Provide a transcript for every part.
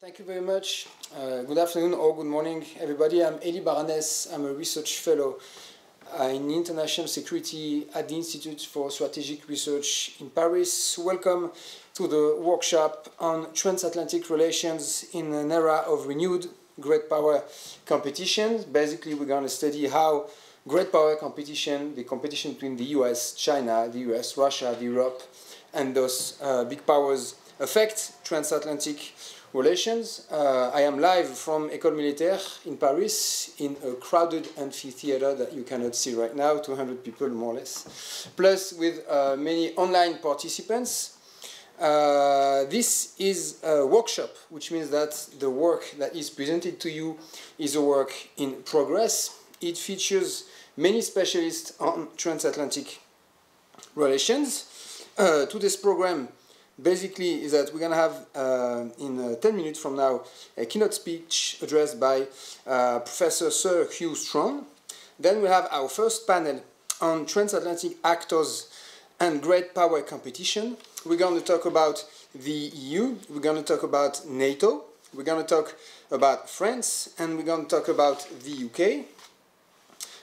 Thank you very much. Good afternoon or good morning, everybody. I'm Elie Baranets. I'm a research fellow in international security at the Institute for Strategic Research in Paris. Welcome to the workshop on transatlantic relations in an era of renewed great power competition. Basically, we're going to study how great power competition, the competition between the US, China, the US, Russia, the Europe, and those big powers affect transatlantic relations. I am live from École Militaire in Paris in a crowded amphitheater that you cannot see right now, 200 people more or less, plus with many online participants. This is a workshop, which means that the work that is presented to you is a work in progress. It features many specialists on transatlantic relations. Today's program basically is that we're going to have, in 10 minutes from now, a keynote speech addressed by Professor Sir Hew Strachan. Then we'll have our first panel on transatlantic actors and great power competition. We're going to talk about the EU, we're going to talk about NATO, we're going to talk about France, and we're going to talk about the UK.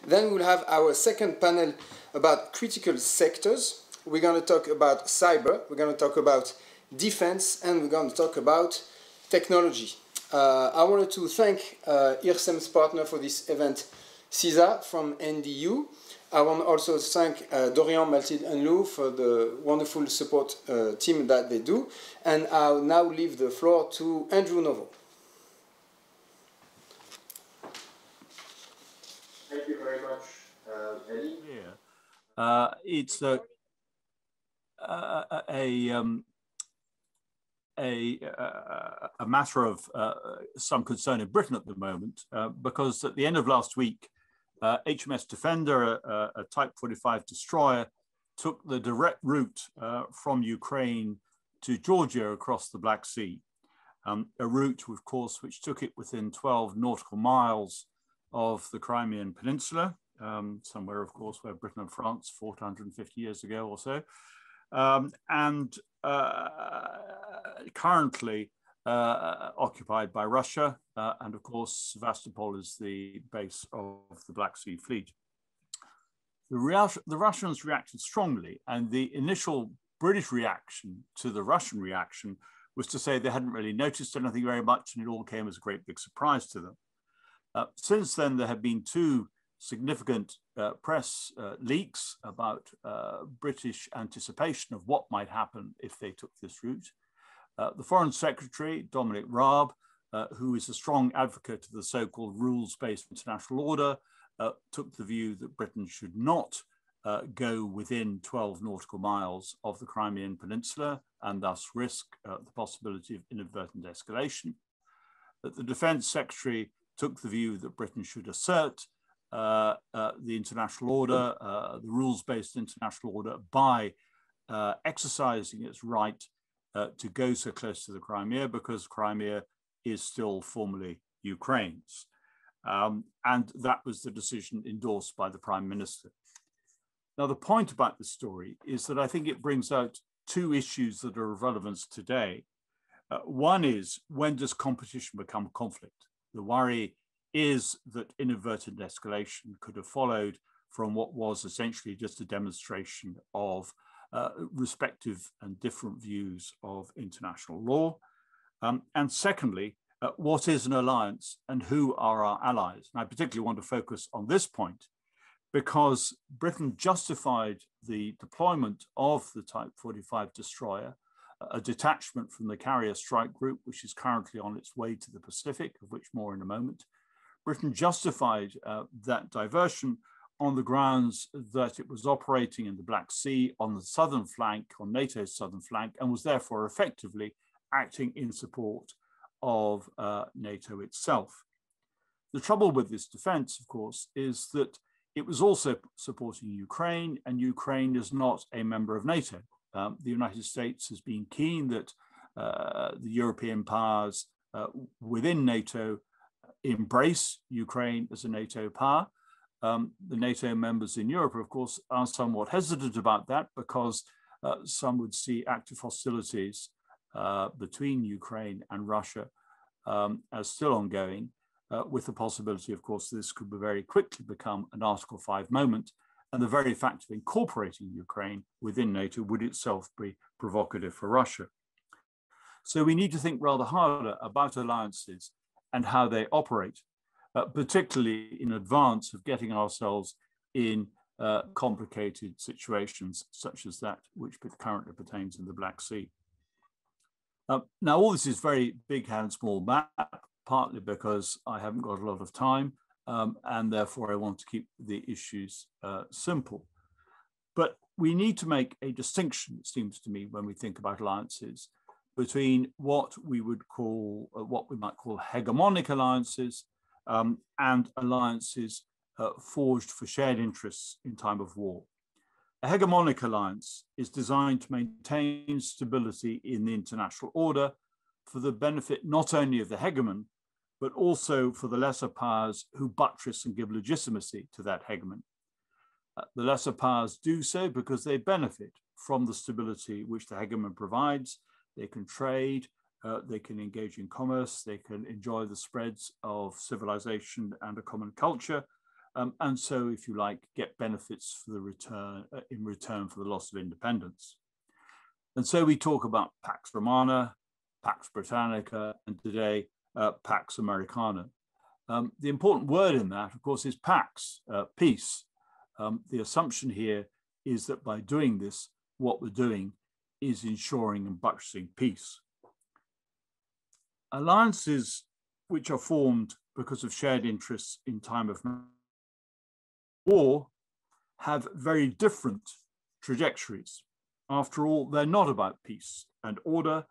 Then we'll have our second panel about critical sectors. We're going to talk about cyber, we're going to talk about defense, and we're going to talk about technology. I wanted to thank IRSEM's partner for this event, CISA from NDU. I want to also thank Dorian Maltid-Enlou for the wonderful support team that they do. And I'll now leave the floor to Andrew Novo. Thank you very much, Elie. Yeah. It's a matter of some concern in Britain at the moment, because at the end of last week, HMS Defender, a Type 45 destroyer, took the direct route from Ukraine to Georgia across the Black Sea, a route, of course, which took it within 12 nautical miles of the Crimean Peninsula, somewhere, of course, where Britain and France fought 150 years ago or so. Currently occupied by Russia, and of course Sevastopol is the base of the Black Sea Fleet. The Russians reacted strongly, and the initial British reaction to the Russian reaction was to say they hadn't really noticed anything very much, and it all came as a great big surprise to them. Since then, there have been two significant press leaks about British anticipation of what might happen if they took this route. The Foreign Secretary, Dominic Raab, who is a strong advocate of the so-called rules-based international order, took the view that Britain should not go within 12 nautical miles of the Crimean Peninsula and thus risk the possibility of inadvertent escalation. That the Defence Secretary took the view that Britain should assert the international order, the rules-based international order, by exercising its right to go so close to the Crimea, because Crimea is still formally Ukraine's. And that was the decision endorsed by the Prime Minister. Now, the point about this story is that I think it brings out two issues that are of relevance today. One is, when does competition become conflict? The worry is that inadvertent escalation could have followed from what was essentially just a demonstration of respective and different views of international law. And secondly, what is an alliance and who are our allies? And I particularly want to focus on this point because Britain justified the deployment of the Type 45 destroyer, a detachment from the carrier strike group, which is currently on its way to the Pacific, of which more in a moment. Britain justified that diversion on the grounds that it was operating in the Black Sea on the southern flank, on NATO's southern flank, and was therefore effectively acting in support of NATO itself. The trouble with this defense, of course, is that it was also supporting Ukraine, and Ukraine is not a member of NATO. The United States has been keen that the European powers within NATO embrace Ukraine as a NATO power. The NATO members in Europe, of course, are somewhat hesitant about that because some would see active hostilities between Ukraine and Russia as still ongoing, with the possibility, of course, this could very quickly become an Article 5 moment, and the very fact of incorporating Ukraine within NATO would itself be provocative for Russia. So we need to think rather harder about alliances and how they operate, particularly in advance of getting ourselves in complicated situations such as that which currently pertains in the Black Sea. Now, all this is very big and small map, partly because I haven't got a lot of time, and therefore I want to keep the issues simple. But we need to make a distinction, it seems to me, when we think about alliances, between what we would call, what we might call hegemonic alliances, and alliances forged for shared interests in time of war. A hegemonic alliance is designed to maintain stability in the international order for the benefit not only of the hegemon, but also for the lesser powers who buttress and give legitimacy to that hegemon. The lesser powers do so because they benefit from the stability which the hegemon provides. They can trade, they can engage in commerce, they can enjoy the spreads of civilization and a common culture, and so, if you like, get benefits for the return in return for the loss of independence. And so we talk about Pax Romana, Pax Britannica, and today Pax Americana. The important word in that, of course, is Pax, peace. The assumption here is that by doing this, what we're doing is ensuring and buttressing peace. Alliances which are formed because of shared interests in time of war have very different trajectories. After all, they're not about peace and order,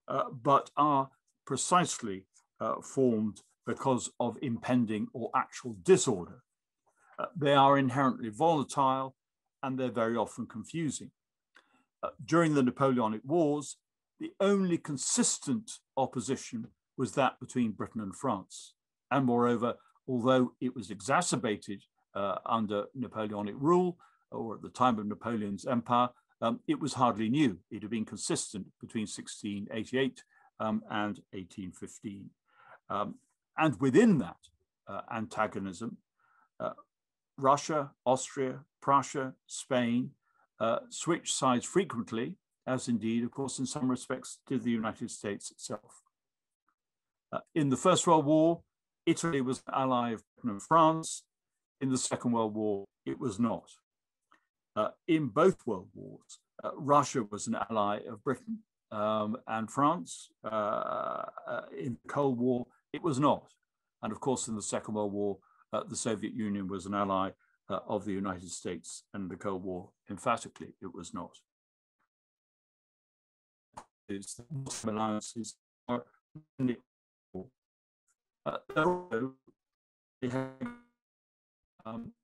but are precisely formed because of impending or actual disorder. They are inherently volatile, and they're very often confusing. During the Napoleonic Wars, the only consistent opposition was that between Britain and France. And moreover, although it was exacerbated under Napoleonic rule, or at the time of Napoleon's empire, it was hardly new. It had been consistent between 1688 and 1815. And within that antagonism, Russia, Austria, Prussia, Spain switched sides frequently, as indeed, of course, in some respects, did the United States itself. In the First World War, Italy was an ally of Britain and France. In the Second World War, it was not. In both World Wars, Russia was an ally of Britain and France. In the Cold War, it was not. And of course, in the Second World War, the Soviet Union was an ally of the United States, and in the Cold War, emphatically, it was not. Alliances are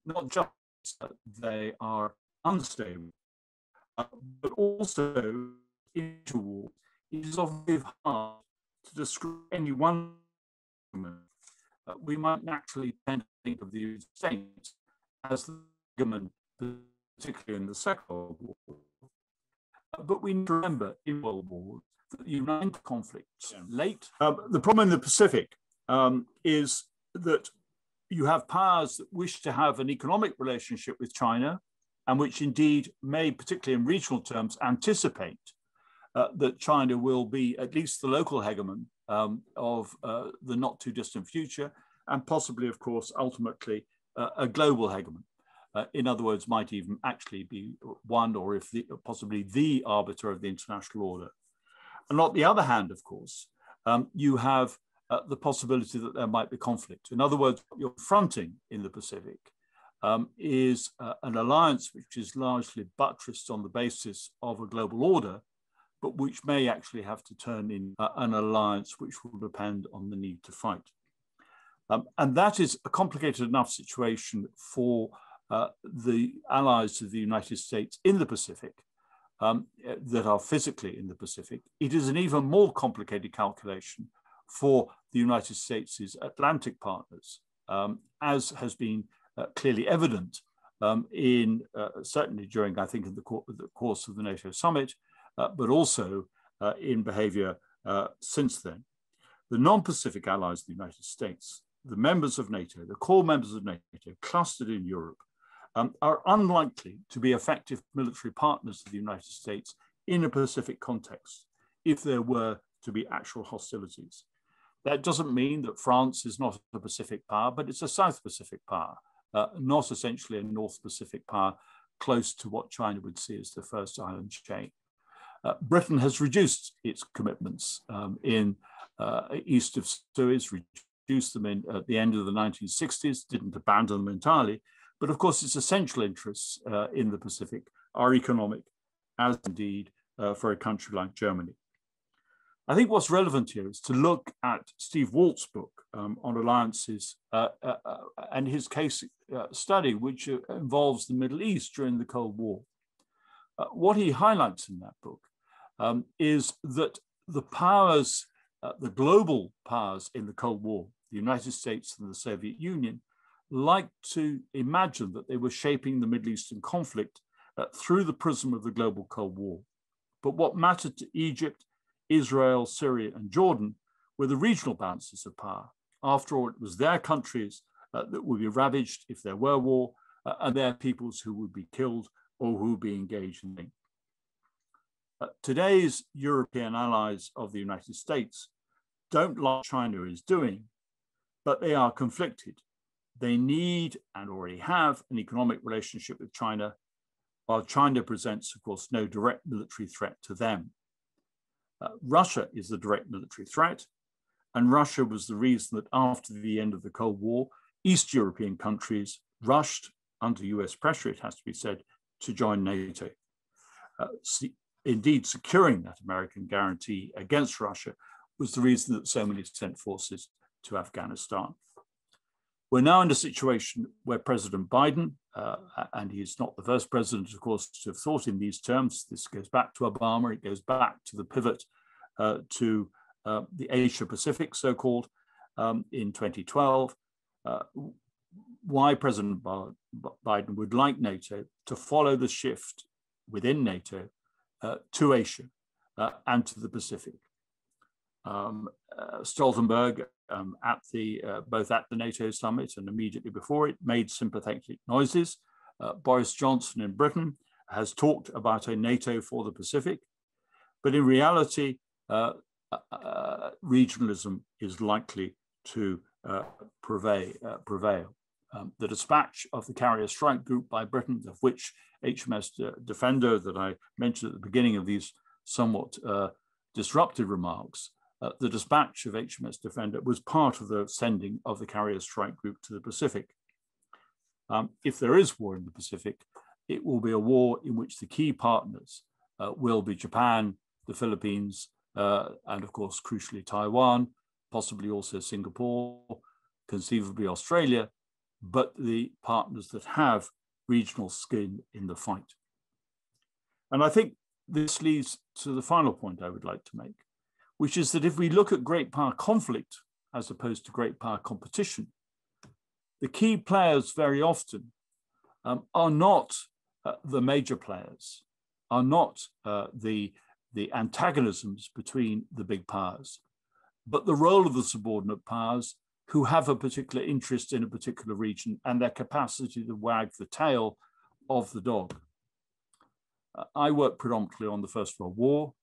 not just that they are unstable, but also into war. It is often hard to describe any one government. We might naturally tend to think of the United States as the government, particularly in the Second World War. But we need to remember in World War that the United conflicts late. The problem in the Pacific is that you have powers that wish to have an economic relationship with China, and which indeed may, particularly in regional terms, anticipate that China will be at least the local hegemon of the not too distant future, and possibly, of course, ultimately a global hegemon. In other words, might even actually be one, or if possibly the arbiter of the international order. And on the other hand, of course, you have the possibility that there might be conflict. In other words, what you're confronting in the Pacific is an alliance which is largely buttressed on the basis of a global order, but which may actually have to turn in an alliance which will depend on the need to fight. And that is a complicated enough situation for the allies of the United States in the Pacific that are physically in the Pacific. It is an even more complicated calculation for the United States' Atlantic partners, as has been clearly evident in certainly during, I think, in the course of the NATO summit, but also in behavior since then. The non-Pacific allies of the United States, the members of NATO, the core members of NATO clustered in Europe, are unlikely to be effective military partners of the United States in a Pacific context if there were to be actual hostilities. That doesn't mean that France is not a Pacific power, but it's a South Pacific power, not essentially a North Pacific power close to what China would see as the first island chain. Britain has reduced its commitments in east of Suez, reduced them at the end of the 1960s, didn't abandon them entirely, but of course its essential interests in the Pacific are economic, as indeed for a country like Germany. I think what's relevant here is to look at Steve Walt's book on alliances and his case study, which involves the Middle East during the Cold War. What he highlights in that book is that the powers, the global powers in the Cold War, the United States and the Soviet Union, liked to imagine that they were shaping the Middle Eastern conflict through the prism of the global Cold War. But what mattered to Egypt, Israel, Syria, and Jordan were the regional balances of power. After all, it was their countries that would be ravaged if there were war, and their peoples who would be killed or who would be engaged in. Today's European allies of the United States don't like what China is doing, but they are conflicted. They need and already have an economic relationship with China, while China presents, of course, no direct military threat to them. Russia is the direct military threat, and Russia was the reason that after the end of the Cold War, East European countries rushed, under US pressure, it has to be said, to join NATO. Indeed, securing that American guarantee against Russia was the reason that so many sent forces to Afghanistan. We're now in a situation where President Biden, and he's not the first president, of course, to have thought in these terms. This goes back to Obama. It goes back to the pivot to the Asia Pacific, so-called, in 2012. Why President Biden would like NATO to follow the shift within NATO to Asia and to the Pacific. Stoltenberg, both at the NATO summit and immediately before it, made sympathetic noises. Boris Johnson in Britain has talked about a NATO for the Pacific, but in reality, regionalism is likely to prevail. The dispatch of the carrier strike group by Britain, of which HMS Defender, that I mentioned at the beginning of these somewhat disruptive remarks, the dispatch of HMS Defender was part of the sending of the carrier strike group to the Pacific. If there is war in the Pacific, it will be a war in which the key partners will be Japan, the Philippines, and of course, crucially, Taiwan, possibly also Singapore, conceivably Australia, but the partners that have regional skin in the fight. And I think this leads to the final point I would like to make, which is that if we look at great power conflict as opposed to great power competition, the key players very often are not the major players, are not the antagonisms between the big powers, but the role of the subordinate powers who have a particular interest in a particular region and their capacity to wag the tail of the dog. I work predominantly on the First World War.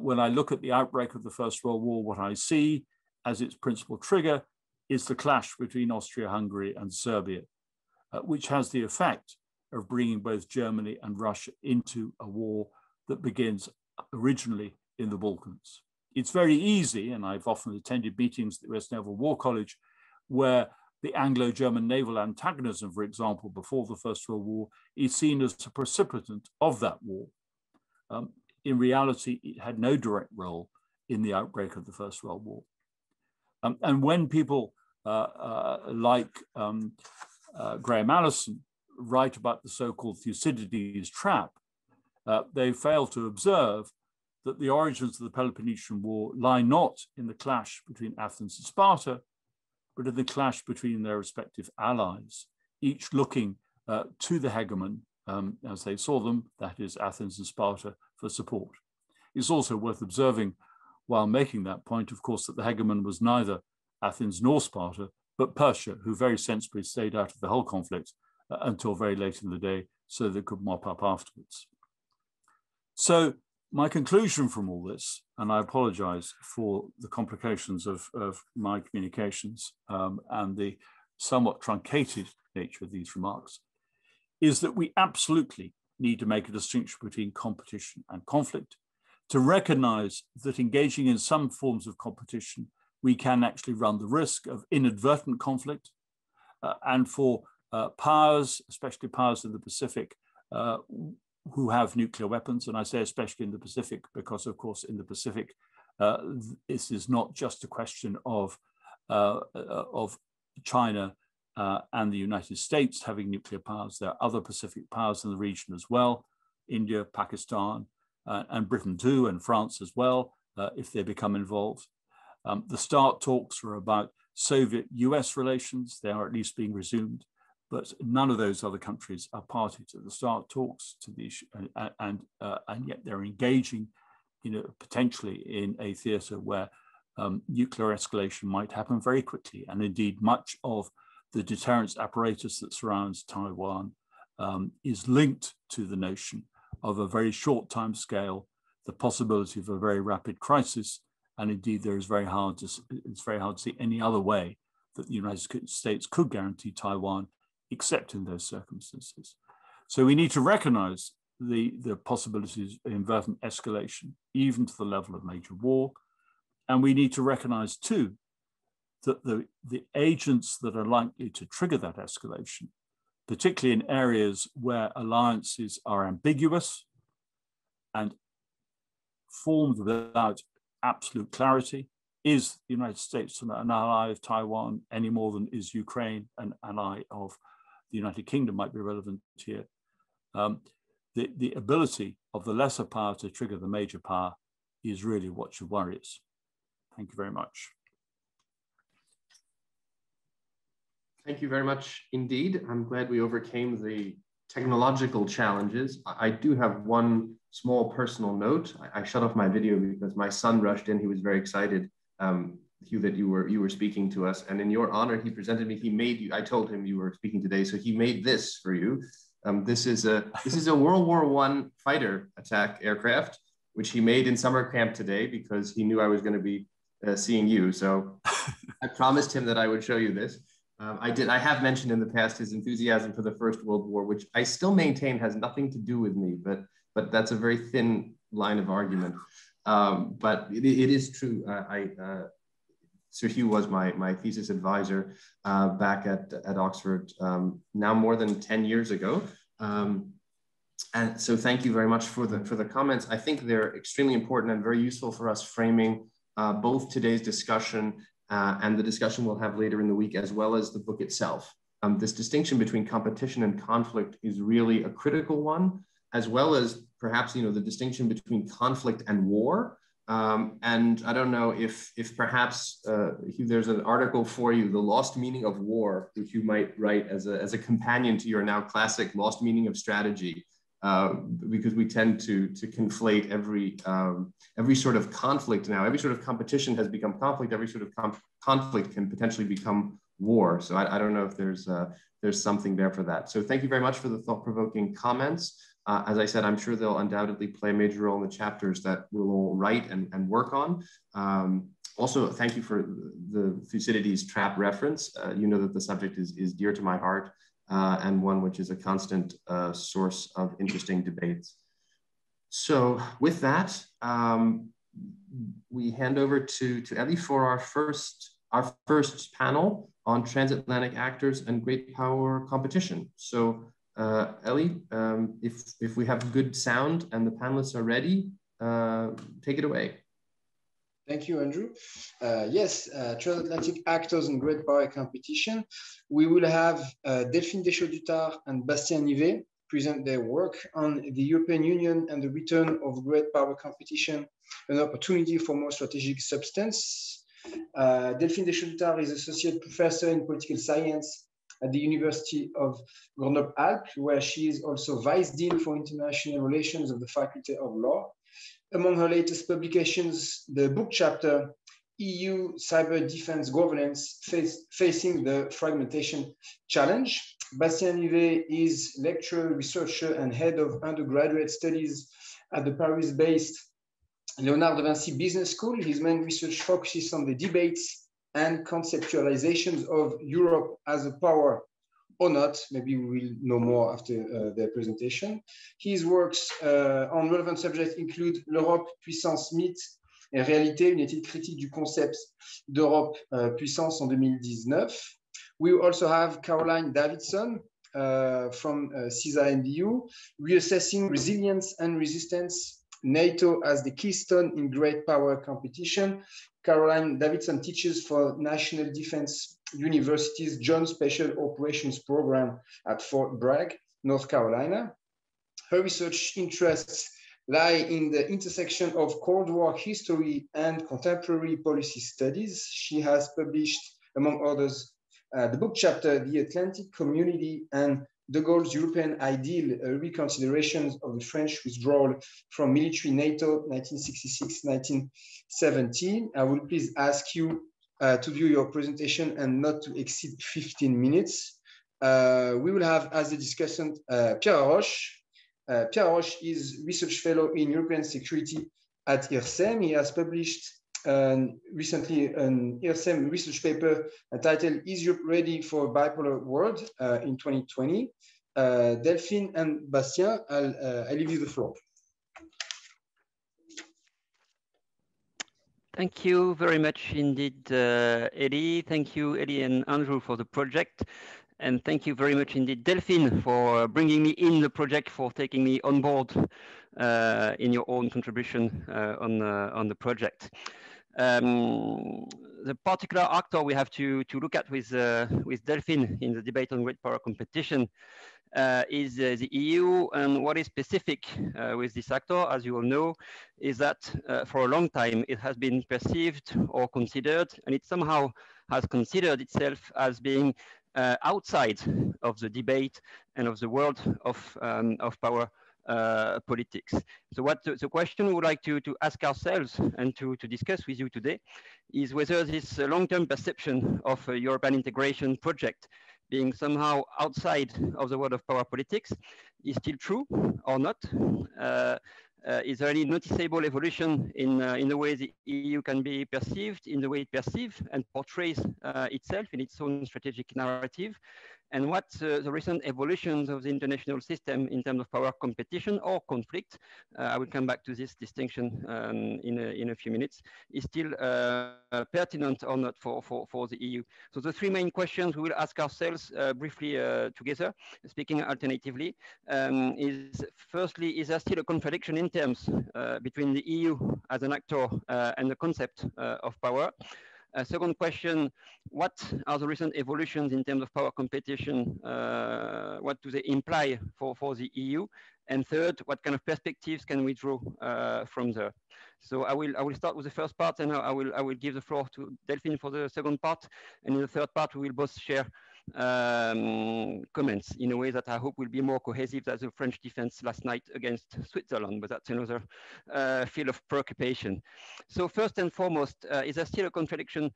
When I look at the outbreak of the First World War, what I see as its principal trigger is the clash between Austria-Hungary and Serbia, which has the effect of bringing both Germany and Russia into a war that begins originally in the Balkans. It's very easy, and I've often attended meetings at the US Naval War College, where the Anglo-German naval antagonism, for example, before the First World War, is seen as a precipitant of that war. In reality, it had no direct role in the outbreak of the First World War. And when people like Graham Allison write about the so-called Thucydides trap, they fail to observe that the origins of the Peloponnesian War lie not in the clash between Athens and Sparta, but in the clash between their respective allies, each looking to the hegemon as they saw them, that is Athens and Sparta, for support. It's also worth observing while making that point, of course, that the hegemon was neither Athens nor Sparta, but Persia, who very sensibly stayed out of the whole conflict until very late in the day, so they could mop up afterwards. So my conclusion from all this, and I apologize for the complications of my communications and the somewhat truncated nature of these remarks, is that we absolutely need to make a distinction between competition and conflict, to recognize that engaging in some forms of competition, we can actually run the risk of inadvertent conflict, and for powers, especially powers in the Pacific, who have nuclear weapons, and I say especially in the Pacific because, of course, in the Pacific, this is not just a question of China and the United States having nuclear powers. There are other Pacific powers in the region as well, India, Pakistan, and Britain too, and France as well, if they become involved. The START talks are about Soviet-US relations. They are at least being resumed, but none of those other countries are party to the START talks, to the issue, and yet they're engaging, potentially in a theatre where nuclear escalation might happen very quickly. And indeed, much of the deterrence apparatus that surrounds Taiwan is linked to the notion of a very short time scale, the possibility of a very rapid crisis, and indeed it's very hard to see any other way that the United States could guarantee Taiwan, except in those circumstances. So we need to recognize the possibilities of inadvertent escalation, even to the level of major war, and we need to recognize too that the agents that are likely to trigger that escalation, particularly in areas where alliances are ambiguous and formed without absolute clarity, is the United States an ally of Taiwan any more than is Ukraine an ally of the United Kingdom, might be relevant here. The ability of the lesser power to trigger the major power is really what should worry us. Thank you very much. Thank you very much indeed. I'm glad we overcame the technological challenges. I do have one small personal note. I shut off my video because my son rushed in. He was very excited, Hew, that you were speaking to us. And in your honor, he presented me. He made you. I told him you were speaking today, so he made this for you. This is a World War I fighter attack aircraft, which he made in summer camp today because he knew I was going to be seeing you. So I promised him that I would show you this. I have mentioned in the past his enthusiasm for the First World War, which I still maintain has nothing to do with me, but that's a very thin line of argument. But it is true. Sir Hew was my thesis advisor back at Oxford now more than 10 years ago. And so thank you very much for the comments. I think they're extremely important and very useful for us framing both today's discussion and the discussion we'll have later in the week, as well as the book itself. This distinction between competition and conflict is really a critical one, as well as perhaps the distinction between conflict and war. And I don't know if perhaps there's an article for you, The Lost Meaning of War, which you might write as a companion to your now classic Lost Meaning of Strategy, because we tend to conflate every sort of conflict now. Every sort of competition has become conflict. Every sort of conflict can potentially become war. So I don't know if there's something there for that. So thank you very much for the thought-provoking comments. As I said, I'm sure they'll undoubtedly play a major role in the chapters that we'll all write and work on. Also, thank you for the Thucydides trap reference. You know that the subject is dear to my heart and one which is a constant source of interesting debates. So with that, we hand over to Elie for our first panel on transatlantic actors and great power competition. So Elie, if we have good sound and the panelists are ready, take it away. Thank you, Andrew. Yes, transatlantic actors in great power competition. We will have Delphine Deschaux-Dutard and Bastien Nivet present their work on the European Union and the return of great power competition, an opportunity for more strategic substance. Delphine Deschaux-Dutard is associate professor in political science at the University of Grenoble, Alpes, where she is also vice dean for international relations of the Faculty of Law. Among her latest publications, the book chapter, EU Cyber Defense Governance Facing the Fragmentation Challenge. Bastien Nivet is lecturer, researcher, and head of undergraduate studies at the Paris-based Léonard de Vinci Business School. His main research focuses on the debates and conceptualizations of Europe as a power or not. Maybe we will know more after their presentation. His works on relevant subjects include L'Europe, puissance, mythe et réalité, une étude critique du concept d'Europe puissance en 2019. We also have Carolyne Davidson from CISA and EU, reassessing resilience and resistance, NATO as the keystone in great power competition. Carolyne Davidson teaches for National Defense University's Joint Special Operations Program at Fort Bragg, North Carolina. Her research interests lie in the intersection of Cold War history and contemporary policy studies. She has published, among others, the book chapter, The Atlantic Community and De Gaulle's European Ideal, Reconsiderations of the French Withdrawal from Military NATO, 1966-1917. I will please ask you to view your presentation and not to exceed 15 minutes. We will have as a discussant Pierre Haroche. Pierre Haroche is research fellow in European security at IRSEM. He has published recently an IRSEM research paper entitled Is Europe Ready for a Bipolar World in 2020. Delphine and Bastien, I'll leave you the floor. Thank you very much indeed, Elie. Thank you, Elie and Andrew, for the project. And thank you very much indeed, Delphine, for bringing me in the project, for taking me on board in your own contribution on the project. The particular actor we have to look at with Delphine in the debate on great power competition is the EU. And what is specific with this actor, as you all know, is that for a long time it has been perceived or considered, and it somehow has considered itself as being outside of the debate and of the world of power politics. So what the question we would like to ask ourselves and to discuss with you today is whether this long-term perception of a European integration project being somehow outside of the world of power politics is still true or not. Is there any noticeable evolution in the way the EU can be perceived, in the way it perceives and portrays itself in its own strategic narrative? And what the recent evolutions of the international system in terms of power competition or conflict, I will come back to this distinction in a few minutes, is still pertinent or not for the EU. So the three main questions we will ask ourselves briefly together, speaking alternatively, is firstly, is there still a contradiction in terms between the EU as an actor and the concept of power? Second question, what are the recent evolutions in terms of power competition? What do they imply for the EU? And third, what kind of perspectives can we draw from there? So I will start with the first part, and I will give the floor to Delphine for the second part. And in the third part, we will both share comments in a way that I hope will be more cohesive than the French defense last night against Switzerland, but that's another field of preoccupation. So first and foremost, is there still a contradiction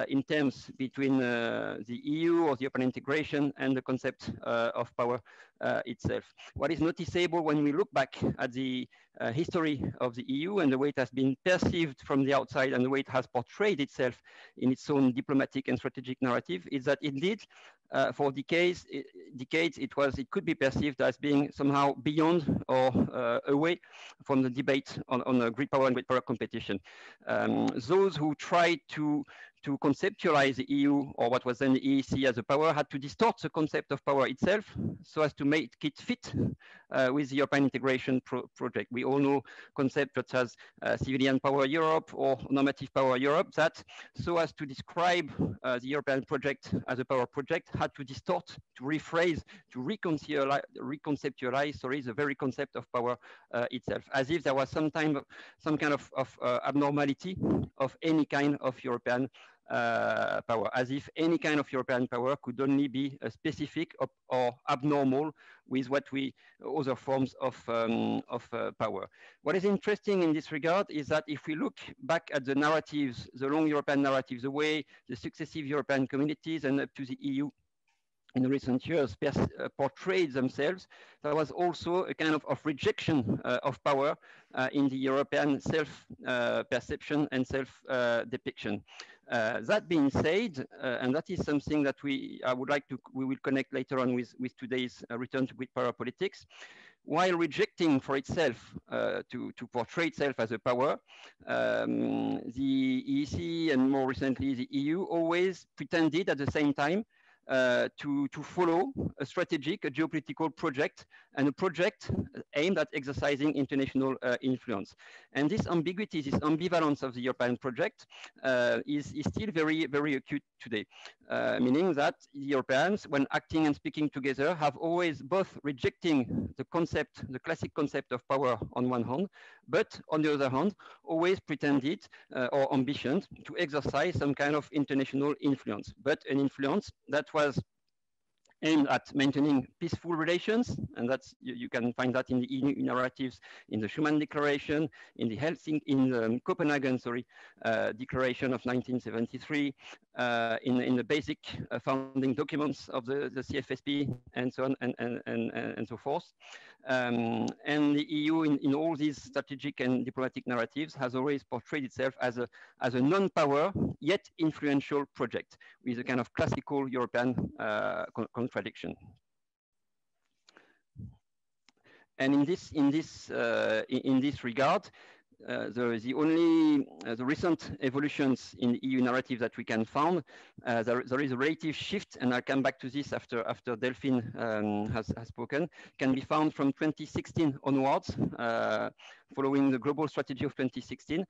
in terms between the EU or the European integration and the concept of power itself? What is noticeable when we look back at the history of the EU and the way it has been perceived from the outside and the way it has portrayed itself in its own diplomatic and strategic narrative is that indeed for decades it could be perceived as being somehow beyond or away from the debate on great power and great power competition. Those who tried to conceptualize the EU, or what was then the EEC as a power, had to distort the concept of power itself so as to make it fit with the European integration project. We all know concepts such as civilian power Europe or normative power Europe that, so as to describe the European project as a power project, had to distort, to rephrase, to reconceptualize the very concept of power itself, as if there was some kind of abnormality of any kind of European power, as if any kind of European power could only be specific or abnormal with what we other forms of power. What is interesting in this regard is that if we look back at the narratives, the long European narratives, the way the successive European communities and up to the EU in recent years portrayed themselves, there was also a kind of rejection of power in the European self-perception and self-depiction. That being said, and that is something that we will connect later on with today's return to great power politics. While rejecting for itself to portray itself as a power, the EEC and more recently the EU always pretended at the same time to follow a strategic, a geopolitical project, and a project aimed at exercising international influence. And this ambiguity, this ambivalence of the European project is still very, very acute today, meaning that the Europeans, when acting and speaking together, have always both rejecting the concept, the classic concept of power on one hand, but on the other hand, always pretended or ambitioned to exercise some kind of international influence, but an influence that was aimed at maintaining peaceful relations, and that's you can find that in the EU narratives, in the Schuman Declaration, in the Copenhagen Declaration of 1973, in the basic founding documents of the CFSP, and so on and so forth. And the EU, in all these strategic and diplomatic narratives, has always portrayed itself as a non-power yet influential project with a kind of classical European contradiction. And in this regard, the recent evolutions in the EU narrative that we can find, there is a relative shift, and I'll come back to this after Delphine has spoken, can be found from 2016 onwards, following the global strategy of 2016.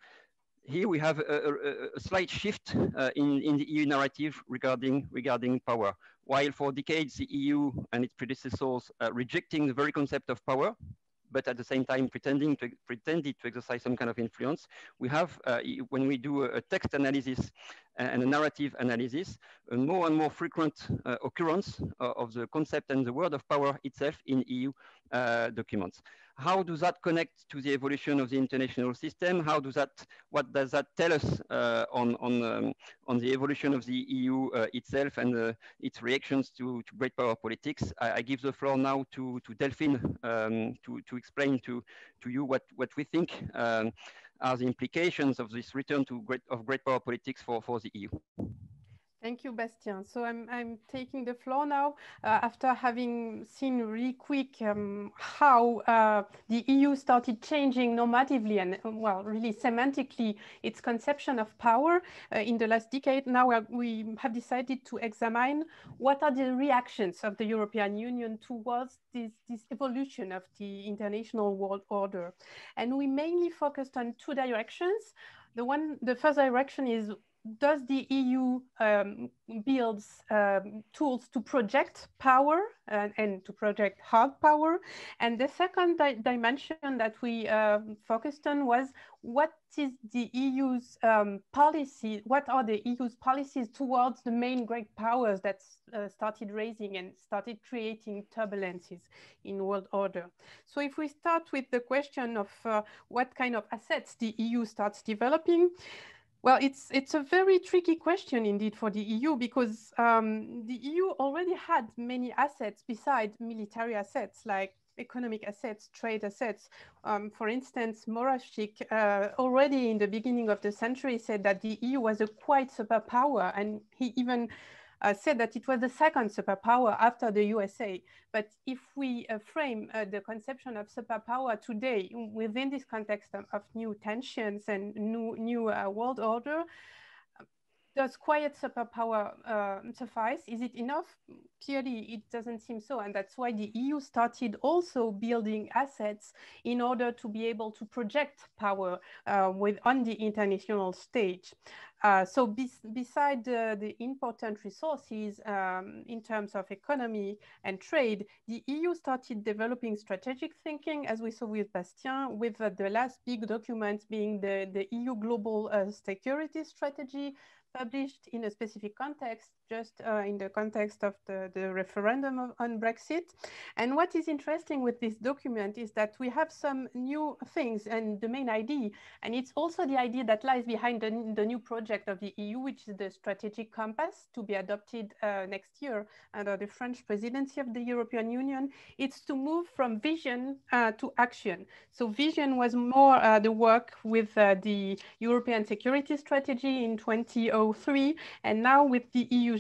Here we have a slight shift in the EU narrative regarding power. While for decades the EU and its predecessors rejecting the very concept of power, but at the same time pretended to exercise some kind of influence, we have, when we do a text analysis and a narrative analysis, a more and more frequent occurrence of the concept and the word of power itself in EU documents. How does that connect to the evolution of the international system? What does that tell us on the evolution of the EU itself and its reactions to great power politics? I give the floor now to Delphine to explain to you what we think are the implications of this return to great power politics for the EU. Thank you, Bastien. So I'm taking the floor now after having seen really quick how the EU started changing normatively and, well, really semantically its conception of power in the last decade. Now we have decided to examine what are the reactions of the European Union towards this evolution of the international world order. And we mainly focused on two directions. The first direction is, does the EU builds tools to project power and to project hard power? And the second dimension that we focused on was, what is the EU's policy? What are the EU's policies towards the main great powers that started raising and started creating turbulences in world order? So if we start with the question of what kind of assets the EU starts developing, well, it's a very tricky question indeed for the EU, because the EU already had many assets besides military assets, like economic assets, trade assets. For instance, Morashik already in the beginning of the century said that the EU was a quite superpower, and he even said that it was the second superpower after the USA. But if we frame the conception of superpower today within this context of new tensions and new world order, does quiet superpower suffice? Is it enough? Clearly, it doesn't seem so. And that's why the EU started also building assets in order to be able to project power on the international stage. So beside the important resources in terms of economy and trade, the EU started developing strategic thinking, as we saw with Bastien, with the last big document being the EU Global Security Strategy, published in a specific context, just in the context of the referendum on Brexit. And what is interesting with this document is that we have some new things and the main idea, and it's also the idea that lies behind the new project of the EU, which is the strategic compass to be adopted next year under the French presidency of the European Union. It's to move from vision to action. So vision was more the work with the European security strategy in 2003, and now with the EUGS,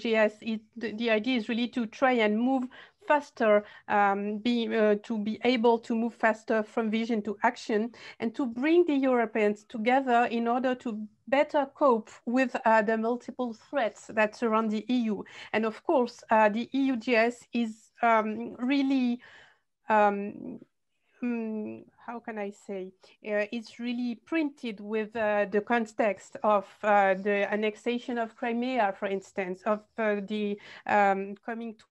the idea is really to try and move faster, to be able to move faster from vision to action, and to bring the Europeans together in order to better cope with the multiple threats that surround the EU. And of course, the EUGS is really how can I say, it's really printed with the context of the annexation of Crimea, for instance, of the coming to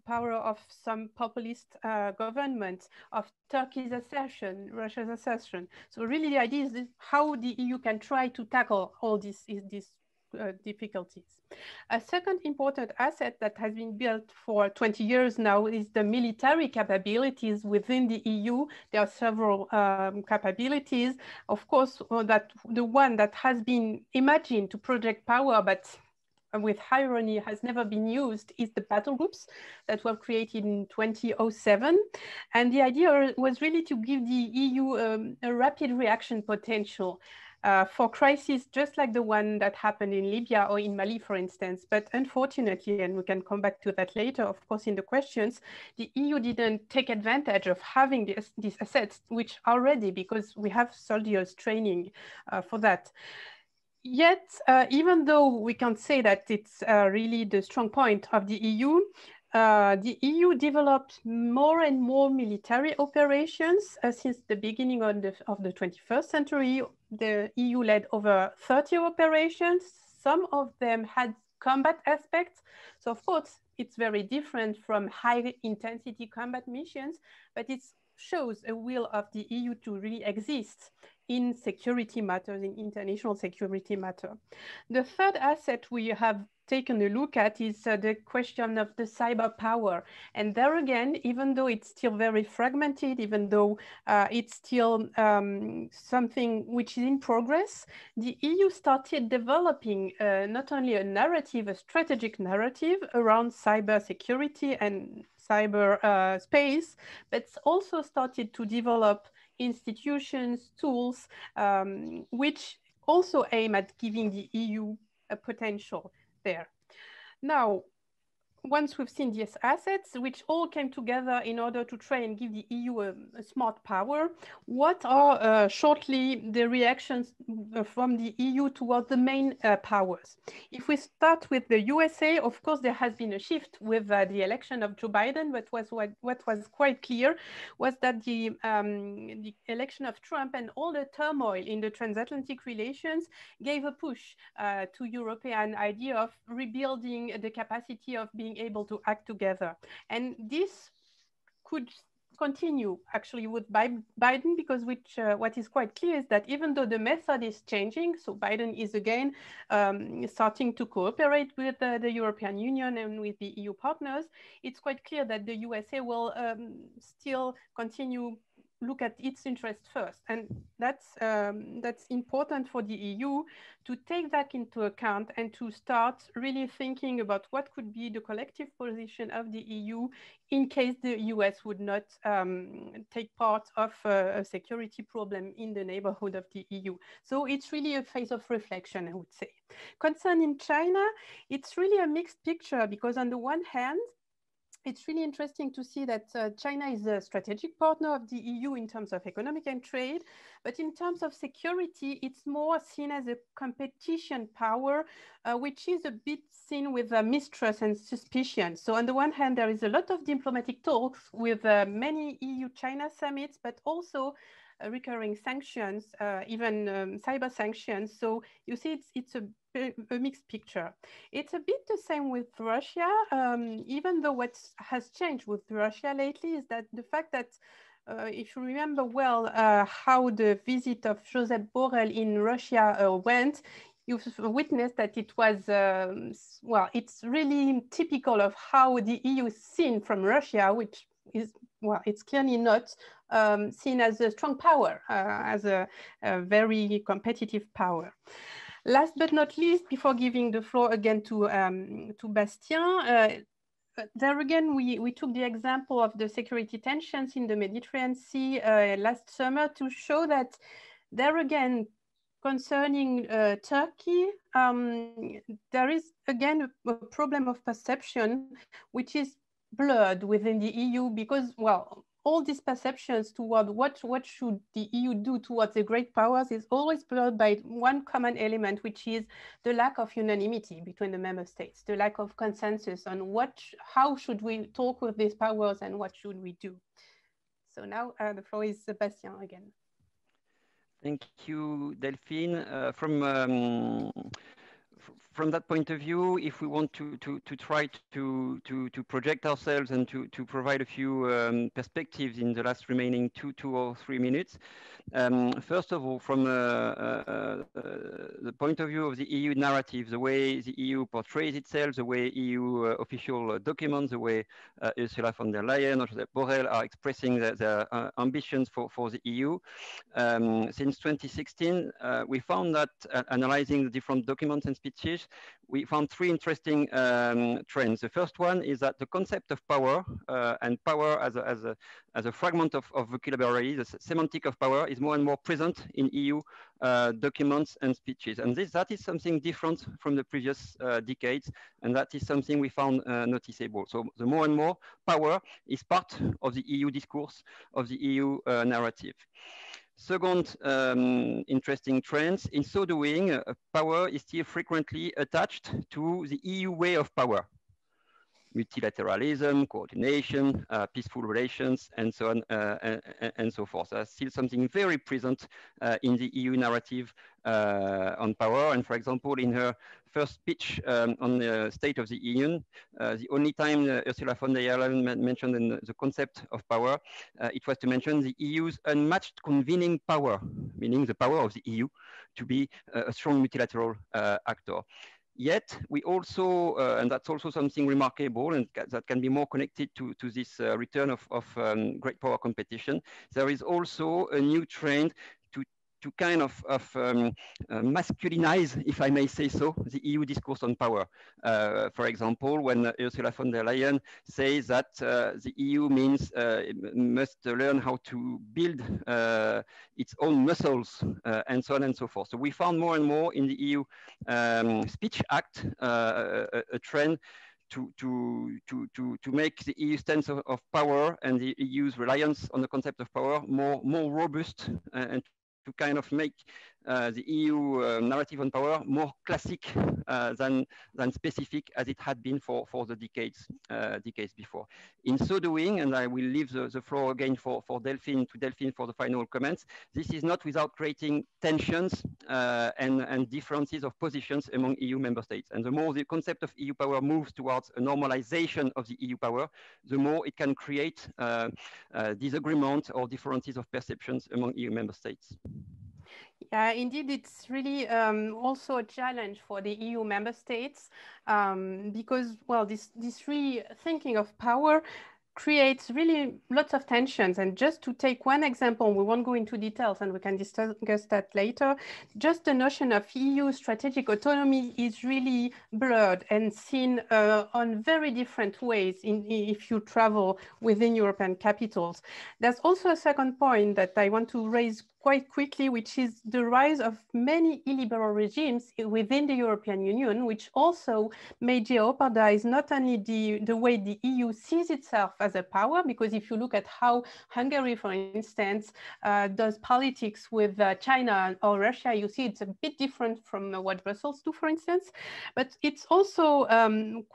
power of some populist governments, of Turkey's accession, Russia's accession. So really the idea is how the EU can try to tackle all these difficulties. A second important asset that has been built for 20 years now is the military capabilities within the EU. There are several capabilities. Of course, that the one that has been imagined to project power, but with irony has never been used, is the battle groups that were created in 2007. And the idea was really to give the EU a rapid reaction potential for crises just like the one that happened in Libya or in Mali, for instance. But unfortunately, and we can come back to that later, of course, in the questions, the EU didn't take advantage of having these assets, which are ready because we have soldiers training for that. Yet, even though we can say that it's really the strong point of the EU developed more and more military operations since the beginning of the 21st century. The EU led over 30 operations. Some of them had combat aspects. So of course, it's very different from high intensity combat missions, but it shows a will of the EU to really exist in security matters, in international security matter. The third asset we have taken a look at is the question of the cyber power. And there again, even though it's still very fragmented, even though it's still something which is in progress, the EU started developing not only a narrative, a strategic narrative around cyber security and cyber space, but also started to develop institutions, tools, which also aim at giving the EU a potential there. Now, once we've seen these assets, which all came together in order to try and give the EU a smart power, what are shortly the reactions from the EU toward the main powers? If we start with the USA, of course, there has been a shift with the election of Joe Biden, but what was quite clear was that the election of Trump and all the turmoil in the transatlantic relations gave a push to European idea of rebuilding the capacity of being able to act together. And this could continue actually with Biden, because what is quite clear is that even though the method is changing, so Biden is again starting to cooperate with the European Union and with the EU partners, it's quite clear that the USA will still continue look at its interests first. And that's important for the EU to take that into account and to start really thinking about what could be the collective position of the EU in case the US would not take part of a security problem in the neighborhood of the EU. So it's really a phase of reflection, I would say. Concerning China, it's really a mixed picture, because on the one hand, it's really interesting to see that China is a strategic partner of the EU in terms of economic and trade, but in terms of security, it's more seen as a competition power, which is a bit seen with mistrust and suspicion. So on the one hand, there is a lot of diplomatic talks with many EU-China summits, but also recurring sanctions, even cyber sanctions. So you see, it's a mixed picture. It's a bit the same with Russia, even though what has changed with Russia lately is that the fact that if you remember well how the visit of Josep Borrell in Russia went, you've witnessed that it was, well, it's really typical of how the EU is seen from Russia, which is, well, it's clearly not seen as a strong power, as a very competitive power. Last but not least, before giving the floor again to Bastien, there again, we took the example of the security tensions in the Mediterranean Sea last summer to show that there again, concerning Turkey, there is again a problem of perception, which is blurred within the EU because, well, all these perceptions toward what should the EU do towards the great powers is always blurred by one common element, which is the lack of unanimity between the member states, the lack of consensus on how should we talk with these powers and what should we do. So now the floor is Bastien again. Thank you, Delphine. From that point of view, if we want to try to project ourselves and to provide a few perspectives in the last remaining two or three minutes, first of all, from the point of view of the EU narrative, the way the EU portrays itself, the way EU official documents, the way Ursula von der Leyen or Josep Borrell are expressing their ambitions for the EU. Since 2016, we found that analyzing the different documents and speeches, we found three interesting trends. The first one is that the concept of power and power as a fragment of vocabulary, the semantic of power, is more and more present in EU documents and speeches. And that is something different from the previous decades, and that is something we found noticeable. So the more and more power is part of the EU discourse, of the EU narrative. Second interesting trend, in so doing, power is still frequently attached to the EU way of power. Multilateralism, coordination, peaceful relations, and so on and so forth. That's still something very present in the EU narrative on power. And for example, in her first speech on the State of the Union, the only time Ursula von der Leyen mentioned the concept of power, it was to mention the EU's unmatched convening power, meaning the power of the EU to be a strong multilateral actor. Yet we also, and that's also something remarkable and that can be more connected to this return of great power competition, there is also a new trend to kind of masculinize, if I may say so, the EU discourse on power. For example, when Ursula von der Leyen says that the EU must learn how to build its own muscles and so on and so forth. So we found more and more in the EU Speech Act a trend to make the EU stance of power and the EU's reliance on the concept of power more robust and to kind of make the EU narrative on power more classic than specific as it had been for the decades before. In so doing, and I will leave the floor again for Delphine for the final comments, this is not without creating tensions and differences of positions among EU member states. And the more the concept of EU power moves towards a normalization of the EU power, the more it can create disagreement or differences of perceptions among EU member states. Yeah, indeed, it's really also a challenge for the EU member states because, well, this rethinking of power creates really lots of tensions. And just to take one example, we won't go into details and we can discuss that later, just the notion of EU strategic autonomy is really blurred and seen on very different ways if you travel within European capitals. There's also a second point that I want to raise quite quickly, which is the rise of many illiberal regimes within the European Union, which also may jeopardize not only the way the EU sees itself as a power, because if you look at how Hungary, for instance, does politics with China or Russia, you see it's a bit different from what Brussels do, for instance. But it's also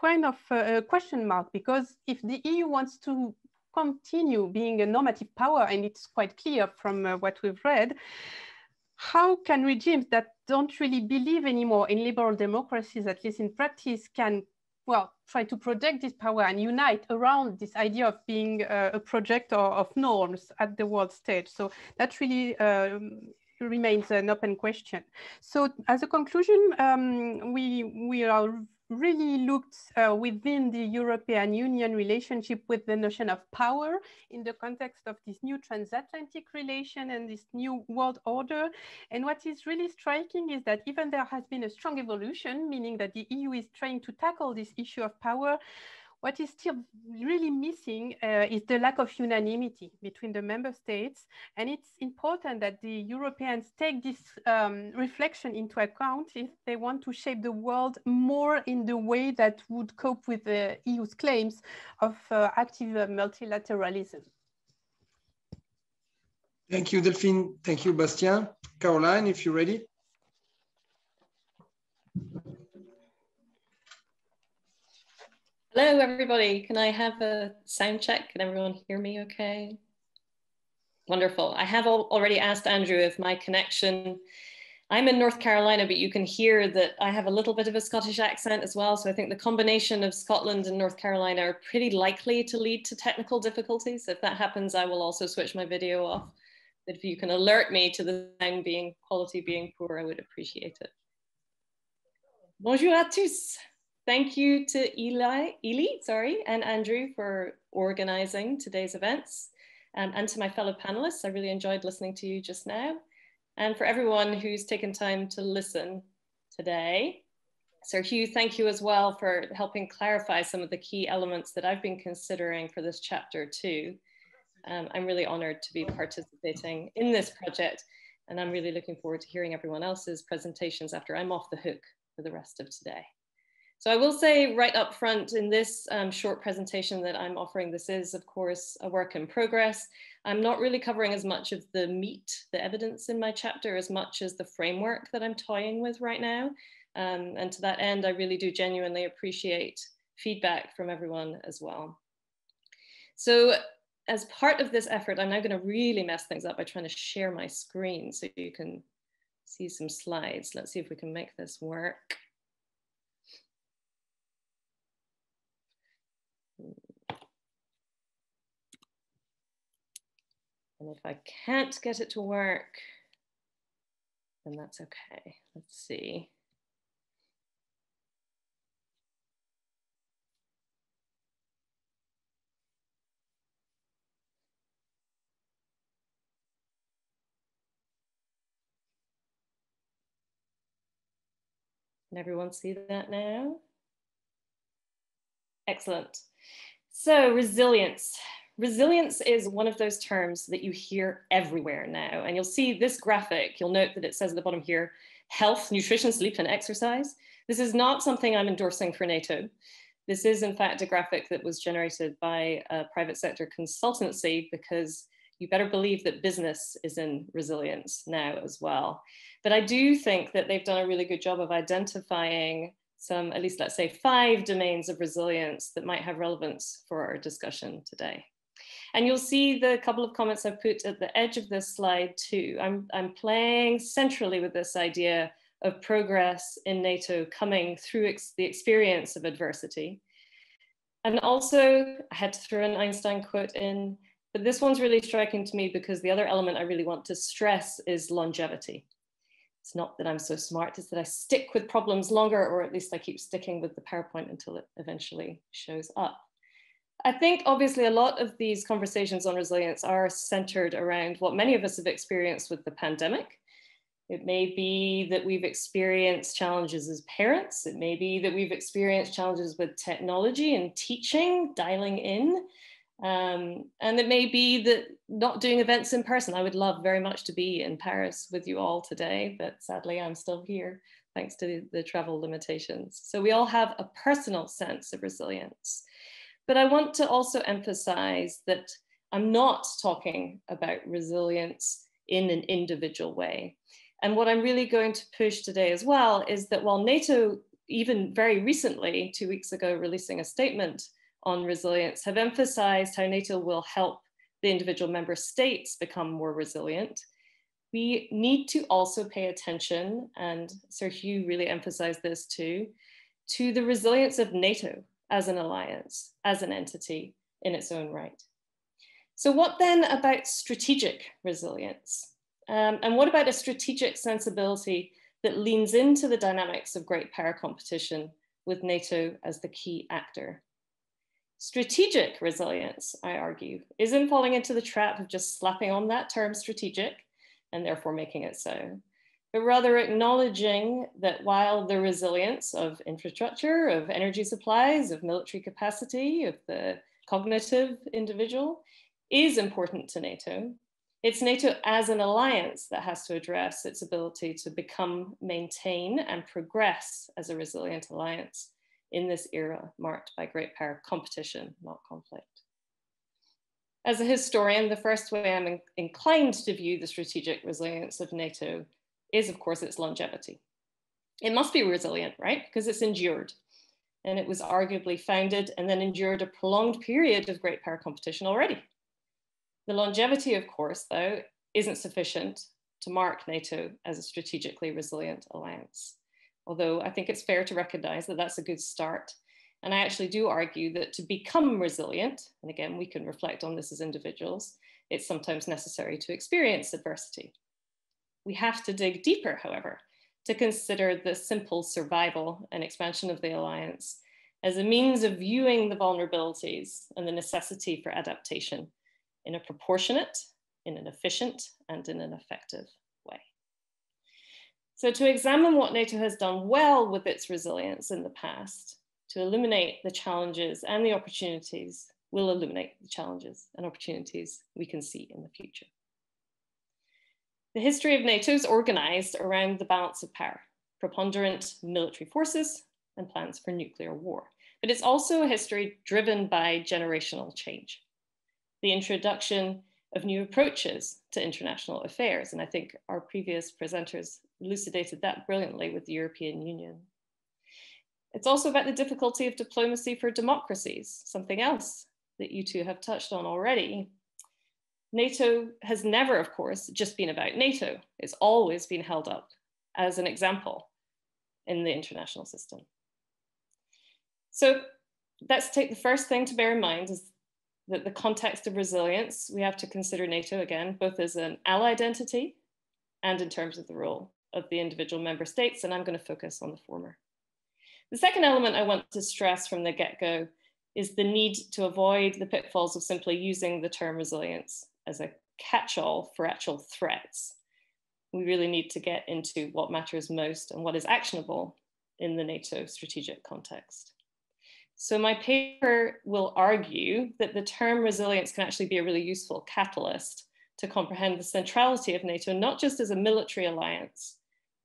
kind of a question mark, because if the EU wants to continue being a normative power, and it's quite clear from what we've read, how can regimes that don't really believe anymore in liberal democracies, at least in practice, can, well, try to project this power and unite around this idea of being a projector of norms at the world stage? So that really remains an open question. So as a conclusion, we are really looked within the European Union relationship with the notion of power in the context of this new transatlantic relation and this new world order. And what is really striking is that even there has been a strong evolution, meaning that the EU is trying to tackle this issue of power, what is still really missing is the lack of unanimity between the member states. And it's important that the Europeans take this reflection into account if they want to shape the world more in the way that would cope with the EU's claims of active multilateralism. Thank you, Delphine. Thank you, Bastien. Carolyne, if you're ready. Hello, everybody. Can I have a sound check? Can everyone hear me okay? Wonderful. I have already asked Andrew if my connection, I'm in North Carolina, but you can hear that I have a little bit of a Scottish accent as well. So I think the combination of Scotland and North Carolina are pretty likely to lead to technical difficulties. If that happens, I will also switch my video off. If you can alert me to the sound quality being poor, I would appreciate it. Bonjour à tous. Thank you to Elie, and Andrew for organizing today's events, and to my fellow panelists. I really enjoyed listening to you just now, and for everyone who's taken time to listen today. So Hew, thank you as well for helping clarify some of the key elements that I've been considering for this chapter too. I'm really honored to be participating in this project, and I'm really looking forward to hearing everyone else's presentations after I'm off the hook for the rest of today. So I will say right up front in this short presentation that I'm offering, this is of course a work in progress. I'm not really covering as much of the meat, the evidence in my chapter, as much as the framework that I'm toying with right now. And to that end, I really do genuinely appreciate feedback from everyone as well. So as part of this effort, I'm now going to really mess things up by trying to share my screen so you can see some slides. Let's see if we can make this work. And if I can't get it to work, then that's okay. Let's see. Can everyone see that now? Excellent. So resilience. Resilience is one of those terms that you hear everywhere now. And you'll see this graphic, you'll note that it says at the bottom here, health, nutrition, sleep, and exercise. This is not something I'm endorsing for NATO. This is in fact a graphic that was generated by a private sector consultancy, because you better believe that business is in resilience now as well. But I do think that they've done a really good job of identifying some, at least let's say 5 domains of resilience that might have relevance for our discussion today. And you'll see the couple of comments I've put at the edge of this slide too. I'm playing centrally with this idea of progress in NATO coming through the experience of adversity. And also, I had to throw an Einstein quote in, but this one's really striking to me because the other element I really want to stress is longevity. It's not that I'm so smart, it's that I stick with problems longer, or at least I keep sticking with the PowerPoint until it eventually shows up. I think obviously a lot of these conversations on resilience are centered around what many of us have experienced with the pandemic. It may be that we've experienced challenges as parents. It may be that we've experienced challenges with technology and teaching, dialing in. And it may be that not doing events in person. I would love very much to be in Paris with you all today, but sadly I'm still here thanks to the travel limitations. So we all have a personal sense of resilience. But I want to also emphasize that I'm not talking about resilience in an individual way. And what I'm really going to push today as well is that while NATO, even very recently, 2 weeks ago, releasing a statement on resilience have emphasized how NATO will help the individual member states become more resilient, we need to also pay attention, and Sir Hew really emphasized this too, to the resilience of NATO as an alliance, as an entity in its own right. So what then about strategic resilience? And what about a strategic sensibility that leans into the dynamics of great power competition with NATO as the key actor? Strategic resilience, I argue, isn't falling into the trap of just slapping on that term strategic and therefore making it so, but rather acknowledging that while the resilience of infrastructure, of energy supplies, of military capacity, of the cognitive individual is important to NATO, it's NATO as an alliance that has to address its ability to become, maintain, and progress as a resilient alliance in this era marked by great power competition, not conflict. As a historian, the first way I'm inclined to view the strategic resilience of NATO is, of course, its longevity. It must be resilient, right? Because it's endured. And it was arguably founded and then endured a prolonged period of great power competition already. The longevity, of course, though, isn't sufficient to mark NATO as a strategically resilient alliance. Although I think it's fair to recognize that that's a good start. And I actually do argue that to become resilient, and again, we can reflect on this as individuals, it's sometimes necessary to experience adversity. We have to dig deeper, however, to consider the simple survival and expansion of the alliance as a means of viewing the vulnerabilities and the necessity for adaptation in a proportionate, in an efficient, and in an effective way. So to examine what NATO has done well with its resilience in the past, to illuminate the challenges and the opportunities, will illuminate the challenges and opportunities we can see in the future. The history of NATO is organized around the balance of power, preponderant military forces, and plans for nuclear war. But it's also a history driven by generational change. The introduction of new approaches to international affairs, and I think our previous presenters elucidated that brilliantly with the European Union. It's also about the difficulty of diplomacy for democracies, something else that you two have touched on already. NATO has never, of course, just been about NATO. It's always been held up as an example in the international system. So let's take the first thing to bear in mind is that the context of resilience, we have to consider NATO again, both as an allied entity and in terms of the role of the individual member states, and I'm going to focus on the former. The second element I want to stress from the get-go is the need to avoid the pitfalls of simply using the term resilience as a catch-all for actual threats. We really need to get into what matters most and what is actionable in the NATO strategic context. So my paper will argue that the term resilience can actually be a really useful catalyst to comprehend the centrality of NATO, not just as a military alliance,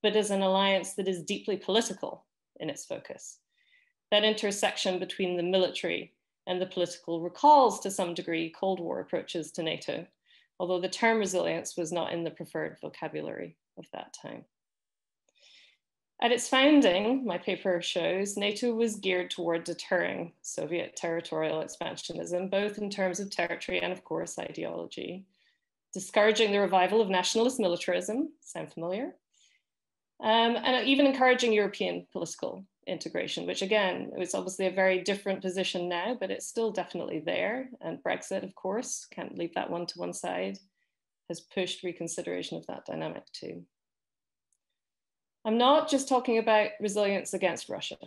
but as an alliance that is deeply political in its focus. That intersection between the military and the political recalls to some degree Cold War approaches to NATO, although the term resilience was not in the preferred vocabulary of that time. At its founding, my paper shows, NATO was geared toward deterring Soviet territorial expansionism, both in terms of territory and of course ideology, discouraging the revival of nationalist militarism, sound familiar? And even encouraging European political integration, which again, it's obviously a very different position now, but it's still definitely there. And Brexit, of course, can't leave that one to one side, has pushed reconsideration of that dynamic too. I'm not just talking about resilience against Russia,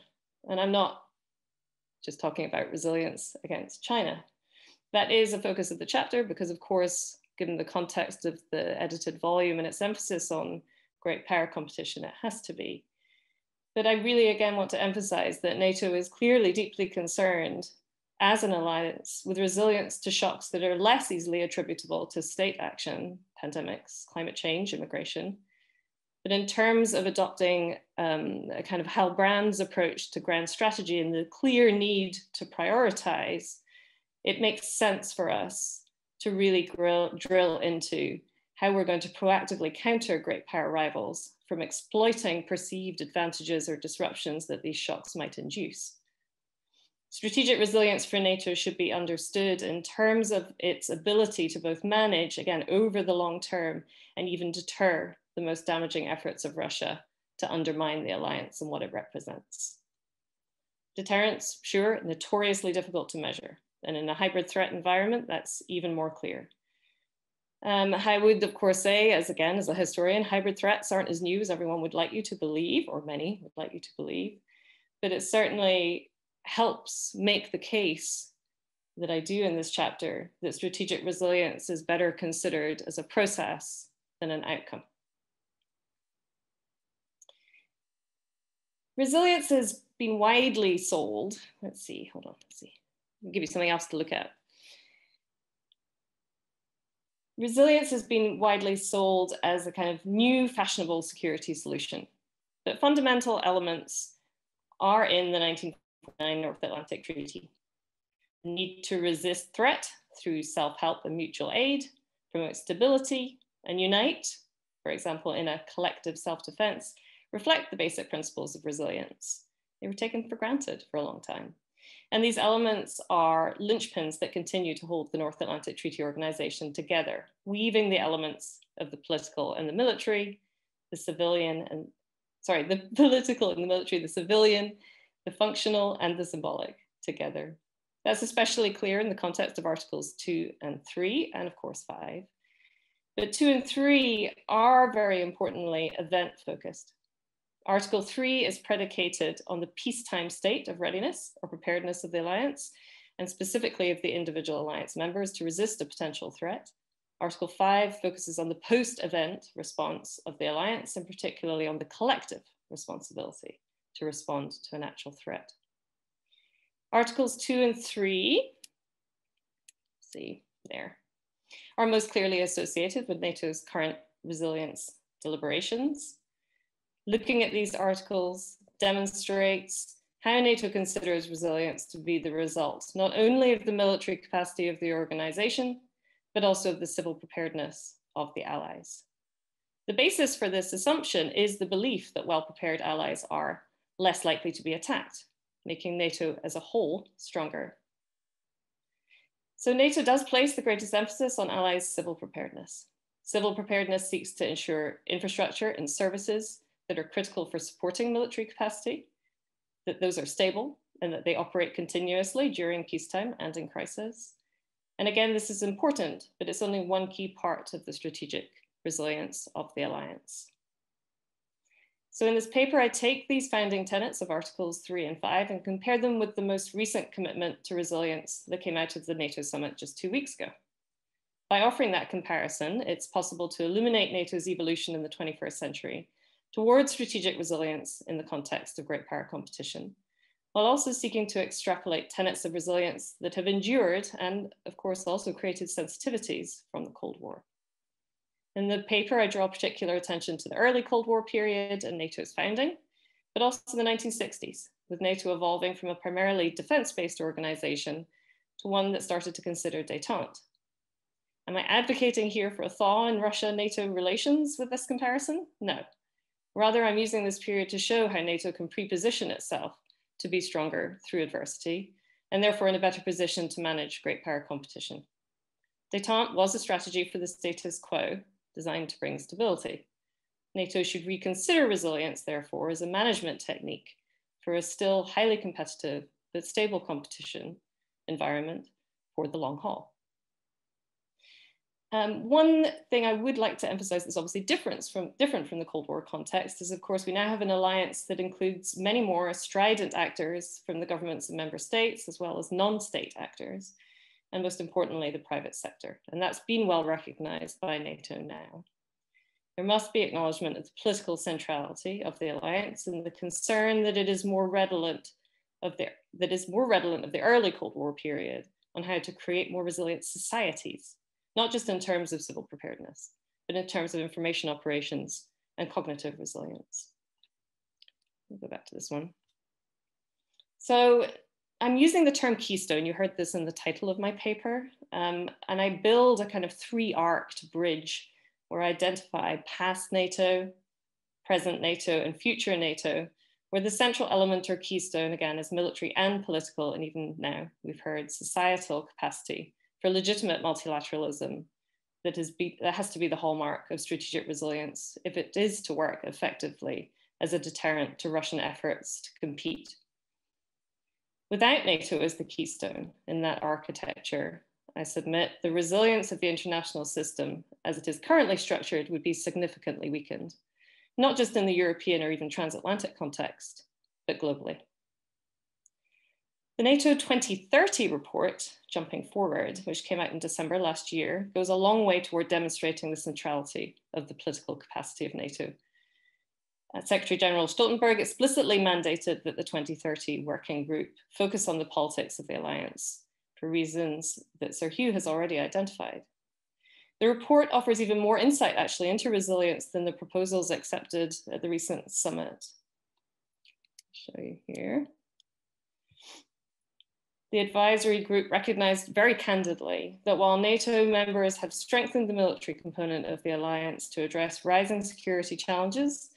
and I'm not just talking about resilience against China. That is a focus of the chapter because, of course, given the context of the edited volume and its emphasis on great power competition, it has to be. But I really, again, want to emphasize that NATO is clearly deeply concerned as an alliance with resilience to shocks that are less easily attributable to state action, pandemics, climate change, immigration. But in terms of adopting a kind of Hal Brand's approach to grand strategy and the clear need to prioritize, it makes sense for us to really drill into how we're going to proactively counter great power rivals from exploiting perceived advantages or disruptions that these shocks might induce. Strategic resilience for NATO should be understood in terms of its ability to both manage, again, over the long term, and even deter the most damaging efforts of Russia to undermine the alliance and what it represents. Deterrence, sure, notoriously difficult to measure. And in a hybrid threat environment, that's even more clear. I would, of course, say, as a historian, hybrid threats aren't as new as everyone would like you to believe, or many would like you to believe, but it certainly helps make the case that I do in this chapter that strategic resilience is better considered as a process than an outcome. Resilience has been widely sold. Let's see, hold on, let's see. I'll give you something else to look at. Resilience has been widely sold as a kind of new fashionable security solution, but fundamental elements are in the 1949 North Atlantic Treaty. The need to resist threat through self-help and mutual aid, promote stability, and unite, for example, in a collective self-defense, reflect the basic principles of resilience. They were taken for granted for a long time. And these elements are linchpins that continue to hold the North Atlantic Treaty Organization together, weaving the elements of the political and the military, the civilian and, the political and the military, the civilian, the functional and the symbolic together. That's especially clear in the context of Articles 2 and 3, and of course 5. But 2 and 3 are very importantly event-focused. Article 3 is predicated on the peacetime state of readiness or preparedness of the alliance, and specifically of the individual alliance members to resist a potential threat. Article 5 focuses on the post-event response of the alliance, and particularly on the collective responsibility to respond to an actual threat. Articles 2 and 3, are most clearly associated with NATO's current resilience deliberations. Looking at these articles demonstrates how NATO considers resilience to be the result, not only of the military capacity of the organization, but also of the civil preparedness of the allies. The basis for this assumption is the belief that well-prepared allies are less likely to be attacked, making NATO as a whole stronger. So NATO does place the greatest emphasis on allies' civil preparedness. Civil preparedness seeks to ensure infrastructure and services that are critical for supporting military capacity, that those are stable and that they operate continuously during peacetime and in crisis. And again, this is important, but it's only one key part of the strategic resilience of the alliance. So in this paper, I take these founding tenets of Articles 3 and 5 and compare them with the most recent commitment to resilience that came out of the NATO summit just 2 weeks ago. By offering that comparison, it's possible to illuminate NATO's evolution in the 21st century towards strategic resilience in the context of great power competition, while also seeking to extrapolate tenets of resilience that have endured and, of course, also created sensitivities from the Cold War. In the paper, I draw particular attention to the early Cold War period and NATO's founding, but also the 1960s, with NATO evolving from a primarily defense-based organization to one that started to consider détente. Am I advocating here for a thaw in Russia-NATO relations with this comparison? No. Rather, I'm using this period to show how NATO can pre-position itself to be stronger through adversity, and therefore in a better position to manage great power competition. Détente was a strategy for the status quo, designed to bring stability. NATO should reconsider resilience, therefore, as a management technique for a still highly competitive but stable competition environment for the long haul. One thing I would like to emphasize that's obviously different from the Cold War context is, of course, we now have an alliance that includes many more strident actors from the governments and member states, as well as non-state actors, and most importantly, the private sector. And that's been well recognized by NATO now. There must be acknowledgement of the political centrality of the alliance and the concern that it is more redolent of the early Cold War period on how to create more resilient societies, not just in terms of civil preparedness, but in terms of information operations and cognitive resilience. We'll go back to this one. So I'm using the term keystone. You heard this in the title of my paper. And I build a kind of three-arced bridge where I identify past NATO, present NATO, and future NATO, where the central element or keystone, again, is military and political, and even now we've heard societal capacity for legitimate multilateralism that has to be the hallmark of strategic resilience if it is to work effectively as a deterrent to Russian efforts to compete. Without NATO as the keystone in that architecture, I submit the resilience of the international system as it is currently structured would be significantly weakened, not just in the European or even transatlantic context, but globally. The NATO 2030 report, jumping forward, which came out in December last year, goes a long way toward demonstrating the centrality of the political capacity of NATO. Secretary General Stoltenberg explicitly mandated that the 2030 working group focus on the politics of the alliance for reasons that Sir Hew has already identified. The report offers even more insight actually into resilience than the proposals accepted at the recent summit. I'll show you here. The advisory group recognized very candidly that while NATO members have strengthened the military component of the alliance to address rising security challenges,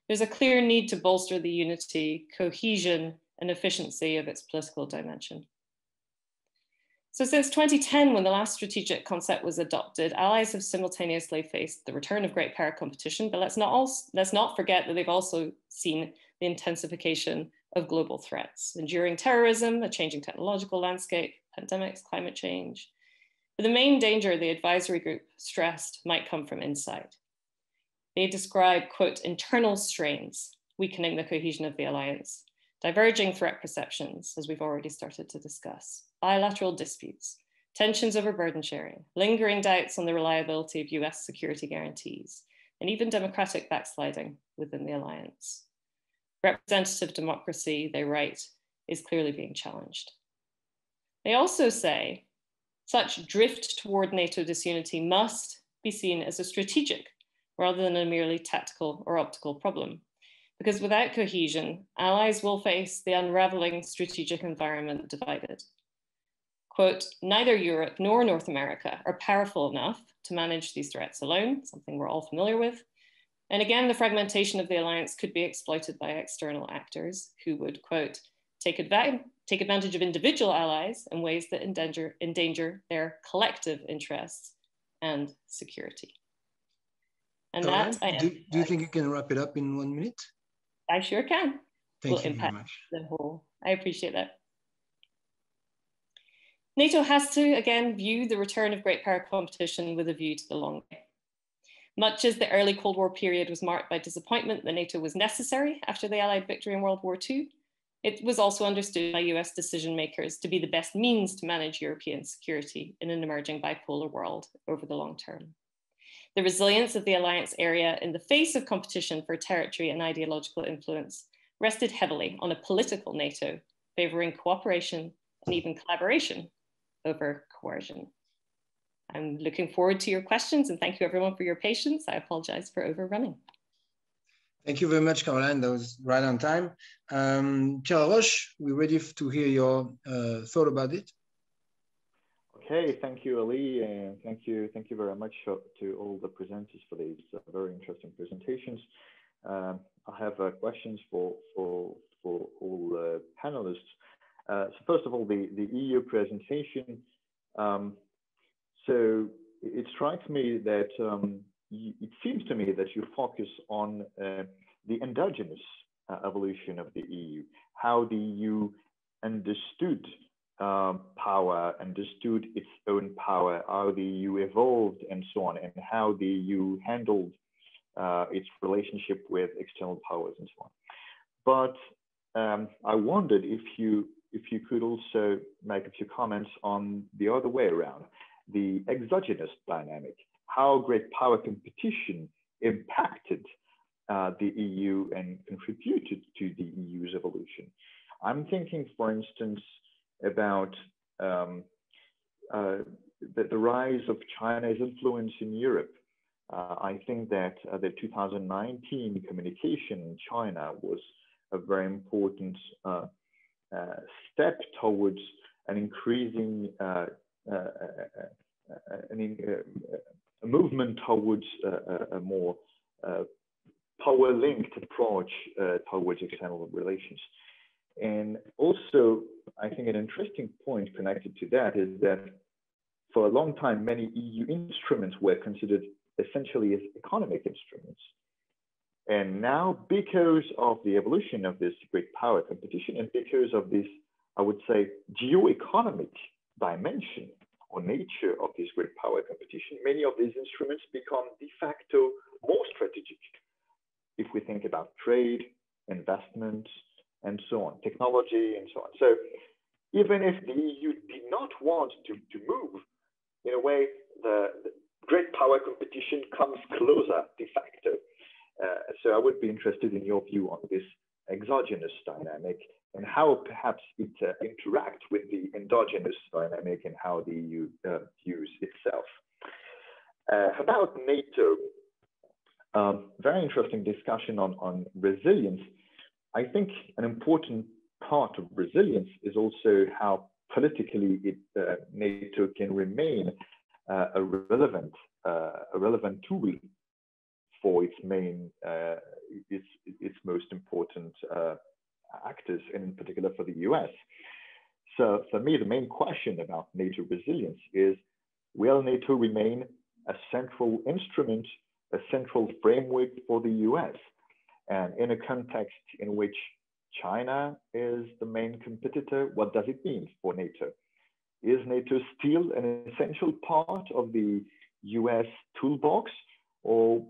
there's a clear need to bolster the unity, cohesion, and efficiency of its political dimension. So since 2010, when the last strategic concept was adopted, allies have simultaneously faced the return of great power competition, but let's not forget that they've also seen the intensification of global threats, enduring terrorism, a changing technological landscape, pandemics, climate change. But the main danger the advisory group stressed might come from inside. They describe, quote, internal strains, weakening the cohesion of the alliance, diverging threat perceptions, as we've already started to discuss, bilateral disputes, tensions over burden sharing, lingering doubts on the reliability of US security guarantees, and even democratic backsliding within the alliance. Representative democracy, they write, is clearly being challenged. They also say such drift toward NATO disunity must be seen as a strategic rather than a merely tactical or optical problem. Because without cohesion, allies will face the unraveling strategic environment divided. Quote, neither Europe nor North America are powerful enough to manage these threats alone, something we're all familiar with. And again, the fragmentation of the alliance could be exploited by external actors who would, quote, take advantage of individual allies in ways that endanger their collective interests and security. And that, do you think you can wrap it up in 1 minute? I sure can. Thank you very much. The whole. I appreciate that. NATO has to, again, view the return of great power competition with a view to the long game. Much as the early Cold War period was marked by disappointment that NATO was necessary after the Allied victory in World War II, it was also understood by US decision makers to be the best means to manage European security in an emerging bipolar world over the long term. The resilience of the alliance area in the face of competition for territory and ideological influence rested heavily on a political NATO, favoring cooperation and even collaboration over coercion. I'm looking forward to your questions and thank you everyone for your patience. I apologize for overrunning. Thank you very much, Caroline. That was right on time. Pierre Haroche, we're ready to hear your thought about it. Okay, thank you, Elie, and thank you very much to all the presenters for these very interesting presentations. I have questions for all the panelists. So first of all, the EU presentation. So it strikes me that it seems to me that you focus on the endogenous evolution of the EU, how the EU understood power, understood its own power, how the EU evolved and so on, and how the EU handled its relationship with external powers and so on. But I wondered if you could also make a few comments on the other way around, the exogenous dynamic, how great power competition impacted the EU and contributed to the EU's evolution. I'm thinking, for instance, about the rise of China's influence in Europe. I think that the 2019 communication in China was a very important step towards an increasing a movement towards a more power-linked approach towards external relations. And also, I think an interesting point connected to that is that for a long time, many EU instruments were considered essentially as economic instruments. And now, because of the evolution of this great power competition and because of this, I would say, geo-economic dimension or nature of this great power competition, many of these instruments become de facto more strategic. If we think about trade, investment, and so on, technology, and so on. So even if the EU did not want to move, in a way, the great power competition comes closer de facto. So I would be interested in your view on this exogenous dynamic and how perhaps it interacts with the endogenous dynamic and how the EU views itself. About NATO, very interesting discussion on resilience. I think an important part of resilience is also how politically NATO can remain a relevant tool for its main, its most important actors, and in particular for the US. So for me, the main question about NATO resilience is, will NATO remain a central instrument, a central framework for the US? And in a context in which China is the main competitor, what does it mean for NATO? Is NATO still an essential part of the US toolbox, or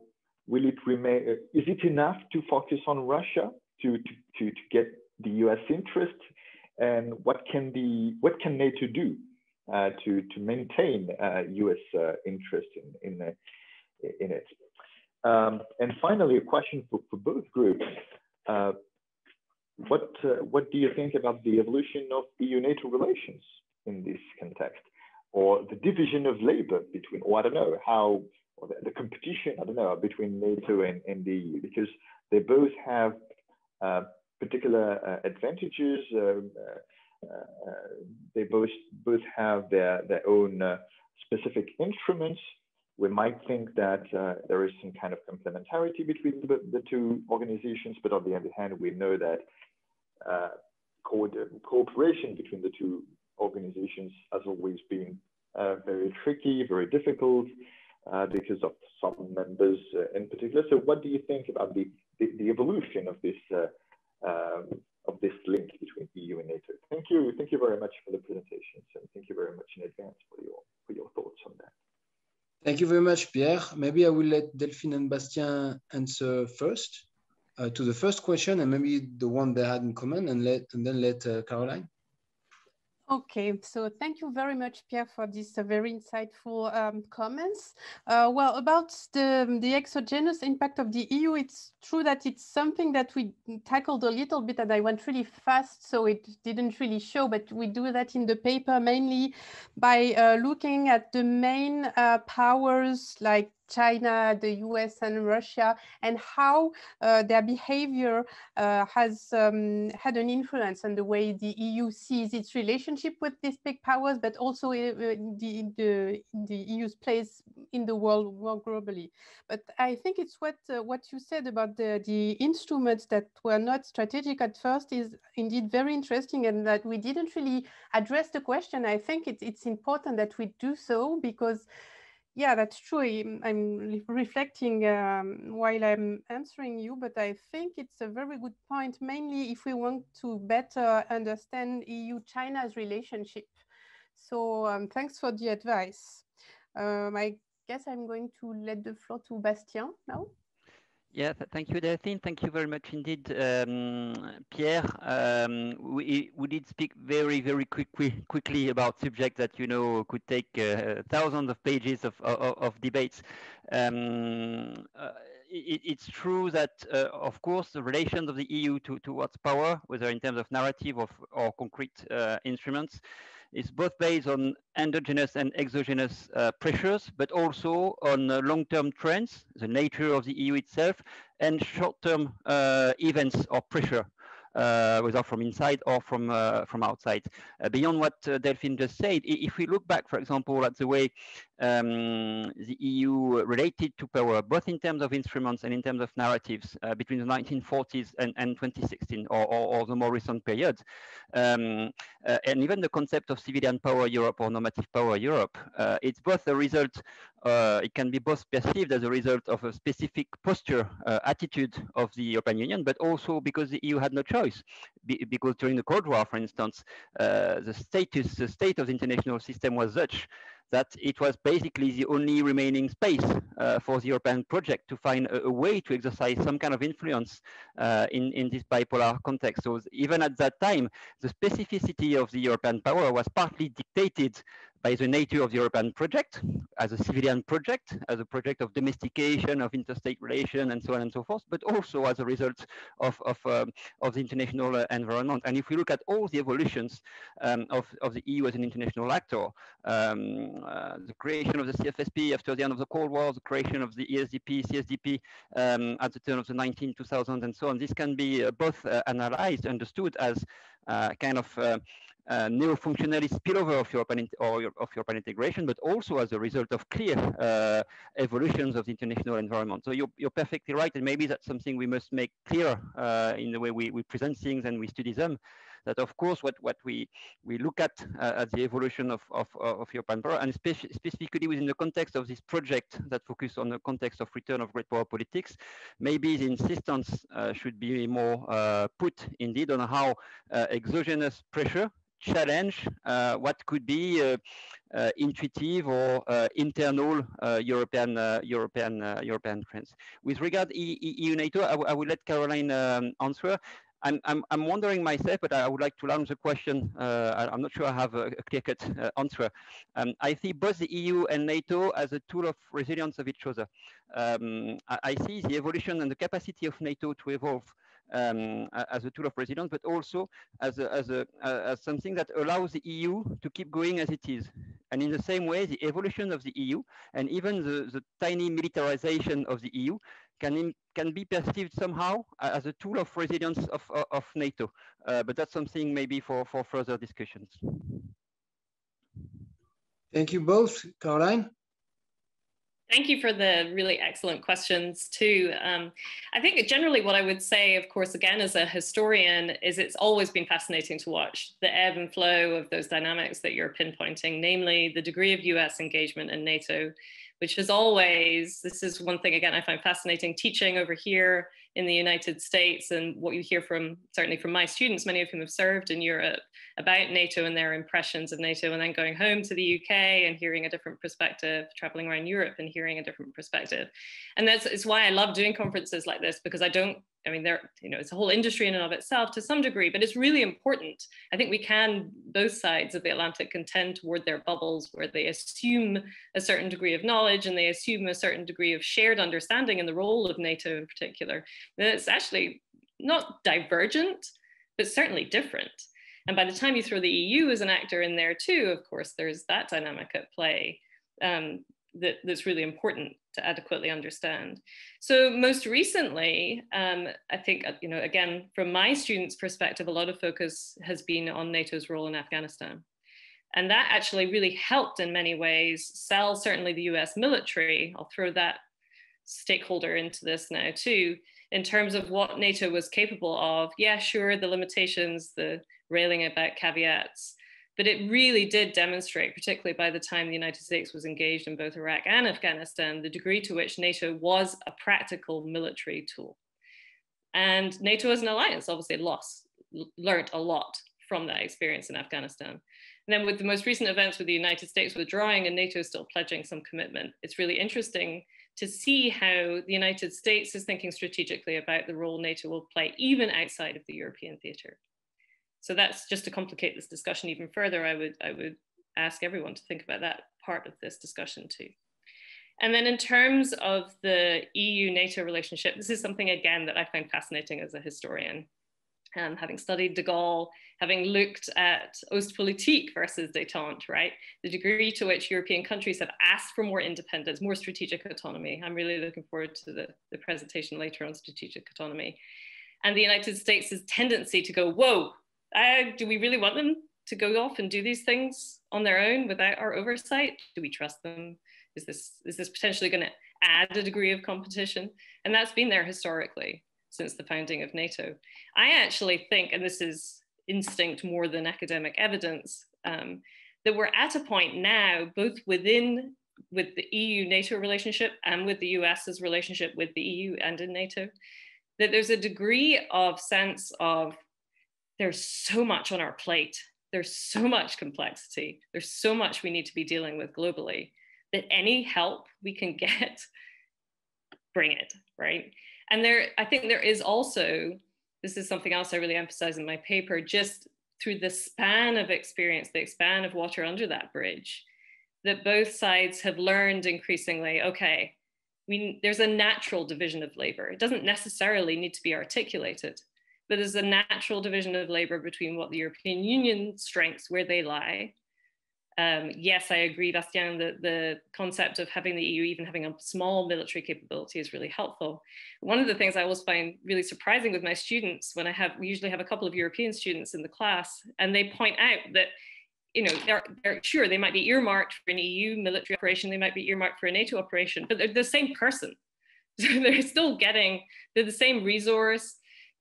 will it remain, is it enough to focus on Russia to get the US interest? And what can NATO do to maintain US interest in it? And finally, a question for both groups. What do you think about the evolution of EU-NATO relations in this context, or the division of labor between, or I don't know how, or the competition, I don't know, between NATO and the EU, because they both have particular advantages. They both have their own specific instruments. We might think that there is some kind of complementarity between the two organizations, but on the other hand, we know that cooperation between the two organizations has always been very tricky, very difficult, because of some members in particular. So what do you think about the evolution of this link between EU and NATO? Thank you very much for the presentations, and thank you very much in advance for your thoughts on that. Thank you very much, Pierre. Maybe I will let Delphine and Bastien answer first to the first question, and maybe the one they had in common, and then let Carolyne. Okay, so thank you very much, Pierre, for these very insightful comments. Well, about the exogenous impact of the EU, it's true that it's something that we tackled a little bit, and I went really fast, so it didn't really show, but we do that in the paper mainly by looking at the main powers like China, the US, and Russia, and how their behavior has had an influence on the way the EU sees its relationship with these big powers, but also the EU's place in the world more globally. But I think it's what you said about the instruments that were not strategic at first is indeed very interesting, and that we didn't really address the question. I think it's important that we do so, because yeah, that's true. I'm reflecting while I'm answering you, but I think it's a very good point, mainly if we want to better understand EU-China's relationship. So thanks for the advice. I guess I'm going to let the floor to Bastien now. Yeah, thank you, Delphine. Thank you very much indeed, Pierre. We did speak very quickly about subjects that, you know, could take thousands of pages of debates. It's true that, of course, the relations of the EU towards power, whether in terms of narrative or concrete instruments, is both based on endogenous and exogenous pressures, but also on long-term trends, the nature of the EU itself, and short-term events or pressure, whether from inside or from outside. Beyond what Delphine just said, if we look back, for example, at the way the EU related to power, both in terms of instruments and in terms of narratives between the 1940s and 2016 or the more recent period. And even the concept of civilian power Europe or normative power Europe, it's both a result, it can be both perceived as a result of a specific posture, attitude of the European Union, but also because the EU had no choice. Because during the Cold War, for instance, the state of the international system was such that it was basically the only remaining space for the European project to find a way to exercise some kind of influence in this bipolar context. So even at that time, the specificity of the European power was partly dictated by the nature of the European project as a civilian project, as a project of domestication, of interstate relation, and so on and so forth, but also as a result of the international environment. And if we look at all the evolutions of the EU as an international actor, the creation of the CFSP after the end of the Cold War, the creation of the ESDP, CSDP at the turn of the 2000s, and so on, this can be both analyzed, understood as kind of neo-functionalist spillover of European integration, but also as a result of clear evolutions of the international environment. So you're perfectly right, and maybe that's something we must make clear in the way we present things and we study them. That of course what we look at the evolution of European power, and specifically within the context of this project that focus on the context of return of great power politics, maybe the insistence should be more put indeed on how exogenous pressure challenge what could be intuitive or internal European trends. With regard EU NATO, I will let Carolyne answer. I'm wondering myself, but I would like to launch the question. I'm not sure I have a clear-cut answer. I see both the EU and NATO as a tool of resilience of each other. I see the evolution and the capacity of NATO to evolve as a tool of resilience, but also as something that allows the EU to keep going as it is. And in the same way, the evolution of the EU and even the tiny militarization of the EU can be perceived somehow as a tool of resilience of NATO. But that's something maybe for further discussions. Thank you both. Carolyne? Thank you for the really excellent questions too. I think generally what I would say, of course, again, as a historian, is it's always been fascinating to watch the ebb and flow of those dynamics that you're pinpointing, namely the degree of US engagement in NATO, which is always, this is one thing, again, I find fascinating teaching over here in the United States, and what you hear from, certainly from my students, many of whom have served in Europe, about NATO and their impressions of NATO, and then going home to the UK and hearing a different perspective, traveling around Europe and hearing a different perspective. And it's why I love doing conferences like this, because I mean, it's a whole industry in and of itself to some degree, but it's really important. I think we can, both sides of the Atlantic, can tend toward their bubbles where they assume a certain degree of knowledge and they assume a certain degree of shared understanding in the role of NATO in particular. And it's actually not divergent, but certainly different. And by the time you throw the EU as an actor in there too, of course, there's that dynamic at play that's really important to adequately understand. So most recently, I think, again, from my students' perspective, a lot of focus has been on NATO's role in Afghanistan. And that actually really helped in many ways sell certainly the US military. I'll throw that stakeholder into this now too, in terms of what NATO was capable of. Yeah, sure, the limitations, the railing about caveats, but it really did demonstrate, particularly by the time the United States was engaged in both Iraq and Afghanistan, the degree to which NATO was a practical military tool. And NATO as an alliance obviously learned a lot from that experience in Afghanistan. And then with the most recent events with the United States withdrawing and NATO still pledging some commitment, it's really interesting to see how the United States is thinking strategically about the role NATO will play even outside of the European theater. So that's just to complicate this discussion even further. I would ask everyone to think about that part of this discussion too. And then in terms of the EU-NATO relationship, this is something again that I find fascinating as a historian. Having studied de Gaulle, having looked at Ostpolitik versus détente, right? The degree to which European countries have asked for more independence, more strategic autonomy. I'm really looking forward to the presentation later on strategic autonomy. And the United States' tendency to go, whoa, do we really want them to go off and do these things on their own without our oversight? Do we trust them? Is this potentially going to add a degree of competition? And that's been there historically since the founding of NATO. I actually think, and this is instinct more than academic evidence, that we're at a point now, both with the EU-NATO relationship and with the US's relationship with the EU and in NATO, that there's a degree of sense of there's so much on our plate, there's so much complexity, there's so much we need to be dealing with globally, that any help we can get, bring it, right? And I think there is also, this is something else I really emphasize in my paper, just through the span of experience, the span of water under that bridge, that both sides have learned increasingly, okay, there's a natural division of labor. It doesn't necessarily need to be articulated, but there's a natural division of labor between what the European Union strengths, where they lie. Yes, I agree, Bastien, that the concept of having the EU even having a small military capability is really helpful. One of the things I always find really surprising with my students, when we usually have a couple of European students in the class, and they point out that, you know, they're sure they might be earmarked for an EU military operation, they might be earmarked for a NATO operation, but they're the same person. So they're still they're the same resource,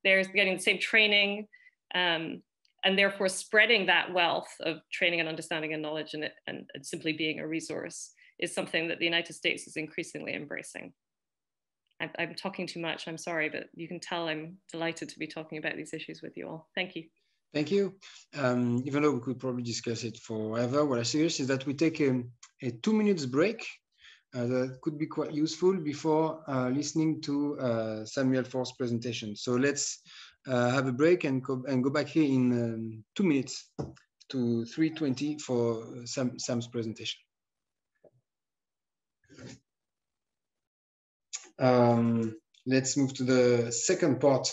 they're getting the same training, and therefore spreading that wealth of training and understanding and knowledge and simply being a resource is something that the United States is increasingly embracing. I'm talking too much, I'm sorry, but you can tell I'm delighted to be talking about these issues with you all. Thank you. Thank you. Even though we could probably discuss it forever, what I suggest is that we take a 2 minutes break that could be quite useful before listening to Samuel Faure's presentation. So let's have a break and go back here in 2 minutes to 3:20 for Sam's presentation. Let's move to the second part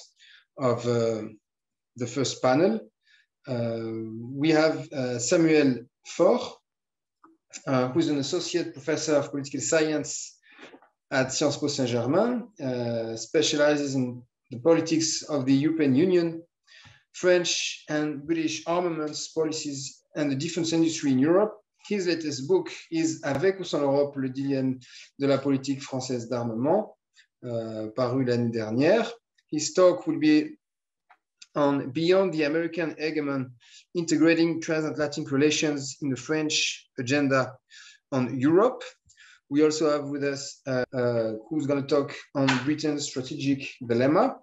of the first panel. We have Samuel Faure, who's an associate professor of political science at Sciences Po Saint-Germain, specializes in the politics of the European Union, French and British armaments policies, and the defense industry in Europe. His latest book is Avec ou sans l'Europe, le dilemme de la politique française d'armement, paru l'année dernière. His talk will be on Beyond the American Hegemon, integrating transatlantic relations in the French agenda on Europe. We also have with us who's going to talk on Britain's strategic dilemma.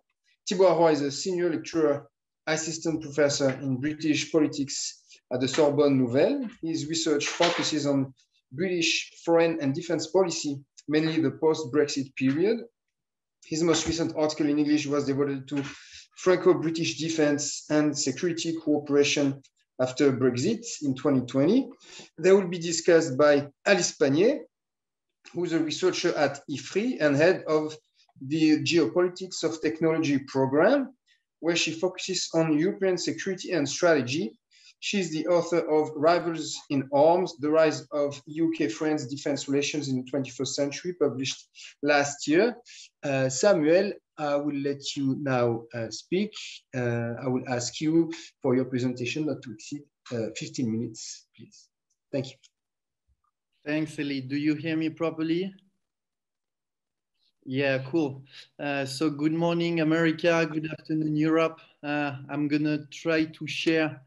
Thibaud Harrois is a senior lecturer, assistant professor in British politics at the Sorbonne Nouvelle. His research focuses on British foreign and defense policy, mainly the post-Brexit period. His most recent article in English was devoted to Franco-British defense and security cooperation after Brexit in 2020. They will be discussed by Alice Pannier, who's a researcher at IFRI and head of the Geopolitics of Technology program, where she focuses on European security and strategy. She's the author of Rivals in Arms, The Rise of UK-France Defense Relations in the 21st Century, published last year. Samuel, I will let you now speak. I will ask you for your presentation not to exceed 15 minutes, please. Thank you. Thanks, Elie. Do you hear me properly? Yeah, cool. So good morning, America. Good afternoon, Europe. I'm gonna try to share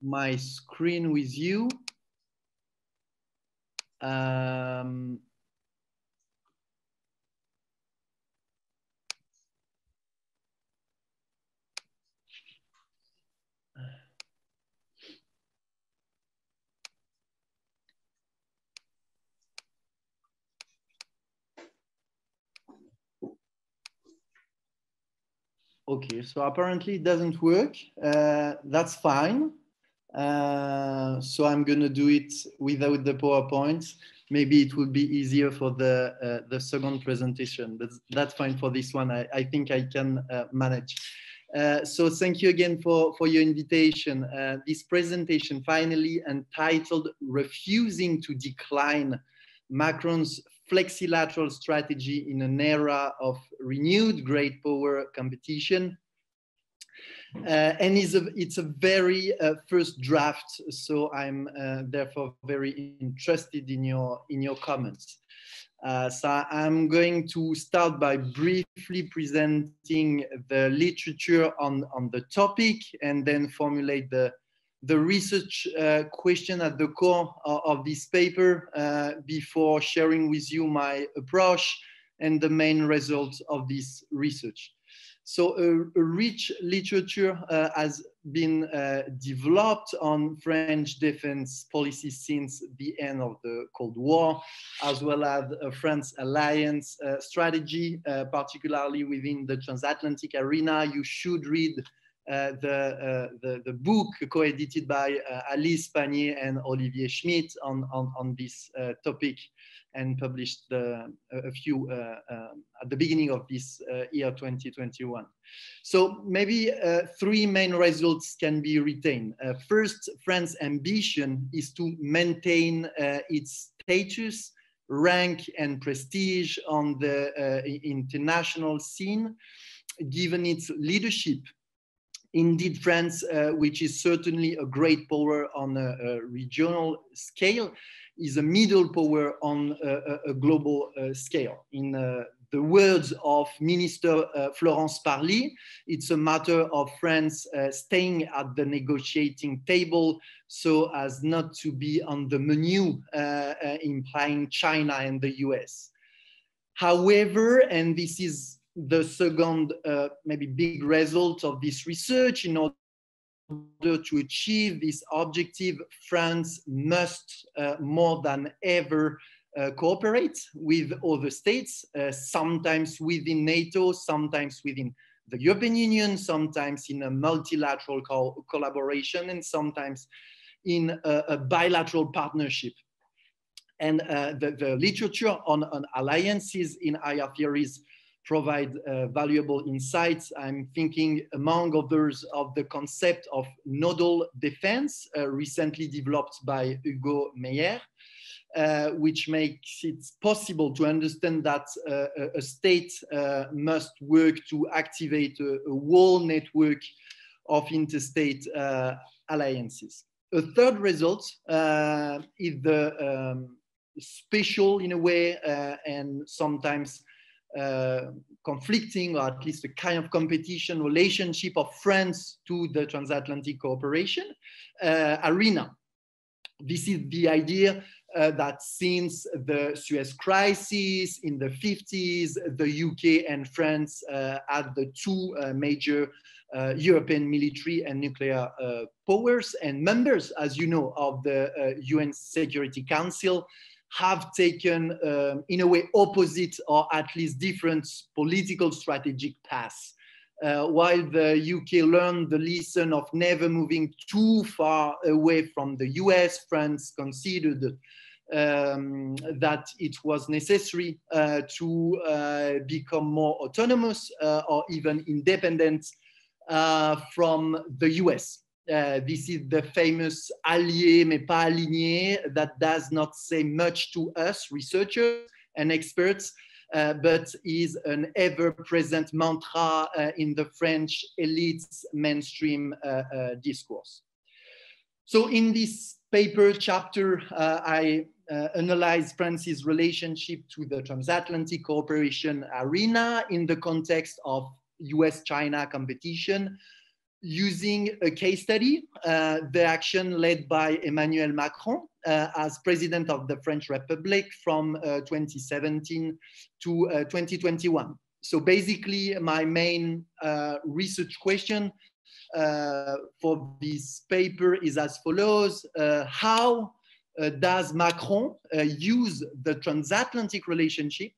my screen with you. Okay, so apparently it doesn't work. That's fine. So I'm gonna do it without the PowerPoint. Maybe it would be easier for the second presentation, but that's fine for this one. I think I can manage. So thank you again for your invitation. This presentation, finally entitled Refusing to Decline Macron's Flexilateral Strategy in an Era of Renewed Great Power Competition. And it's a very first draft, so I'm therefore very interested in your comments. So I'm going to start by briefly presenting the literature on the topic, and then formulate the research question at the core of this paper before sharing with you my approach and the main results of this research. So a rich literature has been developed on French defense policy since the end of the Cold War, as well as France alliance strategy, particularly within the transatlantic arena. You should read the book co-edited by Alice Pannier and Olivier Schmidt on this topic, and published a few at the beginning of this year 2021. So maybe three main results can be retained. First, France's ambition is to maintain its status, rank, and prestige on the international scene, given its leadership. Indeed, France, which is certainly a great power on a regional scale, is a middle power on a global scale. In the words of Minister Florence Parly, it's a matter of France staying at the negotiating table so as not to be on the menu, implying China and the US. However, and this is the second maybe big result of this research, in order to achieve this objective, France must more than ever cooperate with other states, sometimes within NATO, sometimes within the European Union, sometimes in a multilateral collaboration, and sometimes in a bilateral partnership. And the literature on alliances in IR theories provide valuable insights. I'm thinking, among others, of the concept of nodal defense, recently developed by Hugo Meyer, which makes it possible to understand that a state must work to activate a whole network of interstate alliances. A third result is the special, in a way, and sometimes conflicting, or at least a kind of competition relationship of France to the transatlantic cooperation arena. This is the idea that since the Suez crisis in the 50s, the UK and France had the two major European military and nuclear powers, and members, as you know, of the UN Security Council, have taken, in a way, opposite or at least different political strategic paths. While the UK learned the lesson of never moving too far away from the US, France considered that it was necessary to become more autonomous or even independent from the US. This is the famous allié mais pas aligné that does not say much to us researchers and experts, but is an ever-present mantra in the French elite's mainstream discourse. So in this paper chapter, I analyze France's relationship to the transatlantic cooperation arena in the context of US-China competition, using a case study, the action led by Emmanuel Macron as president of the French Republic from 2017 to 2021. So basically, my main research question for this paper is as follows. How does Macron use the transatlantic relationship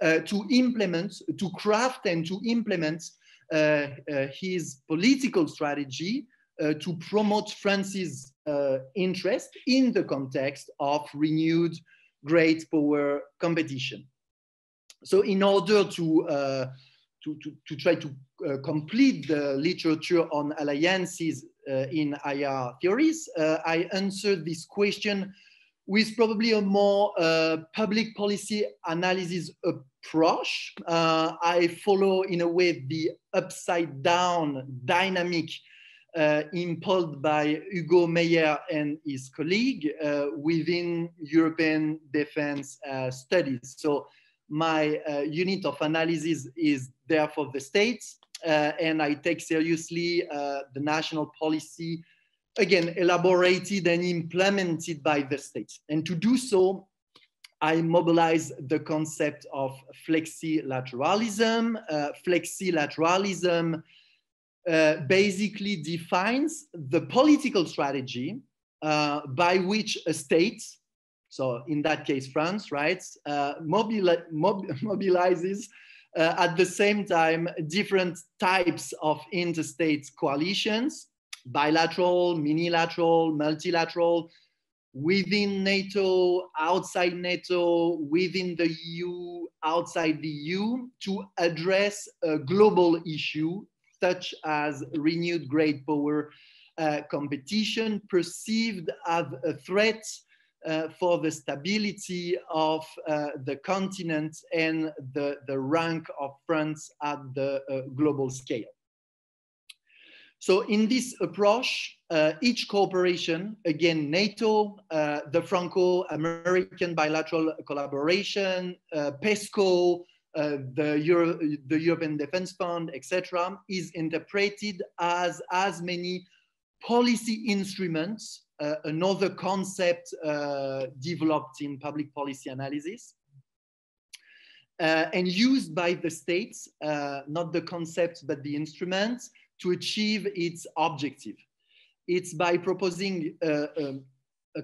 to craft and to implement his political strategy to promote France's interest in the context of renewed great power competition? So in order to try to complete the literature on alliances in IR theories, I answered this question with probably a more public policy analysis approach. I follow, in a way, the upside-down dynamic impelled by Hugo Meyer and his colleague within European defense studies. So my unit of analysis is therefore the states, and I take seriously the national policy, again, elaborated and implemented by the states. And to do so, I mobilize the concept of flexilateralism. Flexilateralism basically defines the political strategy by which a state, so in that case France, right, mobilizes at the same time different types of interstate coalitions, bilateral, minilateral, multilateral, within NATO, outside NATO, within the EU, outside the EU, to address a global issue such as renewed great power competition perceived as a threat for the stability of the continent and the rank of France at the global scale. So in this approach, each cooperation, again, NATO, the Franco-American bilateral collaboration, PESCO, the European Defense Fund, etc., is interpreted as many policy instruments, another concept developed in public policy analysis, and used by the states, not the concept, but the instruments, to achieve its objective. It's by proposing a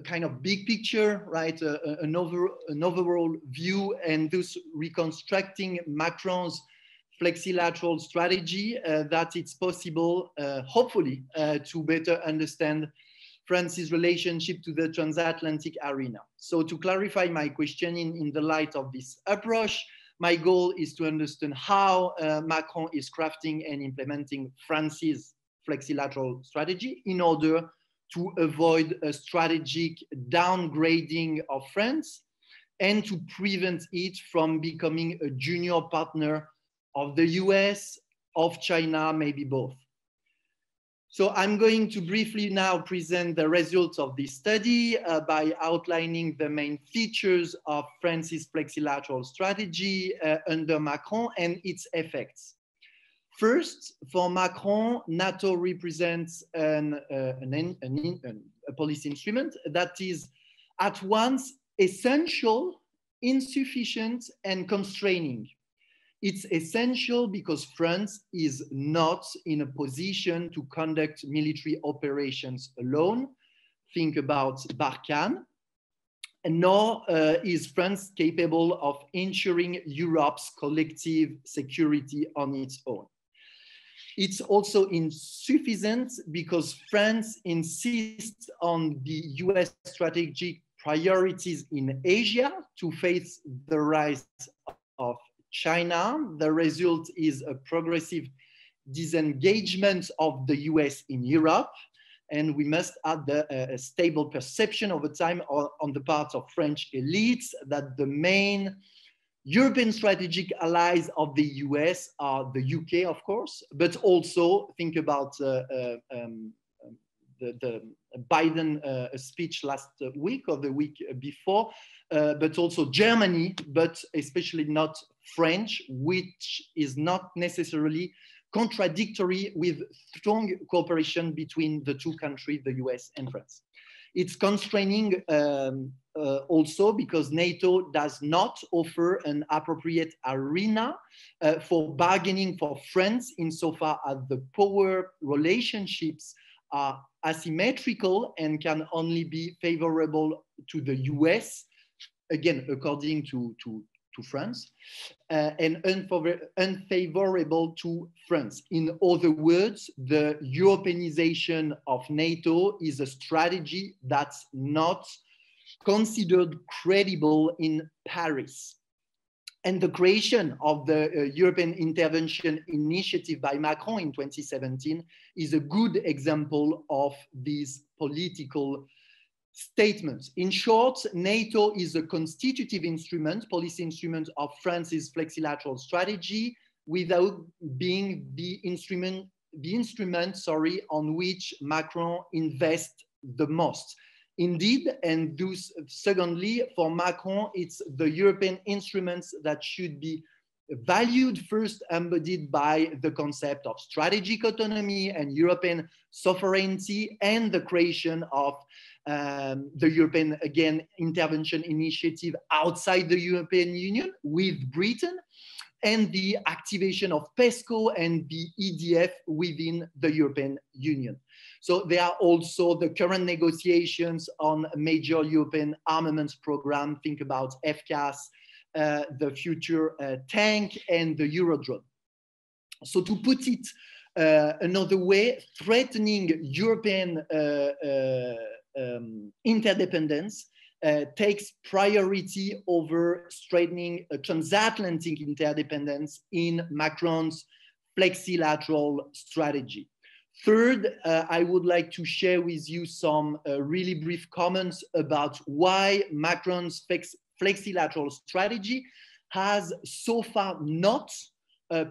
kind of big picture, right? An overall view, and thus reconstructing Macron's flexilateral strategy that it's possible, hopefully, to better understand France's relationship to the transatlantic arena. So to clarify my questioning in the light of this approach, my goal is to understand how Macron is crafting and implementing France's flexilateral strategy in order to avoid a strategic downgrading of France and to prevent it from becoming a junior partner of the US, of China, maybe both. So I'm going to briefly now present the results of this study by outlining the main features of France's flexilateral strategy under Macron and its effects. First, for Macron, NATO represents a policy instrument that is at once essential, insufficient, and constraining. It's essential because France is not in a position to conduct military operations alone. Think about Barkhane. And nor is France capable of ensuring Europe's collective security on its own. It's also insufficient because France insists on the US strategic priorities in Asia to face the rise of China. The result is a progressive disengagement of the US in Europe, and we must add a stable perception over time on the part of French elites that the main European strategic allies of the US are the UK, of course, but also think about the Biden speech last week or the week before, but also Germany, but especially not French, which is not necessarily contradictory with strong cooperation between the two countries, the US and France. It's constraining also because NATO does not offer an appropriate arena for bargaining for France insofar as the power relationships are asymmetrical and can only be favorable to the US, again, according to France, and unfavorable to France. In other words, the Europeanization of NATO is a strategy that's not considered credible in Paris. And the creation of the European Intervention Initiative by Macron in 2017 is a good example of this political statements. In short, NATO is a constitutive instrument, policy instrument of France's flexilateral strategy, without being the instrument on which Macron invests the most. Indeed, and thus, secondly, for Macron, it's the European instruments that should be valued, first embodied by the concept of strategic autonomy and European sovereignty, and the creation of the European, again, intervention initiative outside the European Union with Britain, and the activation of PESCO and the EDF within the European Union. So there are also the current negotiations on a major European armaments program. Think about FCAS, the future tank, and the Eurodrone. So to put it another way, threatening European interdependence takes priority over strengthening a transatlantic interdependence in Macron's flexilateral strategy. Third, I would like to share with you some really brief comments about why Macron's flexilateral strategy has so far not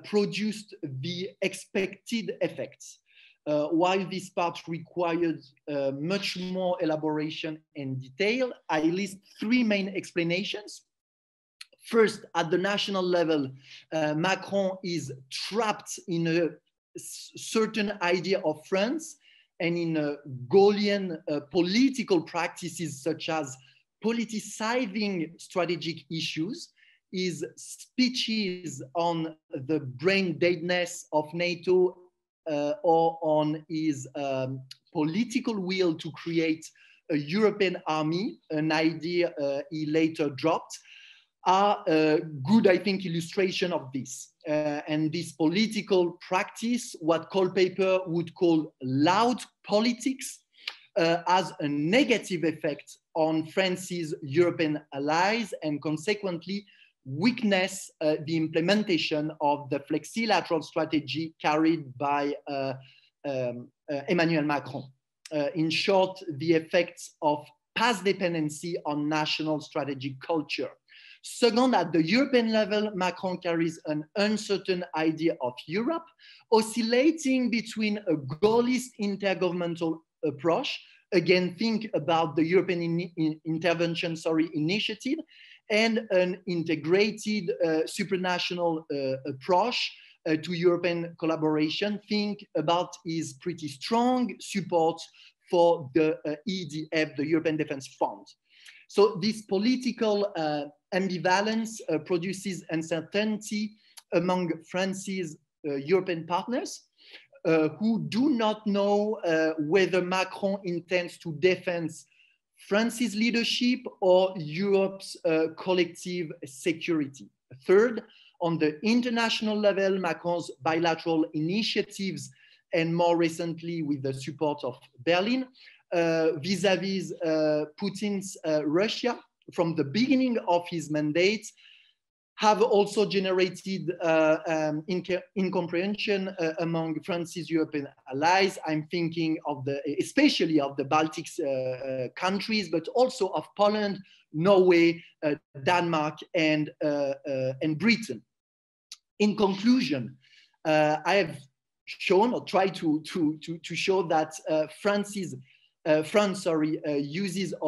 produced the expected effects. While this part requires much more elaboration and detail, I list three main explanations. First, at the national level, Macron is trapped in a certain idea of France and in Gaullian political practices such as politicizing strategic issues. His speeches on the brain deadness of NATO or on his political will to create a European army, an idea he later dropped, are a good, I think, illustration of this. And this political practice, what Culpeper would call loud politics, has a negative effect on France's European allies and consequently weakness the implementation of the flexilateral strategy carried by Emmanuel Macron. In short, the effects of past dependency on national strategic culture. Second, at the European level, Macron carries an uncertain idea of Europe, oscillating between a Gaullist intergovernmental approach, again, think about the European intervention initiative, and an integrated supranational approach to European collaboration. Think about his pretty strong support for the EDF, the European Defense Fund. So this political ambivalence produces uncertainty among France's European partners who do not know whether Macron intends to defend France's leadership or Europe's collective security. Third, on the international level, Macron's bilateral initiatives, and more recently with the support of Berlin, vis-à-vis Putin's Russia, from the beginning of his mandate, have also generated incomprehension among France's European allies. I'm thinking of especially of the Baltic countries, but also of Poland, Norway, Denmark, and Britain. In conclusion, I have shown or tried to show that France uses a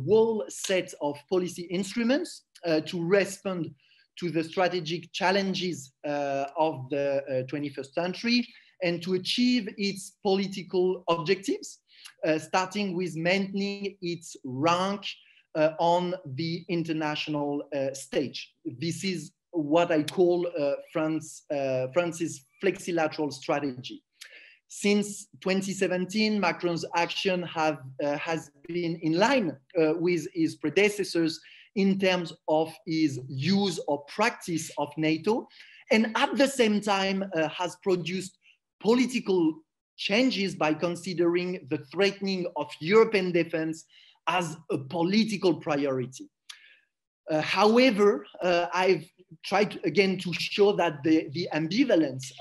whole set of policy instruments to respond to the strategic challenges of the 21st century and to achieve its political objectives, starting with maintaining its rank on the international stage. This is what I call France's flexilateral strategy. Since 2017, Macron's action has been in line with his predecessors in terms of his use or practice of NATO, and at the same time has produced political changes by considering the threatening of European defense as a political priority. However, I've tried again to show that the ambivalence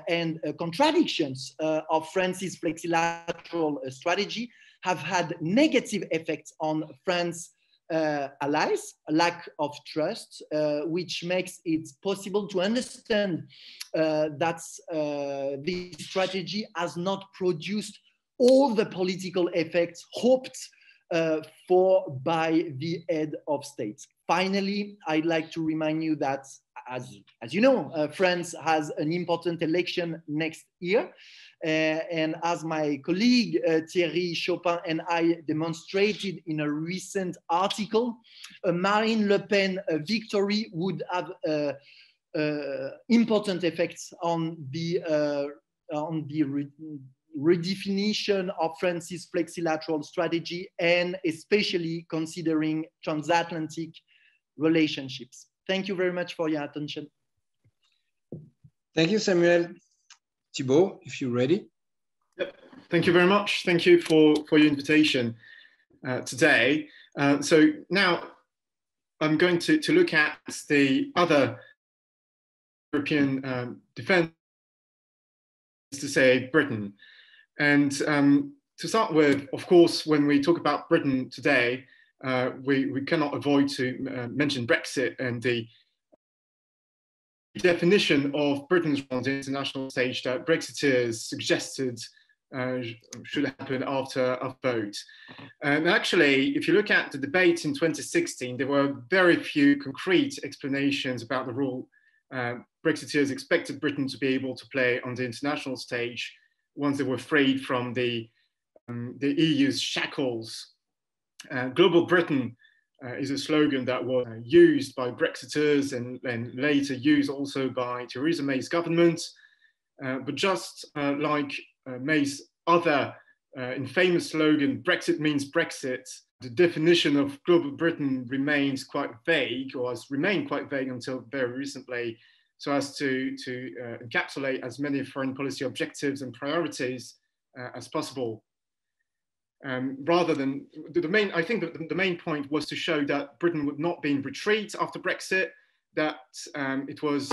and contradictions of France's flexilateral strategy have had negative effects on France's allies, a lack of trust, which makes it possible to understand that this strategy has not produced all the political effects hoped for by the head of state. Finally, I'd like to remind you that, as you know, France has an important election next year. And as my colleague Thierry Chopin and I demonstrated in a recent article, Marine Le Pen victory would have important effects on the redefinition of France's flexilateral strategy, and especially considering transatlantic relationships. Thank you very much for your attention. Thank you, Samuel. Thibaud, if you're ready. Yep. Thank you very much. Thank you for your invitation today. So now I'm going to look at the other European defense, to say Britain. And to start with, of course, when we talk about Britain today, we cannot avoid to mention Brexit and the definition of Britain's role on the international stage that Brexiteers suggested should happen after a vote. And actually, if you look at the debate in 2016, there were very few concrete explanations about the role Brexiteers expected Britain to be able to play on the international stage once they were freed from the EU's shackles. Global Britain is a slogan that was used by Brexiteers and later used also by Theresa May's government. But just like May's other infamous slogan, Brexit means Brexit, the definition of global Britain remains quite vague, or has remained quite vague until very recently, so as to encapsulate as many foreign policy objectives and priorities as possible. Rather than I think that the main point was to show that Britain would not be in retreat after Brexit, that it was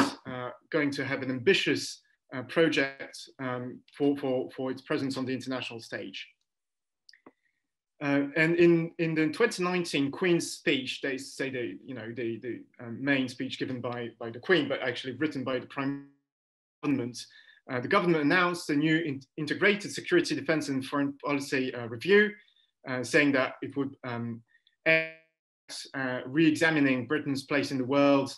going to have an ambitious project for its presence on the international stage. And in the 2019 Queen's speech, they say the main speech given by the Queen, but actually written by the Prime Government. The government announced a new integrated security, defense and foreign policy review, saying that it would re-examining Britain's place in the world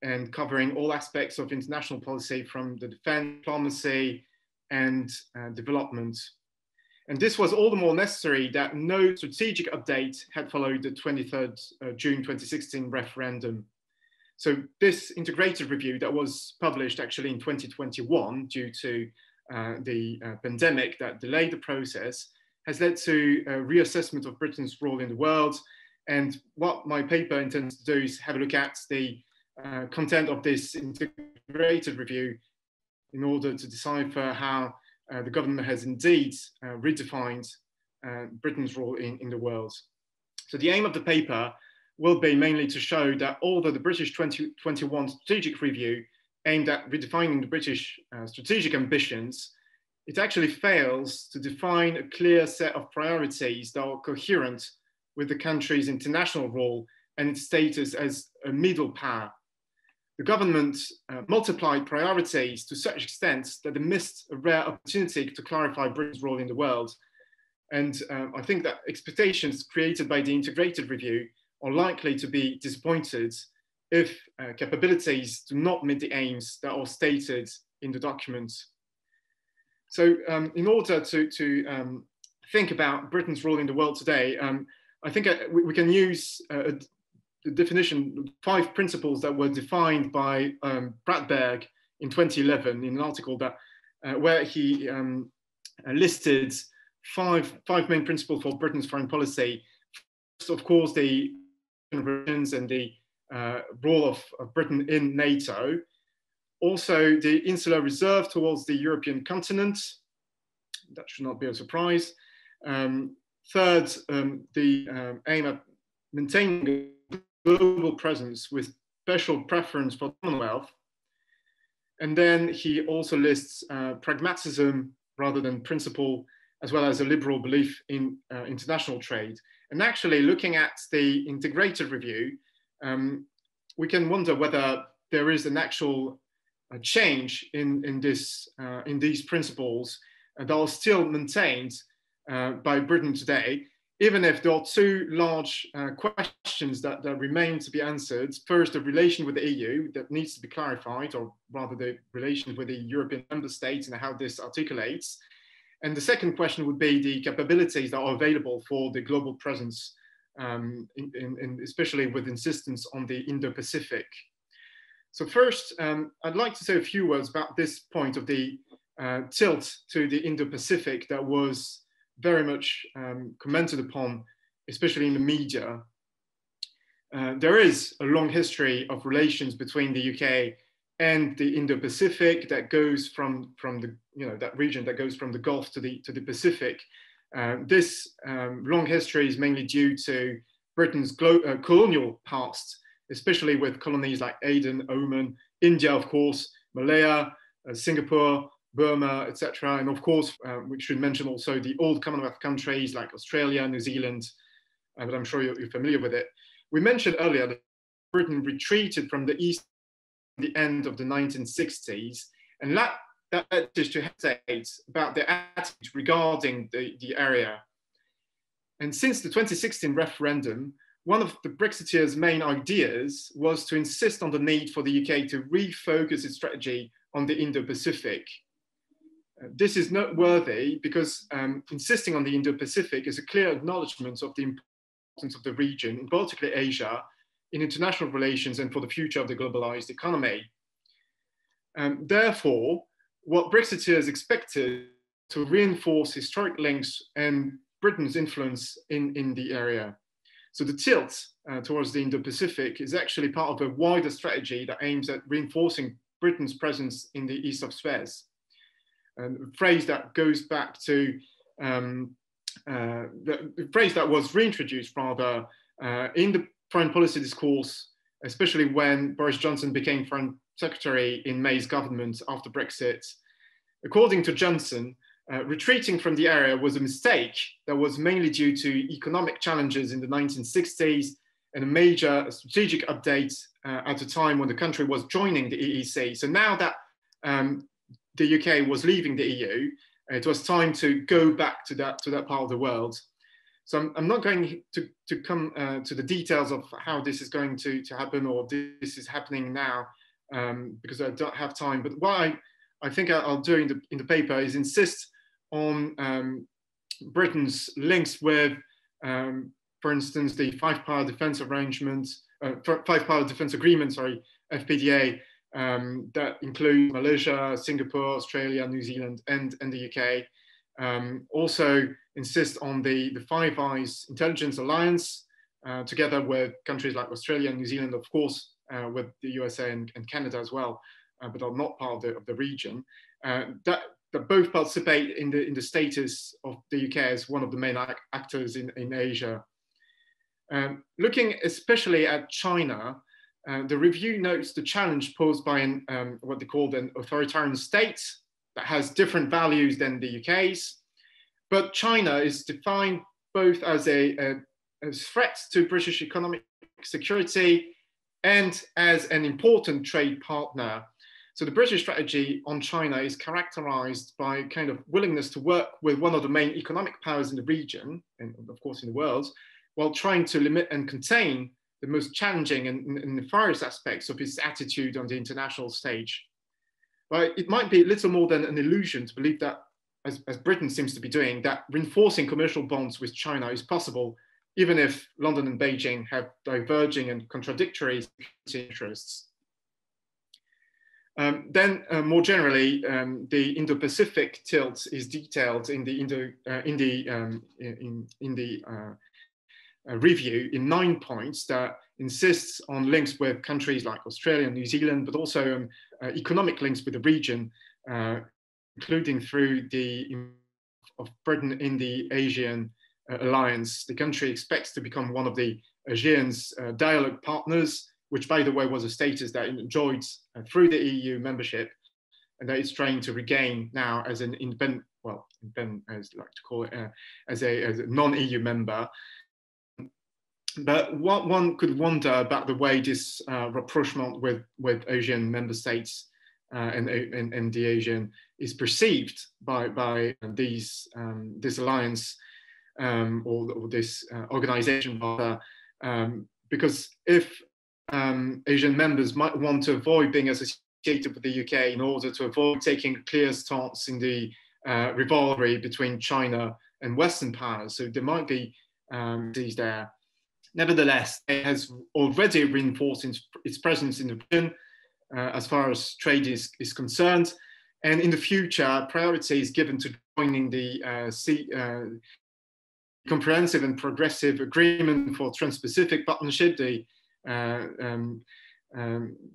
and covering all aspects of international policy from the defense, diplomacy and development. And this was all the more necessary that no strategic update had followed the 23rd June 2016 referendum. So this integrated review that was published actually in 2021 due to the pandemic that delayed the process has led to a reassessment of Britain's role in the world. And what my paper intends to do is have a look at the content of this integrated review in order to decipher how the government has indeed redefined Britain's role in the world. So the aim of the paper will be mainly to show that although the British 2021 strategic review aimed at redefining the British strategic ambitions, it actually fails to define a clear set of priorities that are coherent with the country's international role and its status as a middle power. The government multiplied priorities to such extent that they missed a rare opportunity to clarify Britain's role in the world. And I think that expectations created by the integrated review are likely to be disappointed if capabilities do not meet the aims that are stated in the document. So in order to think about Britain's role in the world today, I think we can use the definition, 5 principles that were defined by Bradberg in 2011 in an article that where he listed five main principles for Britain's foreign policy. First, of course, the and the role of Britain in NATO. Also, the insular reserve towards the European continent. That should not be a surprise. Third, the aim at maintaining a global presence with special preference for the Commonwealth. And then he also lists pragmatism rather than principle as well as a liberal belief in international trade. And actually, looking at the integrated review, we can wonder whether there is an actual change in these principles that are still maintained by Britain today, even if there are two large questions that remain to be answered. First, the relation with the EU that needs to be clarified, or rather the relation with the European member states and how this articulates. And the second question would be the capabilities that are available for the global presence, especially with insistence on the Indo-Pacific. So first, I'd like to say a few words about this point of the tilt to the Indo-Pacific that was very much commented upon, especially in the media. There is a long history of relations between the UK and the Indo-Pacific that goes from the, that region that goes from the Gulf to the Pacific. This long history is mainly due to Britain's colonial past, especially with colonies like Aden, Oman, India, of course, Malaya, Singapore, Burma, etc. And of course, we should mention also the old Commonwealth countries like Australia, New Zealand, but I'm sure you're familiar with it. We mentioned earlier that Britain retreated from the East at the end of the 1960s, and that led us to hesitate about their attitude regarding the area. And since the 2016 referendum, one of the Brexiteers' main ideas was to insist on the need for the UK to refocus its strategy on the Indo-Pacific. This is noteworthy because insisting on the Indo-Pacific is a clear acknowledgement of the importance of the region, in particular Asia, in international relations and for the future of the globalized economy. Therefore, what Brexiteers expected to reinforce historic links and Britain's influence in the area. So the tilt towards the Indo-Pacific is actually part of a wider strategy that aims at reinforcing Britain's presence in the East of Suez. And a phrase that goes back to the phrase that was reintroduced rather in the foreign policy discourse, especially when Boris Johnson became Foreign Secretary in May's government after Brexit. According to Johnson, retreating from the area was a mistake that was mainly due to economic challenges in the 1960s and a major strategic update at a time when the country was joining the EEC. So now that the UK was leaving the EU, it was time to go back to that part of the world. So I'm not going to come to the details of how this is going to happen or this is happening now because I don't have time. But what I think I'll do in the paper is insist on Britain's links with, for instance, the five-power defense arrangement, five-power defense agreement, sorry, FPDA, that include Malaysia, Singapore, Australia, New Zealand, and the UK. Also insist on the Five Eyes Intelligence Alliance, together with countries like Australia and New Zealand, of course, with the USA and Canada as well, but are not part of the region. That both participate in the status of the UK as one of the main actors in Asia. Looking especially at China, the review notes the challenge posed by what they called an authoritarian state that has different values than the UK's. But China is defined both as a threat to British economic security and as an important trade partner. So the British strategy on China is characterized by a kind of willingness to work with one of the main economic powers in the region, and of course in the world, while trying to limit and contain the most challenging and nefarious aspects of its attitude on the international stage. But it might be little more than an illusion to believe that, as Britain seems to be doing, that reinforcing commercial bonds with China is possible, even if London and Beijing have diverging and contradictory interests. Then more generally, the Indo-Pacific tilt is detailed in the review in 9 points that insists on links with countries like Australia and New Zealand, but also economic links with the region, including through of Britain in the Asian alliance. The country expects to become one of the ASEAN's dialogue partners, which by the way was a status that it enjoyed through the EU membership and that it's trying to regain now as an independent, well, independent, as I like to call it, as a non-EU member. But what one could wonder about the way this rapprochement with Asian member states and the Asian is perceived by these this alliance or this organization, rather, because if Asian members might want to avoid being associated with the UK in order to avoid taking a clear stance in the rivalry between China and Western powers, so there might be these there. Nevertheless, it has already reinforced its presence in the region as far as trade is concerned. And in the future, priority is given to joining the Comprehensive and Progressive Agreement for Trans-Pacific Partnership,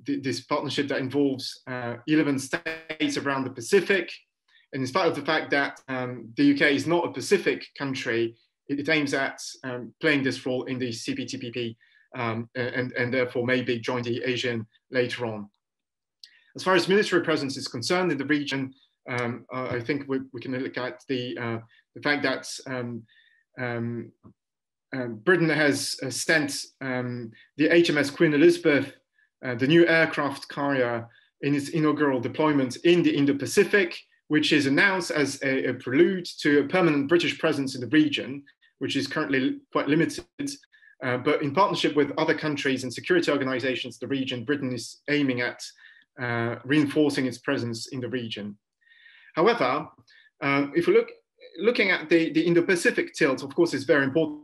this partnership that involves 11 states around the Pacific. And in spite of the fact that the UK is not a Pacific country, it aims at playing this role in the CPTPP and therefore maybe join the ASEAN later on. As far as military presence is concerned in the region, I think we can look at the fact that Britain has sent the HMS Queen Elizabeth, the new aircraft carrier, in its inaugural deployment in the Indo-Pacific, which is announced as a prelude to a permanent British presence in the region, which is currently quite limited. But in partnership with other countries and security organizations, the region, Britain is aiming at reinforcing its presence in the region. However, if we're looking at the Indo-Pacific tilt, of course, it's very important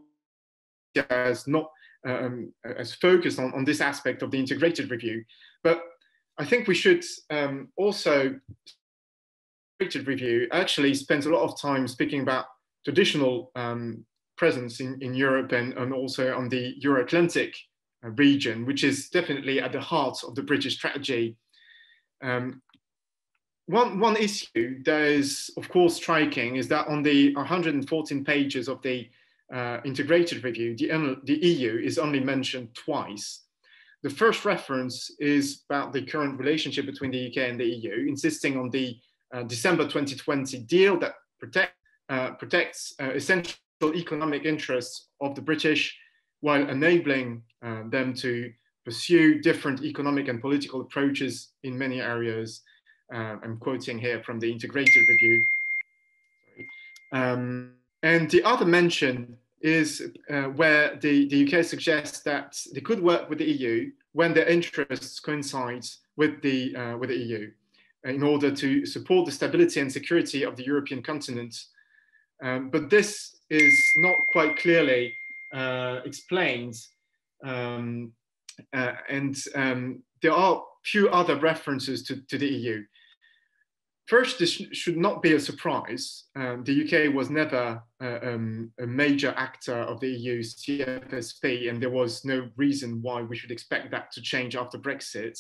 as not as focused on this aspect of the integrated review. But I think we should also, integrated review actually spends a lot of time speaking about traditional presence in Europe and also on the Euro-Atlantic region, which is definitely at the heart of the British strategy. One issue that is, of course, striking is that on the 114 pages of the integrated review, the EU is only mentioned twice. The first reference is about the current relationship between the UK and the EU, insisting on the December 2020 deal that protects essential economic interests of the British while enabling them to pursue different economic and political approaches in many areas. I'm quoting here from the integrated review. And the other mention is where the UK suggests that they could work with the EU when their interests coincide with the EU in order to support the stability and security of the European continent. But this is not quite clearly explained. There are few other references to the EU. First, this should not be a surprise. The UK was never a major actor of the EU's CFSP, and there was no reason why we should expect that to change after Brexit.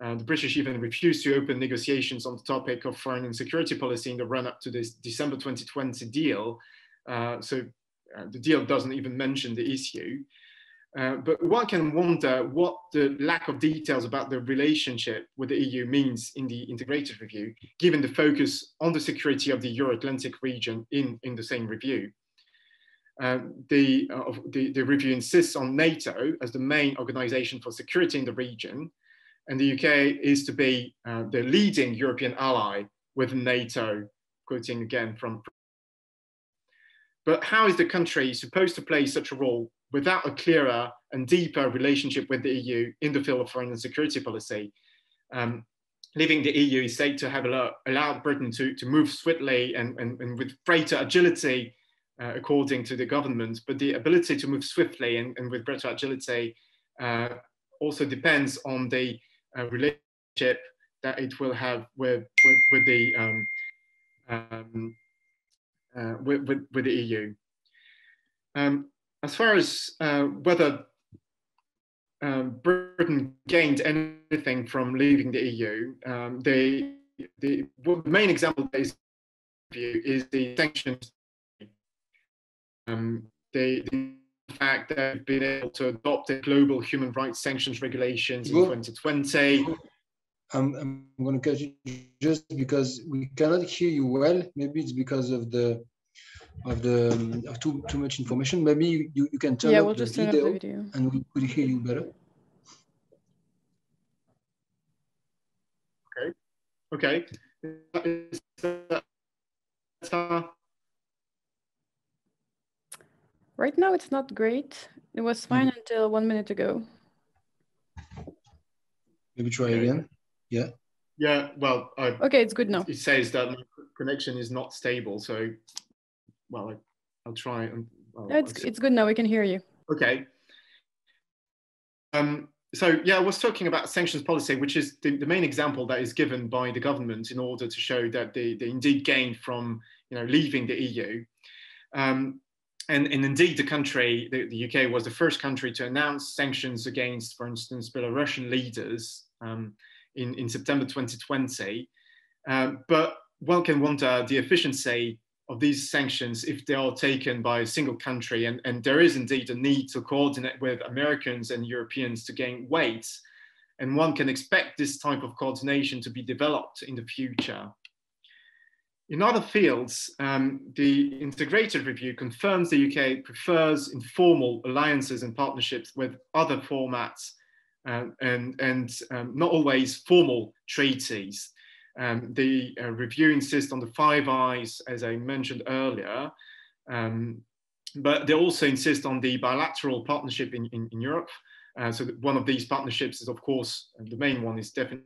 The British even refused to open negotiations on the topic of foreign and security policy in the run-up to this December 2020 deal. So the deal doesn't even mention the issue. But one can wonder what the lack of details about the relationship with the EU means in the integrated review, given the focus on the security of the Euro-Atlantic region in the same review. The review insists on NATO as the main organization for security in the region, and the UK is to be the leading European ally within NATO, quoting again from. But how is the country supposed to play such a role without a clearer and deeper relationship with the EU in the field of foreign and security policy? Leaving the EU is said to have allowed Britain to move swiftly and with greater agility, according to the government, but the ability to move swiftly and with greater agility also depends on the relationship that it will have with the EU. As far as whether Britain gained anything from leaving the EU, the main example is the sanctions. The fact that they've been able to adopt a global human rights sanctions regulations in 2020. I'm going to cut you just because we cannot hear you well. Maybe it's because of too much information. Maybe you can turn up the video and we could hear you better. Okay. Right now, it's not great. It was fine until 1 minute ago. Maybe try again. Yeah. Yeah. Well. Okay, it's good now. It says that my connection is not stable. So, well, I'll try. And well, no, it's good now. We can hear you. Okay. So yeah, I was talking about sanctions policy, which is the main example that is given by the government in order to show that they indeed gained from leaving the EU. And indeed, the country, the UK, was the first country to announce sanctions against, for instance, Belarusian leaders in September 2020. But one can wonder the efficiency of these sanctions if they are taken by a single country. And there is indeed a need to coordinate with Americans and Europeans to gain weight. And one can expect this type of coordination to be developed in the future. In other fields, the integrated review confirms the UK prefers informal alliances and partnerships with other formats and not always formal treaties. The review insists on the 5 Eyes, as I mentioned earlier, but they also insist on the bilateral partnership in Europe. So one of these partnerships is, of course, the main one is definitely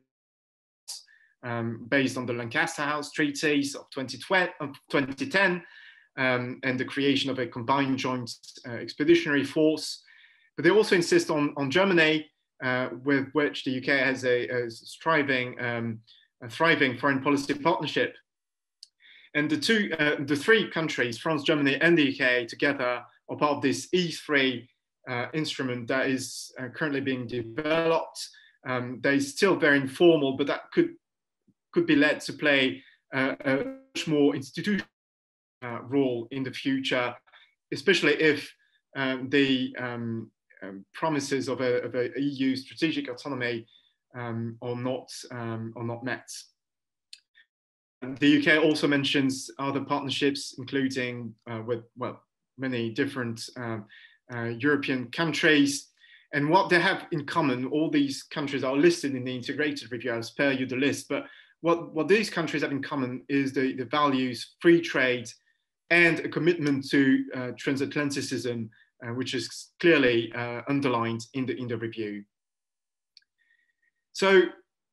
based on the Lancaster House treaties of 2010 and the creation of a combined joint expeditionary force. But they also insist on Germany, with which the UK has a thriving foreign policy partnership. And the 3 countries, France, Germany, and the UK, together are part of this E3 instrument that is currently being developed. That is still very informal, but that could be led to play a much more institutional role in the future, especially if the promises of a EU strategic autonomy are not met. The UK also mentions other partnerships, including with many different European countries. And what they have in common, all these countries are listed in the integrated review. I'll spare you the list, but what these countries have in common is the values, free trade, and a commitment to transatlanticism, which is clearly underlined in the review. So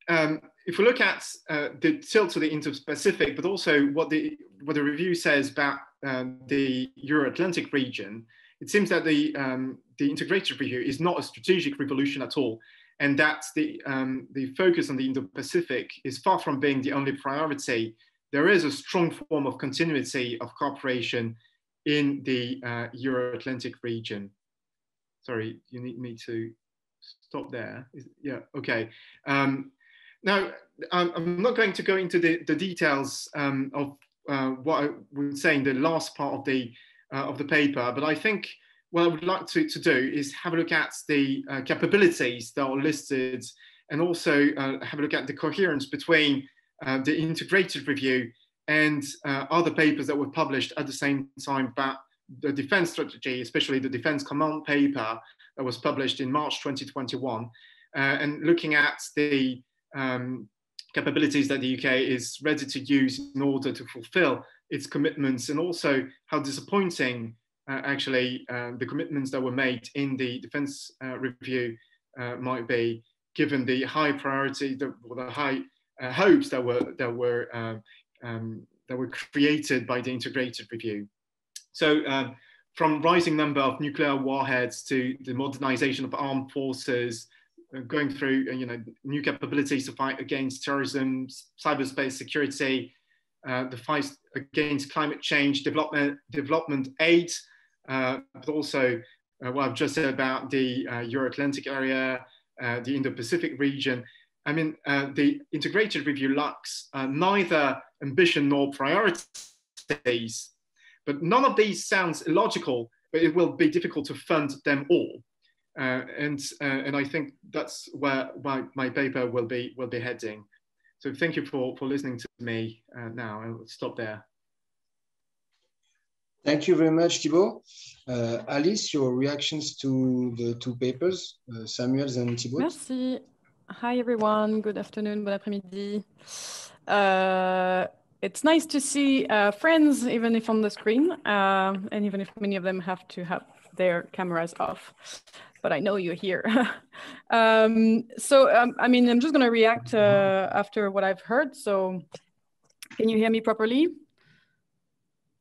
if we look at the tilt to the Indo-Pacific, but also what the review says about the Euro-Atlantic region, it seems that the integrated review is not a strategic revolution at all, and that the focus on the Indo-Pacific is far from being the only priority. There is a strong form of continuity of cooperation in the Euro-Atlantic region. Sorry, you need me to stop there. Yeah, okay. Now, I'm not going to go into the details of what I would say in the last part of the paper, but I think what I would like to do is have a look at the capabilities that are listed, and also have a look at the coherence between the integrated review and other papers that were published at the same time about the defense strategy, especially the Defense Command paper that was published in March 2021, and looking at the capabilities that the UK is ready to use in order to fulfill its commitments, and also how disappointing actually the commitments that were made in the defense review might be, given the high priority, the high hopes that were created by the integrated review. So from rising number of nuclear warheads to the modernization of armed forces, going through new capabilities to fight against terrorism, cyberspace security, the fight against climate change, development aid, but also what I've just said about the Euro-Atlantic area, the Indo-Pacific region. I mean, the integrated review lacks neither ambition nor priorities, but none of these sounds illogical, but it will be difficult to fund them all. and I think that's where my paper will be heading. So thank you for listening to me. Now I'll stop there. Thank you very much, Thibaud. Alice, your reactions to the two papers, Samuel's and Thibaud. Merci. Hi, everyone. Good afternoon, bon après-midi. It's nice to see friends, even if on the screen, and even if many of them have to have their cameras off. But I know you're here. I mean, I'm just going to react after what I've heard. So can you hear me properly?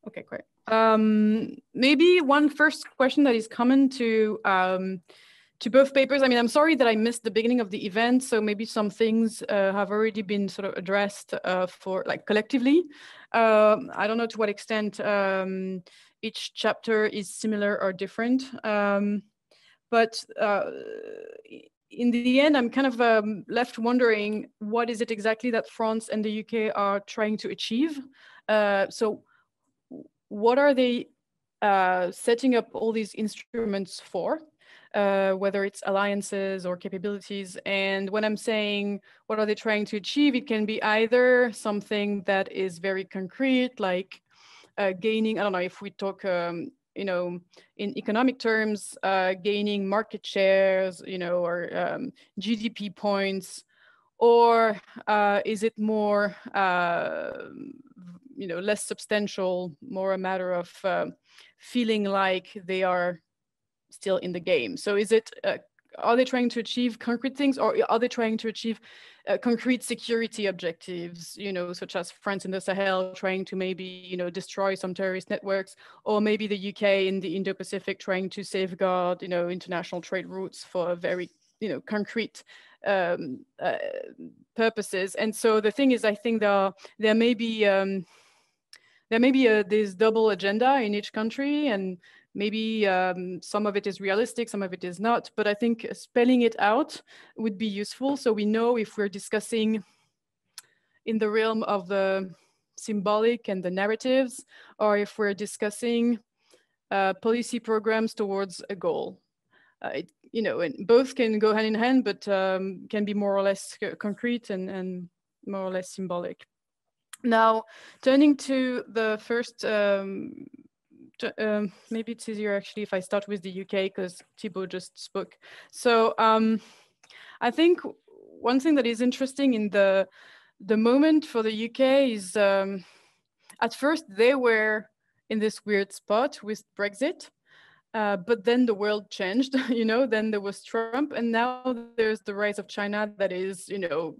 Okay, great. Maybe one first question that is common to both papers. I mean, I'm sorry that I missed the beginning of the event, so maybe some things have already been sort of addressed for like collectively. I don't know to what extent each chapter is similar or different, but in the end, I'm kind of left wondering what is it exactly that France and the UK are trying to achieve. So what are they setting up all these instruments for? Whether it's alliances or capabilities. And when I'm saying what are they trying to achieve, it can be either something that is very concrete, like gaining, I don't know, if we talk, you know, in economic terms, gaining market shares, you know, or GDP points, or is it more, you know, less substantial, more a matter of feeling like they are still in the game? So is it, are they trying to achieve concrete things, or are they trying to achieve concrete security objectives, you know, such as France in the Sahel trying to maybe, you know, destroy some terrorist networks, or maybe the UK in the Indo-Pacific trying to safeguard, you know, international trade routes for very, you know, concrete purposes. And so the thing is, I think there may be this double agenda in each country, and maybe some of it is realistic, some of it is not, but I think spelling it out would be useful, so we know if we're discussing in the realm of the symbolic and the narratives, or if we're discussing policy programs towards a goal. You know, and both can go hand in hand, but can be more or less concrete and more or less symbolic. Now, turning to the first, maybe it's easier actually if I start with the UK, because Thibaud just spoke. So I think one thing that is interesting in the moment for the UK is at first they were in this weird spot with Brexit. But then the world changed, you know, then there was Trump, and now there's the rise of China that is, you know,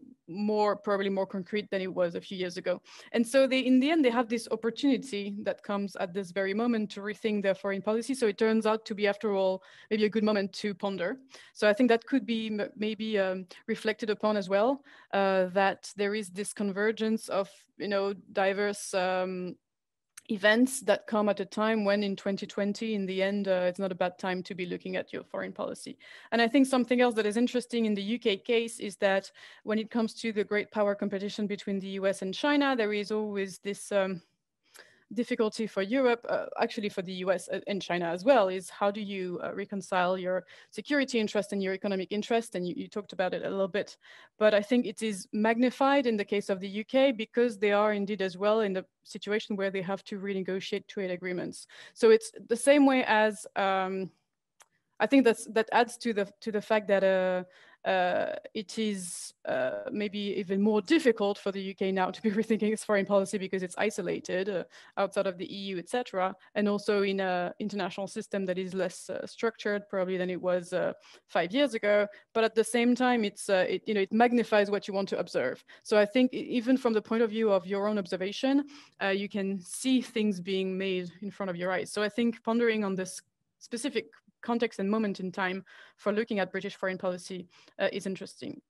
probably more concrete than it was a few years ago. And so in the end, they have this opportunity that comes at this very moment to rethink their foreign policy. So it turns out to be, after all, maybe a good moment to ponder. So I think that could be maybe reflected upon as well, that there is this convergence of, you know, diverse events that come at a time when in 2020, in the end, it's not a bad time to be looking at your foreign policy. And I think something else that is interesting in the UK case is that when it comes to the great power competition between the US and China, there is always this difficulty for Europe, actually for the US and China as well, is how do you reconcile your security interest and your economic interest? And you talked about it a little bit, but I think it is magnified in the case of the UK because they are indeed as well in the situation where they have to renegotiate trade agreements. So it's the same way as, I think that adds to the fact that it is maybe even more difficult for the UK now to be rethinking its foreign policy because it's isolated outside of the EU, etc., and also in an international system that is less structured probably than it was 5 years ago. But at the same time, it magnifies what you want to observe. So I think even from the point of view of your own observation, you can see things being made in front of your eyes. So I think pondering on this specific context and moment in time for looking at British foreign policy is interesting.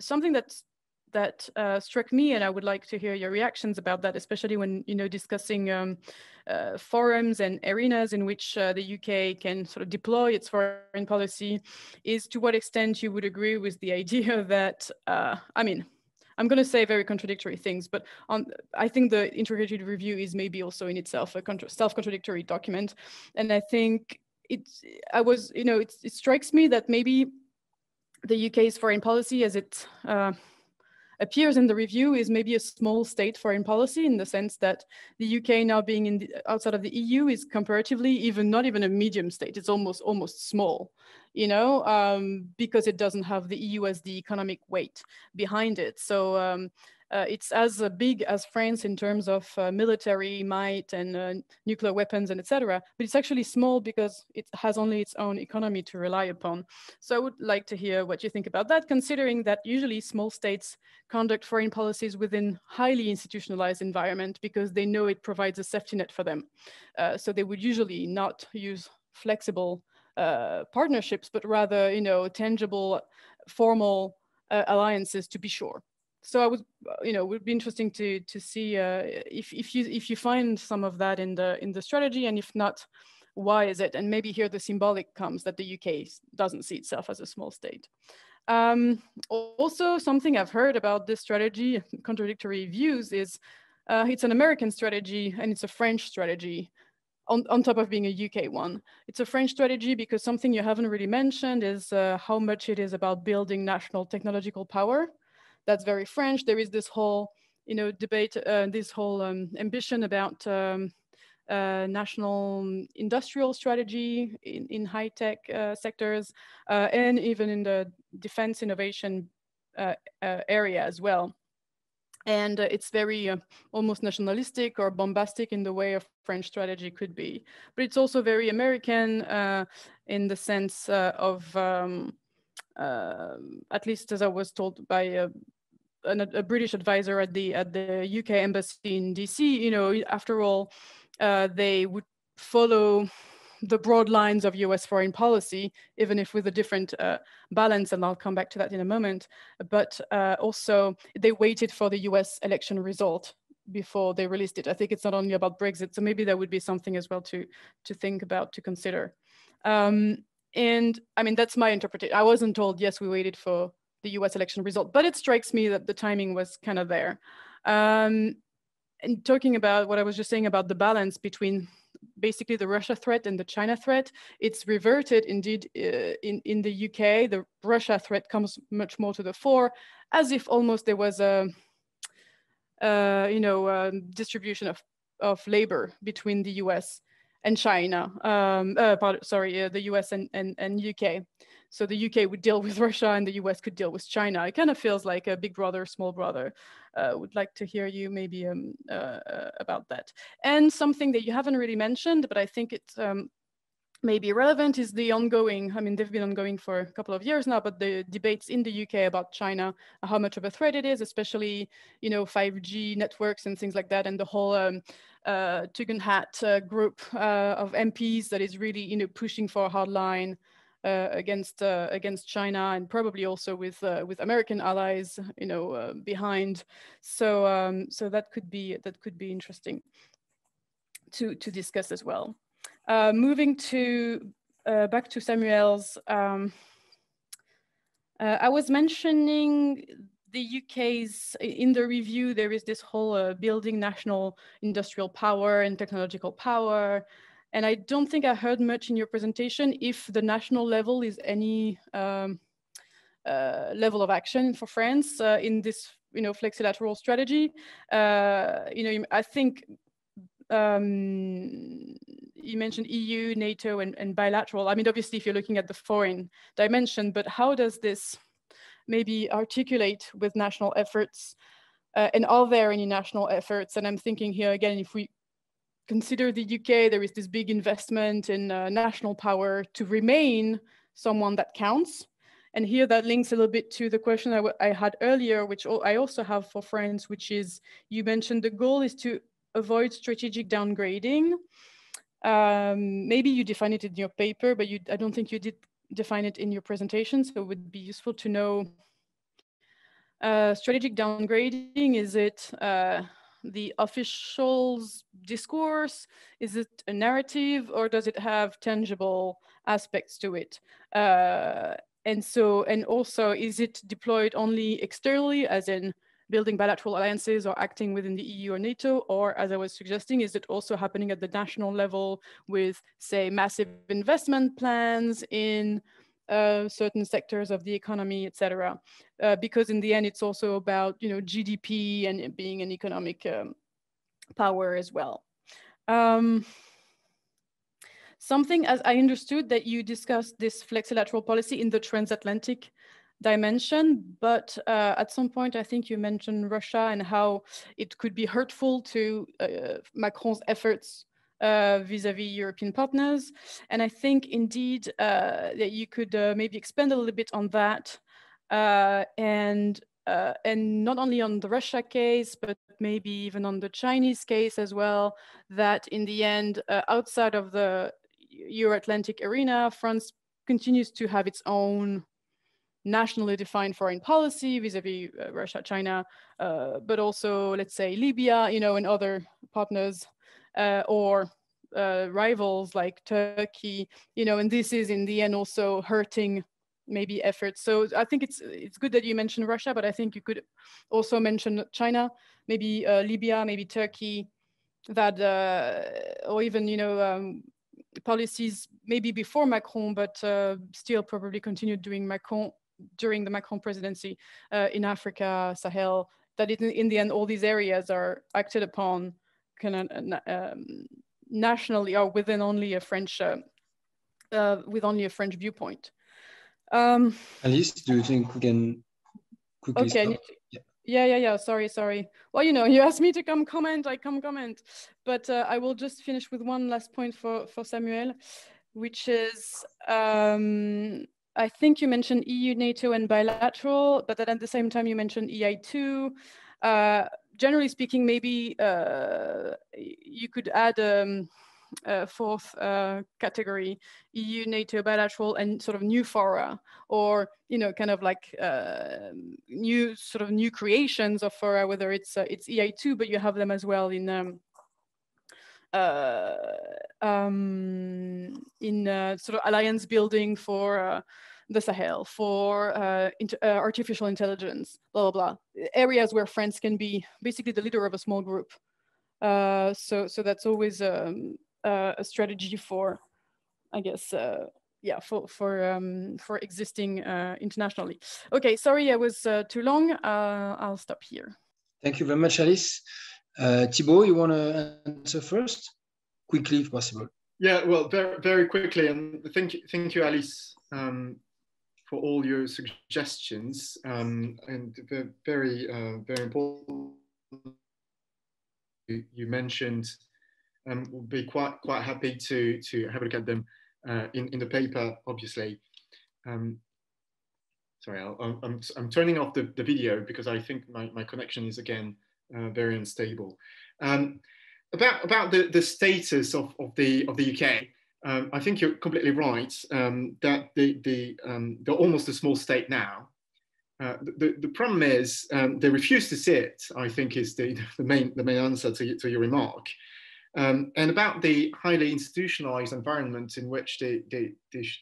Something that struck me, and I would like to hear your reactions about that, especially when discussing forums and arenas in which the UK can sort of deploy its foreign policy, is to what extent you would agree with the idea that, I mean, I'm going to say very contradictory things, but I think the integrated review is maybe also in itself a self-contradictory document. And I think it strikes me that maybe the UK's foreign policy, as it appears in the review, is maybe a small state foreign policy, in the sense that the UK, now being outside of the EU, is comparatively not even a medium state. It's almost small, because it doesn't have the EU as the economic weight behind it. So it's as big as France in terms of military might and nuclear weapons and etc. But it's actually small because it has only its own economy to rely upon. So I would like to hear what you think about that, considering that usually small states conduct foreign policies within highly institutionalized environment because they know it provides a safety net for them. So they would usually not use flexible partnerships, but rather, tangible, formal alliances, to be sure. So I would, would be interesting to see if you find some of that in the strategy, and if not, why is it? And maybe here the symbolic comes that the UK doesn't see itself as a small state. Also, something I've heard about this strategy, contradictory views, is it's an American strategy and it's a French strategy on top of being a UK one. It's a French strategy because something you haven't really mentioned is how much it is about building national technological power. That's very French. There is this whole, debate, this whole ambition about national industrial strategy in high-tech sectors, and even in the defense innovation area as well. And it's very almost nationalistic or bombastic in the way a French strategy could be. But it's also very American in the sense of, at least as I was told by a British advisor at the UK embassy in DC, after all, they would follow the broad lines of US foreign policy, even if with a different balance, and I'll come back to that in a moment. But also they waited for the US election result before they released it. I think it's not only about Brexit, so maybe that would be something as well to think about, to consider. And I mean, that's my interpretation. I wasn't told, yes, we waited for the US election result, but it strikes me that the timing was kind of there. And talking about what I was just saying about the balance between basically the Russia threat and the China threat, it's reverted indeed in the UK. The Russia threat comes much more to the fore, as if almost there was a distribution of labor between the US and China, the US and UK. So the UK would deal with Russia and the US could deal with China. It kind of feels like a big brother, small brother. Would like to hear you maybe about that. And something that you haven't really mentioned, but I think it's maybe relevant, is the ongoing, I mean, they've been ongoing for a couple of years now, but the debates in the UK about China, how much of a threat it is, especially, 5G networks and things like that, and the whole Tugendhat hat group of MPs that is really, pushing for a hard line against China, and probably also with American allies, behind. So so that could be interesting to discuss as well. Moving back to Samuel's, I was mentioning the UK's, in the review, there is this whole building national industrial power and technological power. And I don't think I heard much in your presentation if the national level is any level of action for France in this, flexilateral strategy. I think you mentioned EU, NATO, and bilateral. I mean, obviously, if you're looking at the foreign dimension, but how does this maybe articulate with national efforts? And are there any national efforts? And I'm thinking here again, if we consider the UK, there is this big investment in national power to remain someone that counts. And here that links a little bit to the question I had earlier, which I also have for France, which is, you mentioned the goal is to avoid strategic downgrading. Maybe you define it in your paper, but I don't think you did define it in your presentation. So it would be useful to know, strategic downgrading, is it the official's discourse? Is it a narrative, or does it have tangible aspects to it? And also, is it deployed only externally, as in building bilateral alliances or acting within the EU or NATO, or as I was suggesting, is it also happening at the national level with, say, massive investment plans in certain sectors of the economy, etc. Because in the end, it's also about, you know, GDP and being an economic power as well. Something, as I understood, that you discussed this flexilateral policy in the transatlantic dimension, but at some point, I think you mentioned Russia and how it could be hurtful to Macron's efforts vis-a-vis European partners. And I think indeed that you could maybe expand a little bit on that, and not only on the Russia case, but maybe even on the Chinese case as well, that in the end, outside of the Euro-Atlantic arena, France continues to have its own nationally defined foreign policy vis-a-vis Russia, China, but also, let's say, Libya, you know, and other partners or rivals like Turkey, you know, and this is in the end also hurting maybe efforts. So I think it's good that you mentioned Russia, but I think you could also mention China, maybe Libya, maybe Turkey, that or even, you know, policies maybe before Macron, but still probably continued during the Macron presidency in Africa, Sahel, that in the end all these areas are acted upon kind of nationally or within only a French with only a French viewpoint. Alice, do you think we can quickly stop? Yeah. Sorry. Well, you know, you asked me to come comment, I come comment. But I will just finish with one last point for Samuel, which is, I think you mentioned EU, NATO, and bilateral, but then at the same time you mentioned EI2. Generally speaking, maybe you could add a fourth category, EU, NATO, bilateral, and sort of new fora, or, you know, kind of like new creations of fora, whether it's EI2, but you have them as well in sort of alliance building for the Sahel, for artificial intelligence, blah, blah, blah. Areas where France can be basically the leader of a small group. So that's always a strategy for, I guess, yeah, for existing internationally. Okay, sorry, I was too long. I'll stop here. Thank you very much, Alice. Thibaud, you want to answer first? Quickly, if possible. Yeah, well, very, very quickly. And thank you, Alice, for all your suggestions. And very, very important. You mentioned, we'll be quite happy to have a look at them in the paper, obviously. Sorry, I'm turning off the video because I think my connection is again very unstable. About the status of the UK, I think you're completely right that they're almost a small state now. The problem is they refuse to see it, I think, is the main answer to your remark. And about the highly institutionalized environment in which they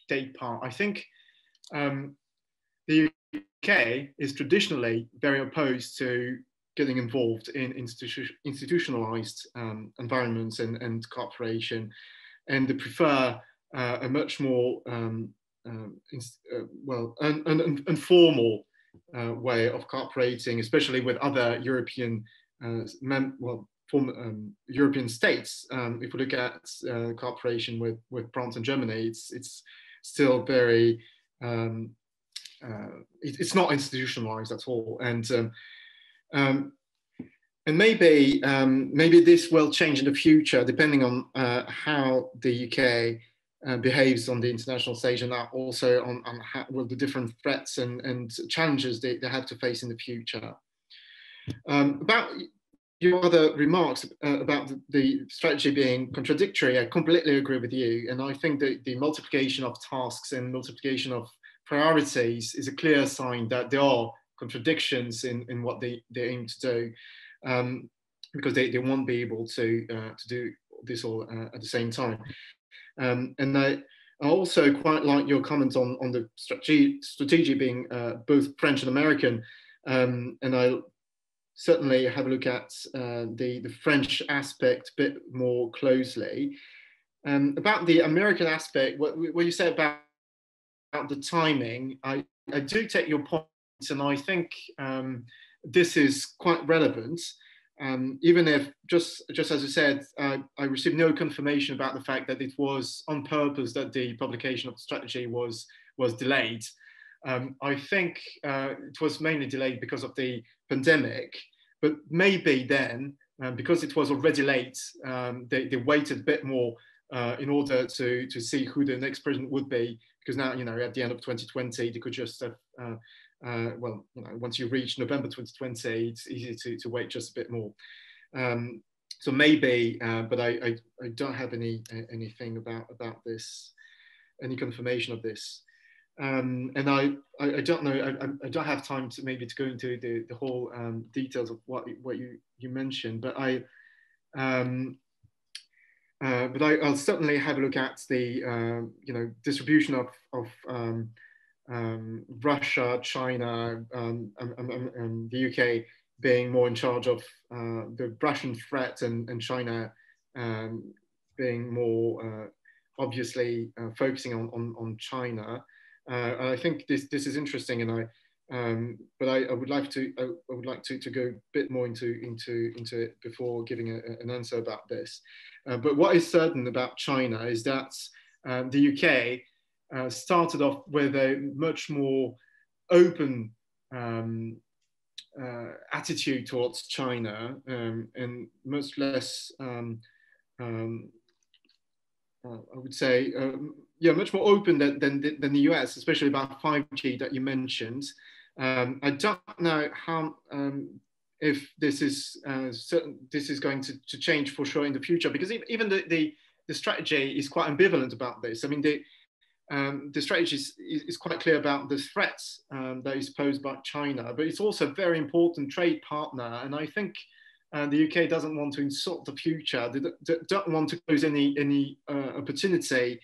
take part, I think the UK is traditionally very opposed to getting involved in institutionalized environments and cooperation, and they prefer a much more informal way of cooperating, especially with other European European states. If we look at cooperation with France and Germany, it's still very it's not institutionalized at all, and maybe this will change in the future, depending on how the UK behaves on the international stage, and also on how, well, the different threats and challenges they have to face in the future. About your other remarks about the strategy being contradictory, I completely agree with you, and I think that the multiplication of tasks and multiplication of priorities is a clear sign that there are contradictions in what they aim to do, because they won't be able to do this all at the same time. And I also quite like your comment on the strategy being both French and American, and I certainly have a look at the French aspect a bit more closely. About the American aspect, what you said about the timing, I do take your point, and I think this is quite relevant. Even if, just as you said, I received no confirmation about the fact that it was on purpose that the publication of the strategy was delayed. I think it was mainly delayed because of the pandemic, but maybe then, because it was already late, they waited a bit more in order to see who the next president would be, because now, you know, at the end of 2020, they could just have, well, you know, once you reach November 2020, it's easy to wait just a bit more. So maybe, but I don't have anything about this, any confirmation of this. And I don't know, I don't have time to maybe to go into the whole details of what you mentioned, but I'll certainly have a look at the you know, distribution of Russia, China, and the UK being more in charge of the Russian threat, and China being more obviously focusing on China. And I think this is interesting, and but I would like to go a bit more into it before giving an answer about this. But what is certain about China is that the UK started off with a much more open attitude towards China, and much less, I would say, yeah, much more open than the US, especially about 5G that you mentioned. I don't know how, if this is this is going to change for sure in the future, because even the strategy is quite ambivalent about this. I mean, the strategy is quite clear about the threats that is posed by China, but it's also a very important trade partner. And I think the UK doesn't want to insult the future. They don't want to lose any opportunity.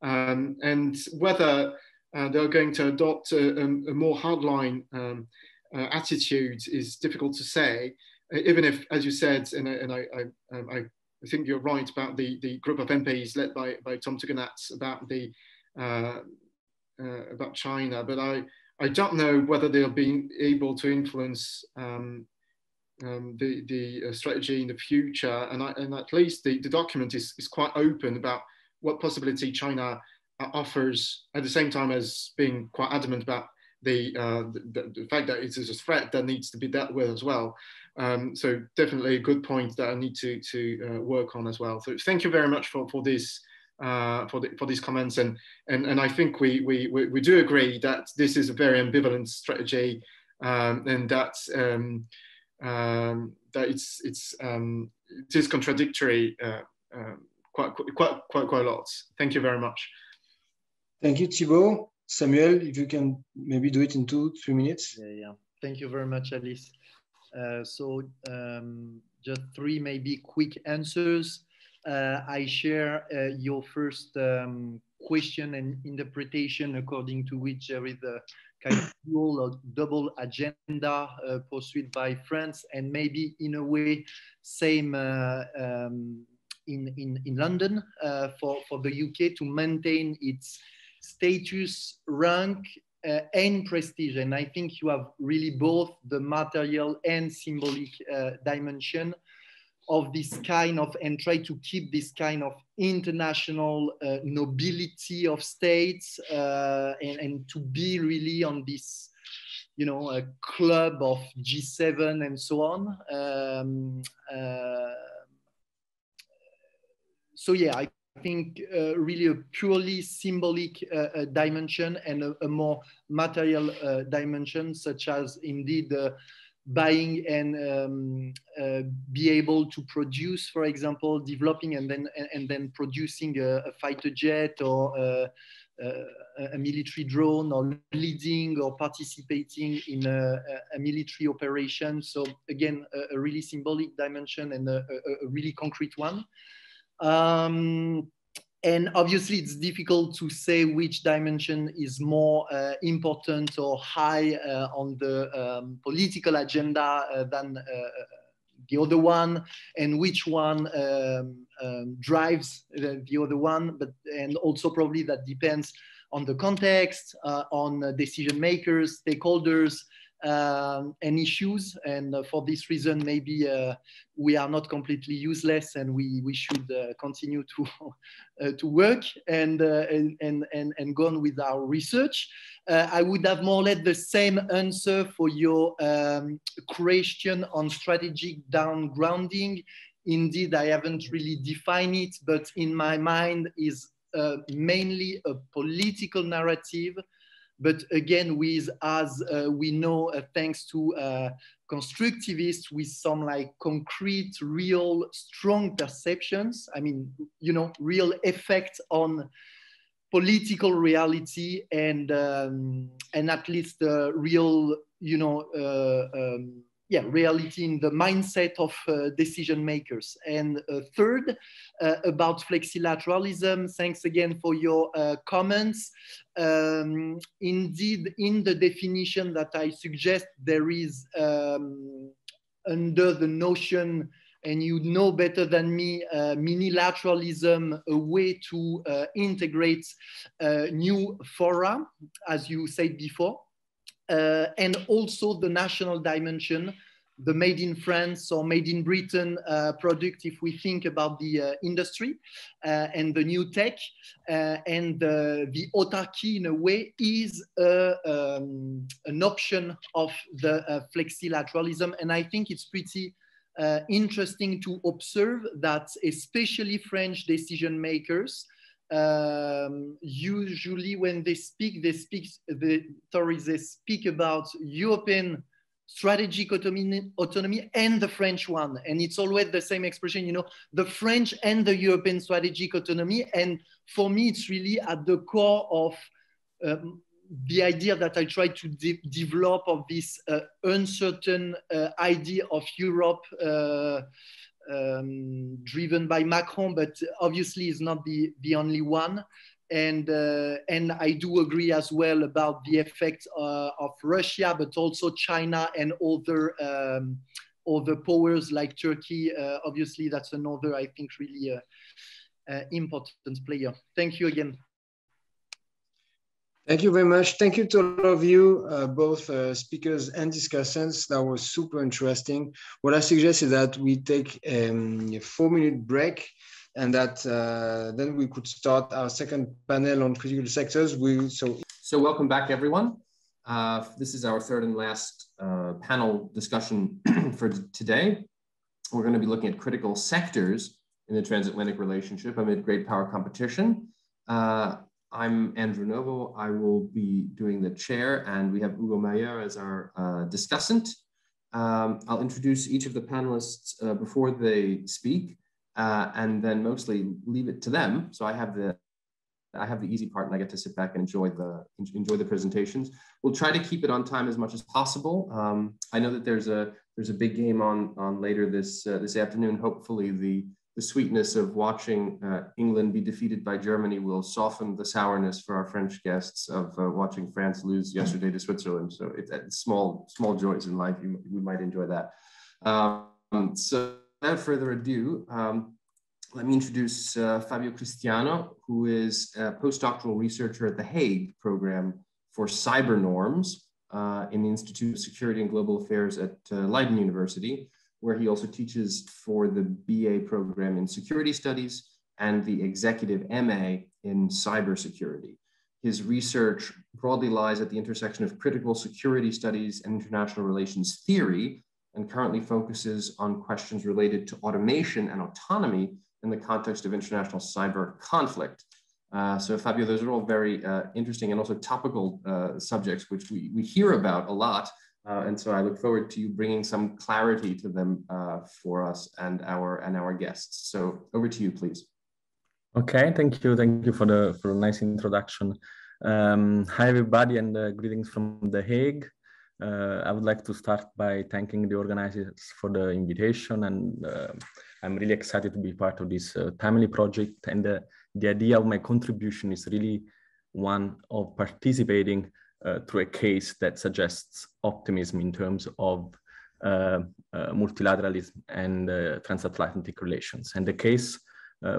And whether they're going to adopt a more hardline attitude is difficult to say. Even if, as you said, and I think you're right about the group of MPs led by Tom Tugendhat about China, but I don't know whether they'll be able to influence the strategy in the future. And at least the document is quite open about what possibility China offers, at the same time as being quite adamant about the fact that it is a threat that needs to be dealt with as well. So definitely a good point that I need to work on as well. So thank you very much for this for these comments, and I think we do agree that this is a very ambivalent strategy, and that that it is contradictory quite a lot. Thank you very much. Thank you, Thibaud. Samuel, if you can maybe do it in 2-3 minutes. Yeah. Thank you very much, Alice. So just 3 maybe quick answers. I share your first question and interpretation, according to which there is a kind of dual or double agenda pursued by France, and maybe in a way same in London for the UK to maintain its status, rank, and prestige. And I think you have really both the material and symbolic dimension of this kind of, and try to keep this kind of international nobility of states, and to be really on this, you know, a club of G7 and so on. So yeah, I think really a purely symbolic dimension and a more material dimension, such as indeed buying and be able to produce, for example, developing and then producing a fighter jet or a military drone, or leading or participating in a military operation. So again, a really symbolic dimension and a really concrete one. And obviously, it's difficult to say which dimension is more important or high on the political agenda than the other one, and which one drives the other one. And also probably that depends on the context, on decision makers, stakeholders, and issues. And for this reason, maybe we are not completely useless, and we should continue to work and go on with our research. I would have more or less the same answer for your question on strategic downgrounding. Indeed, I haven't really defined it, but in my mind is mainly a political narrative. But again, with, as we know, thanks to constructivists, with some like concrete, real, strong perceptions. I mean, you know, real effect on political reality and at least real, you know, reality in the mindset of decision makers. And third, about flexilateralism, thanks again for your comments. Indeed, in the definition that I suggest, there is under the notion, and you know better than me, minilateralism, a way to integrate new fora, as you said before. And also the national dimension, the made in France or made in Britain product, if we think about the industry and the new tech, and the autarky in a way is an option of the flexilateralism. And I think it's pretty interesting to observe that especially French decision makers, usually when they speak about European strategic autonomy and the French one. And it's always the same expression, you know, the French and the European strategic autonomy. And for me, it's really at the core of the idea that I try to develop of this uncertain idea of Europe driven by Macron, but obviously is not the only one. And I do agree as well about the effect of Russia, but also China and other powers like Turkey. Obviously, that's another, I think, really important player. Thank you again. Thank you very much. Thank you to all of you, both speakers and discussants. That was super interesting. What I suggest is that we take a 4-minute break, and that then we could start our second panel on critical sectors. So welcome back, everyone. This is our third and last panel discussion for today. We're going to be looking at critical sectors in the transatlantic relationship amid great power competition. I'm Andrew Novo. I will be doing the chair, and we have Hugo Meyer as our discussant. I'll introduce each of the panelists before they speak, and then mostly leave it to them. So I have the easy part, and I get to sit back and enjoy the presentations. We'll try to keep it on time as much as possible. I know that there's a big game on later this afternoon. Hopefully the sweetness of watching England be defeated by Germany will soften the sourness for our French guests of watching France lose yesterday to Switzerland. So it's small joys in life. We might enjoy that. So without further ado, let me introduce Fabio Cristiano, who is a postdoctoral researcher at the Hague Program for Cyber Norms in the Institute of Security and Global Affairs at Leiden University, where he also teaches for the BA program in Security Studies and the Executive MA in Cybersecurity. His research broadly lies at the intersection of critical security studies and international relations theory, and currently focuses on questions related to automation and autonomy in the context of international cyber conflict. So Fabio, those are all very interesting and also topical subjects, which we hear about a lot. And so I look forward to you bringing some clarity to them for us and our guests. So over to you, please. Okay, thank you for the nice introduction. Hi everybody, and greetings from The Hague. I would like to start by thanking the organizers for the invitation, and I'm really excited to be part of this timely project and the idea of my contribution is really one of participating through a case that suggests optimism in terms of multilateralism and transatlantic relations. And the case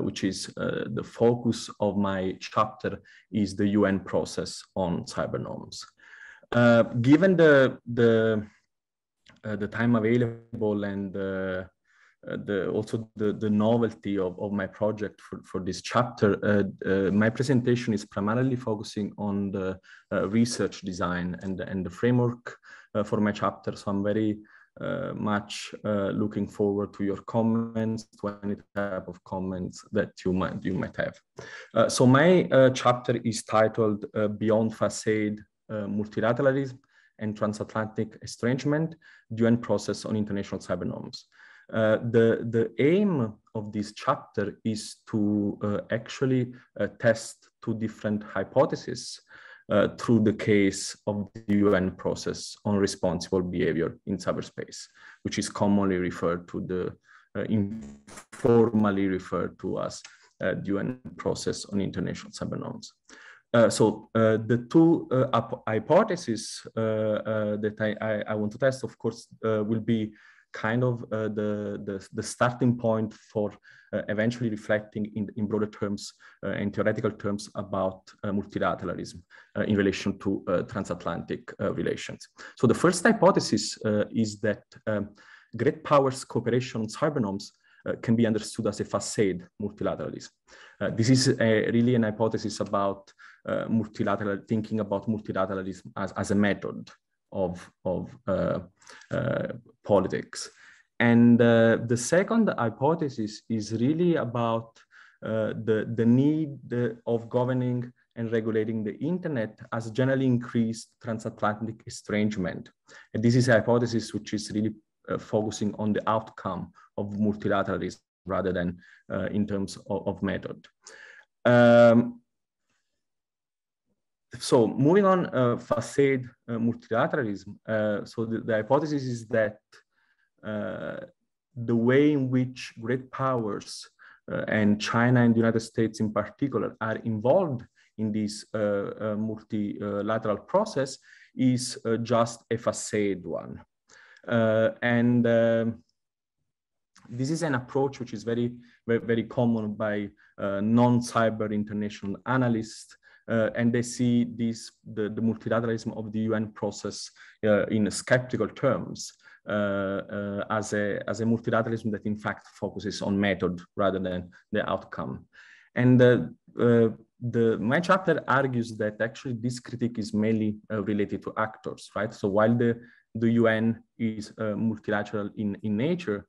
which is the focus of my chapter is the UN process on cyber norms. Given the time available and also the novelty of my project for this chapter, my presentation is primarily focusing on the research design and the framework for my chapter. So I'm very much looking forward to your comments, to any type of comments that you might have. So my chapter is titled Beyond Facade, Multilateralism and Transatlantic Estrangement, the UN Process on International Cyber Norms. The aim of this chapter is to actually test two different hypotheses through the case of the UN process on responsible behavior in cyberspace, which is commonly referred to informally referred to as the UN process on international cyber norms. So the two hypotheses that I want to test, of course, will be kind of the starting point for eventually reflecting in broader terms and theoretical terms about multilateralism in relation to transatlantic relations. So the first hypothesis is that great powers cooperation on cyber norms can be understood as a facade multilateralism. This is really an hypothesis about thinking about multilateralism as a method of politics. And the second hypothesis is really about the need of governing and regulating the internet as generally increased transatlantic estrangement. And this is a hypothesis which is really focusing on the outcome of multilateralism rather than in terms of method. So moving on, facade multilateralism. So the hypothesis is that the way in which great powers and China and the United States in particular are involved in this multilateral process is just a facade one. This is an approach which is very common by non-cyber international analysts. And they see the multilateralism of the UN process in skeptical terms as a multilateralism that in fact focuses on method rather than the outcome. And my chapter argues that actually this critique is mainly related to actors, right? So while the UN is multilateral in nature,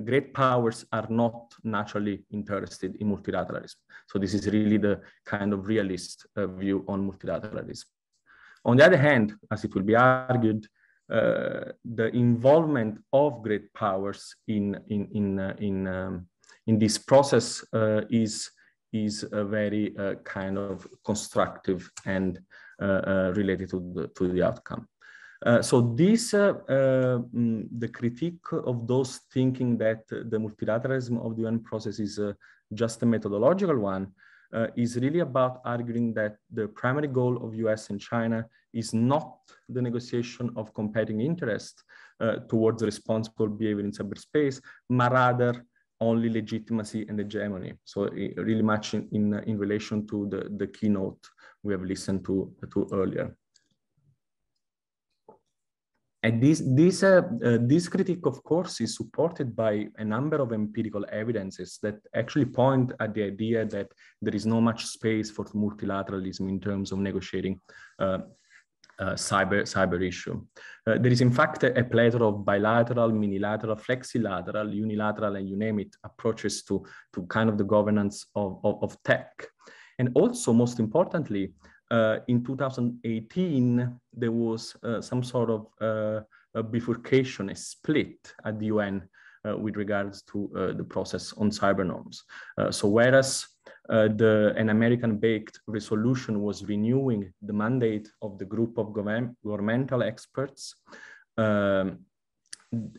great powers are not naturally interested in multilateralism. So this is really the kind of realist view on multilateralism. On the other hand, as it will be argued, the involvement of great powers in this process is a very kind of constructive and related to the outcome. So this, the critique of those thinking that the multilateralism of the UN process is just a methodological one is really about arguing that the primary goal of US and China is not the negotiation of competing interests towards responsible behavior in cyberspace, but rather only legitimacy and hegemony. So really much in relation to the keynote we have listened to earlier. And this critique, of course, is supported by a number of empirical evidences that actually point at the idea that there is not much space for multilateralism in terms of negotiating cyber issue. There is, in fact, a plethora of bilateral, minilateral, flexilateral, unilateral, and you name it, approaches to kind of the governance of tech. And also, most importantly, in 2018, there was some sort of a bifurcation, a split at the UN with regards to the process on cyber norms. So whereas an American-baked resolution was renewing the mandate of the group of governmental experts,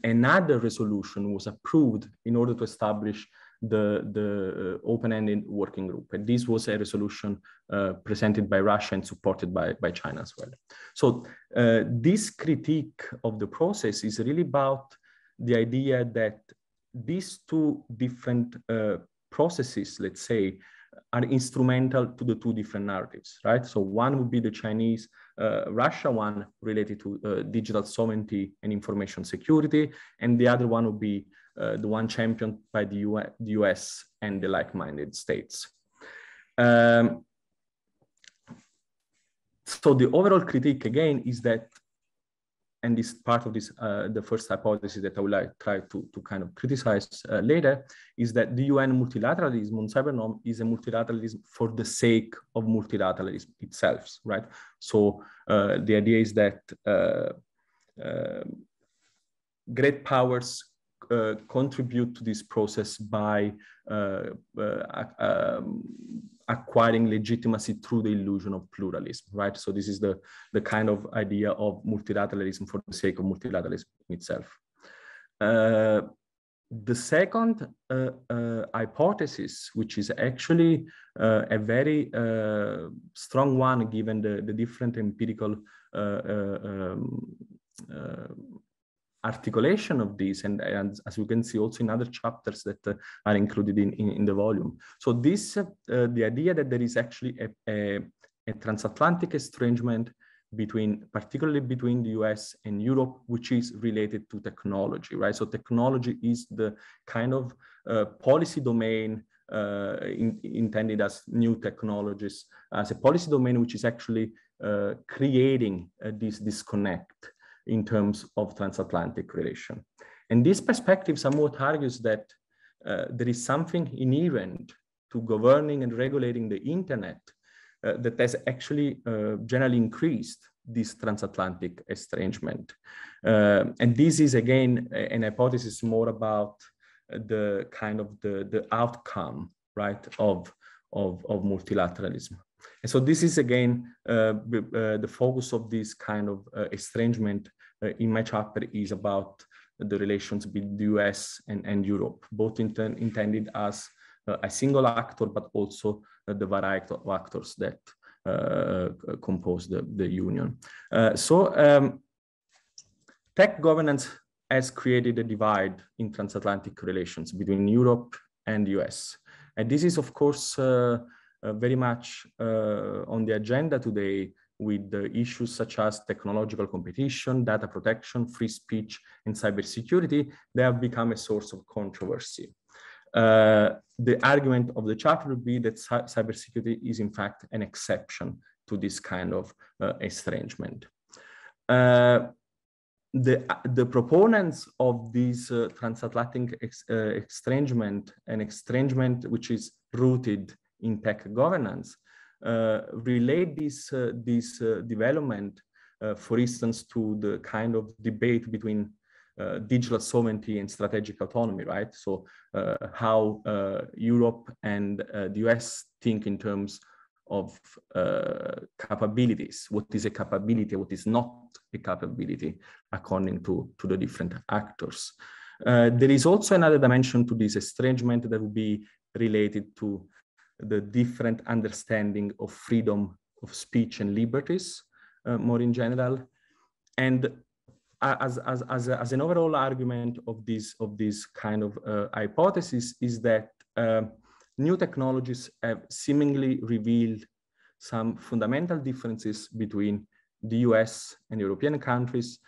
another resolution was approved in order to establish the open-ended working group. And this was a resolution presented by Russia and supported by China as well. So this critique of the process is really about the idea that these two different processes, let's say, are instrumental to the two different narratives, right? So one would be the Chinese, Russia one related to digital sovereignty and information security, and the other one would be the one championed by the US and the like-minded states. So the overall critique again is that, and this part of this, the first hypothesis that I would like try to kind of criticize later, is that the UN multilateralism on cybernorm is a multilateralism for the sake of multilateralism itself, right? So the idea is that great powers contribute to this process by acquiring legitimacy through the illusion of pluralism, right? So this is the kind of idea of multilateralism for the sake of multilateralism itself. The second hypothesis, which is actually a very strong one given the different empirical articulation of this, and as you can see also in other chapters that are included in the volume. So this, the idea that there is actually a transatlantic estrangement particularly between the US and Europe, which is related to technology, right? So technology is the kind of policy domain intended as new technologies, as a policy domain which is actually creating this disconnect in terms of transatlantic relation. And this perspective somewhat argues that there is something inherent to governing and regulating the internet that has actually generally increased this transatlantic estrangement. And this is again an hypothesis more about the kind of the outcome, right, of multilateralism. And so this is again the focus of this kind of estrangement in my chapter is about the relations between the US and Europe, both intended as a single actor, but also the variety of actors that compose the union. Tech governance has created a divide in transatlantic relations between Europe and the US. And this is, of course, very much on the agenda today with the issues such as technological competition, data protection, free speech, and cybersecurity. They have become a source of controversy. The argument of the chapter would be that cybersecurity is in fact an exception to this kind of estrangement. The proponents of this transatlantic estrangement, an estrangement which is rooted in tech governance, relate this development, for instance, to the kind of debate between digital sovereignty and strategic autonomy, right? So how Europe and the US think in terms of capabilities. What is a capability? What is not a capability according to the different actors? There is also another dimension to this estrangement that will be related to the different understanding of freedom of speech and liberties, more in general. And as an overall argument of this kind of hypothesis is that new technologies have seemingly revealed some fundamental differences between the US and European countries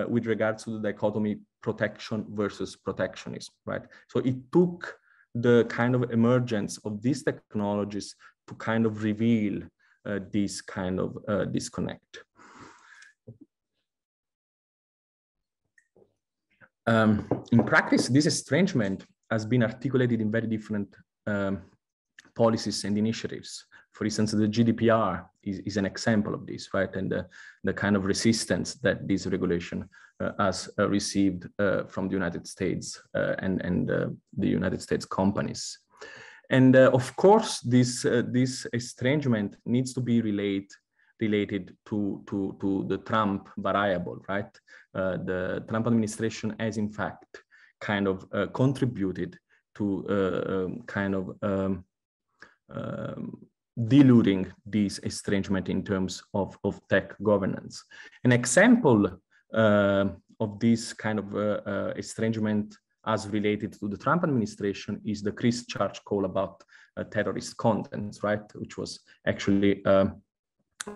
with regards to the dichotomy protection versus protectionism, right? So it took the kind of emergence of these technologies to kind of reveal this kind of disconnect. In practice, this estrangement has been articulated in very different policies and initiatives. For instance, the GDPR is an example of this, right? And the kind of resistance that this regulation has received from the United States and the United States companies. And of course, this estrangement needs to be related to the Trump variable, right? The Trump administration has in fact kind of contributed to kind of diluting this estrangement in terms of tech governance. An example of this kind of estrangement as related to the Trump administration is the Chris Church call about terrorist contents, right? Which was actually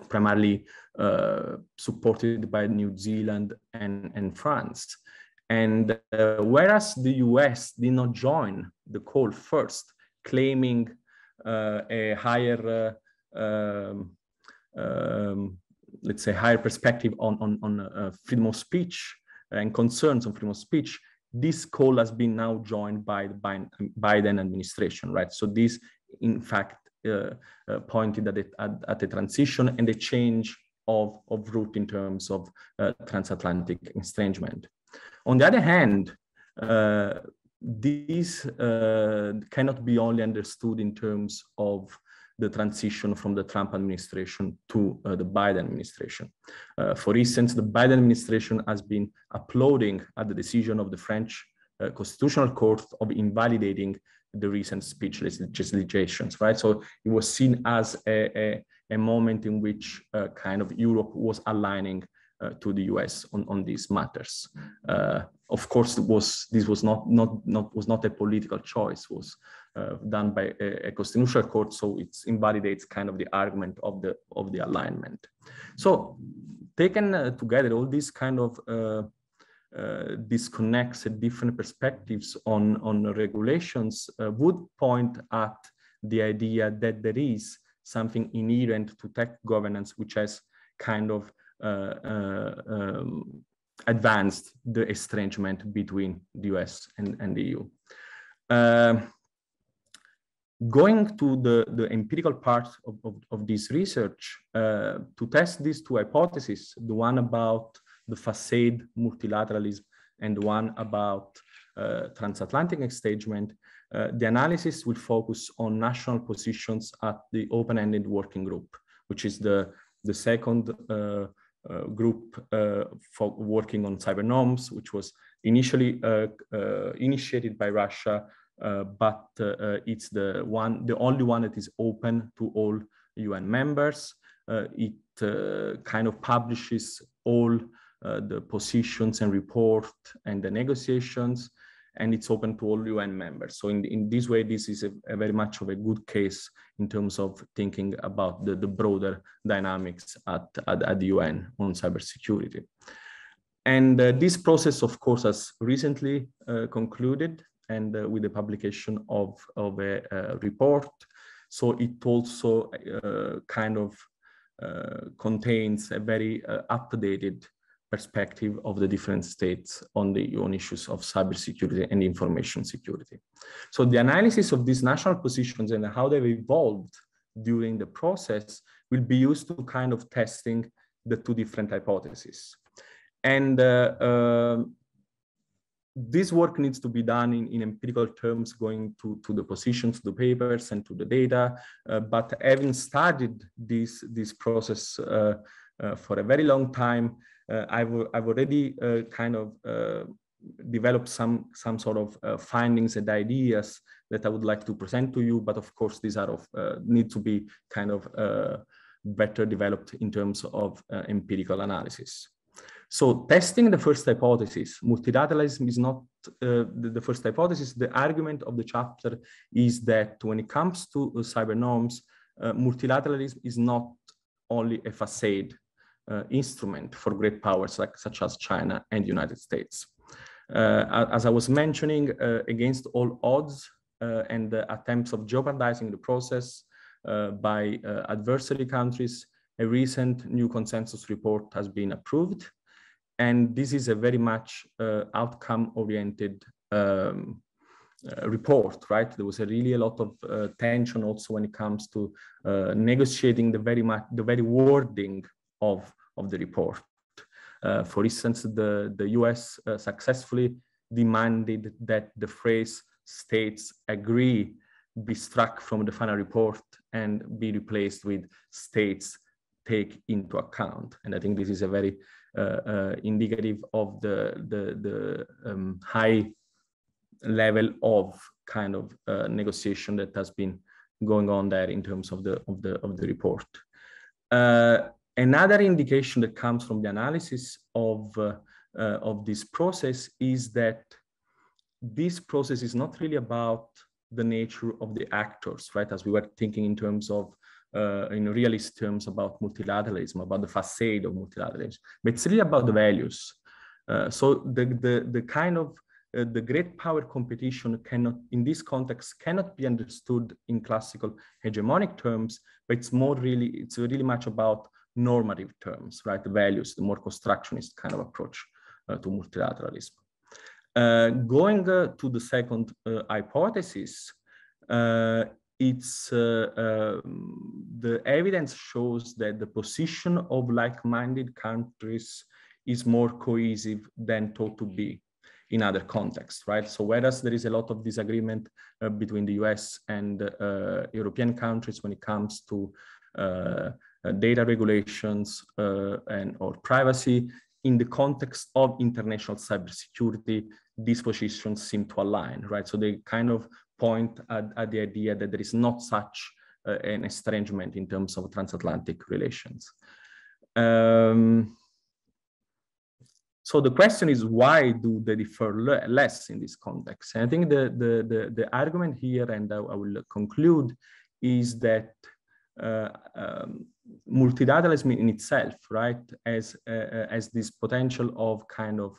primarily supported by New Zealand and France. And whereas the US did not join the call first, claiming a higher, let's say, higher perspective on freedom of speech and concerns on freedom of speech, this call has been now joined by the Biden administration, right? So this, in fact, pointed at the transition and the change of route in terms of transatlantic estrangement. On the other hand, this cannot be only understood in terms of the transition from the Trump administration to the Biden administration. For instance, the Biden administration has been applauding at the decision of the French Constitutional Court of invalidating the recent speech legislations, right? So it was seen as a moment in which kind of Europe was aligning to the US on these matters. Of course, this was not a political choice. It was done by a constitutional court, so it invalidates kind of the argument of the alignment. So taken together, all these kind of disconnects and different perspectives on regulations would point at the idea that there is something inherent to tech governance which has kind of advanced the estrangement between the US and the EU. Going to the empirical part of this research, to test these two hypotheses, the one about the facade multilateralism and the one about transatlantic estrangement, the analysis will focus on national positions at the open-ended working group, which is the second group for working on cyber norms, which was initially initiated by Russia, but it's the only one that is open to all UN members. It kind of publishes all the positions and report and the negotiations, and it's open to all UN members. So in this way, this is a very much of a good case in terms of thinking about the broader dynamics at the UN on cybersecurity. And this process, of course, has recently concluded, and with the publication of a report. So it also kind of contains a very updated perspective of the different states on issues of cybersecurity and information security. So the analysis of these national positions and how they've evolved during the process will be used to kind of testing the two different hypotheses. And this work needs to be done in empirical terms, going to the positions, to the papers, and to the data. But having studied this process for a very long time, I've already kind of developed some sort of findings and ideas that I would like to present to you. But of course, these are need to be kind of better developed in terms of empirical analysis. So testing the first hypothesis, multilateralism is not the first hypothesis. The argument of the chapter is that when it comes to cyber norms, multilateralism is not only a facade instrument for great powers such as China and the United States. As I was mentioning, against all odds and the attempts of jeopardizing the process by adversary countries, a recent new consensus report has been approved. And this is a very much outcome-oriented report, right? There was really a lot of tension also when it comes to negotiating the very wording of the report. For instance, the US successfully demanded that the phrase "states agree" be struck from the final report and be replaced with "states take into account." And I think this is a very indicative of the high level of kind of negotiation that has been going on there in terms of the report. Another indication that comes from the analysis of this process is that this process is not really about the nature of the actors, right? As we were thinking in terms of, in realist terms, about multilateralism, about the facade of multilateralism, but it's really about the values. So the kind of the great power competition cannot, in this context, cannot be understood in classical hegemonic terms, but it's really much about normative terms, right? The values, the more constructionist kind of approach to multilateralism. Going to the second hypothesis, it's the evidence shows that the position of like-minded countries is more cohesive than thought to be in other contexts, right? So whereas there is a lot of disagreement between the US and European countries when it comes to data regulations or privacy, in the context of international cybersecurity, these positions seem to align, right? So they kind of point at the idea that there is not such an estrangement in terms of transatlantic relations. So the question is, why do they differ less in this context? And I think the argument here, and I will conclude, is that multilateralism in itself, right, as this potential of kind of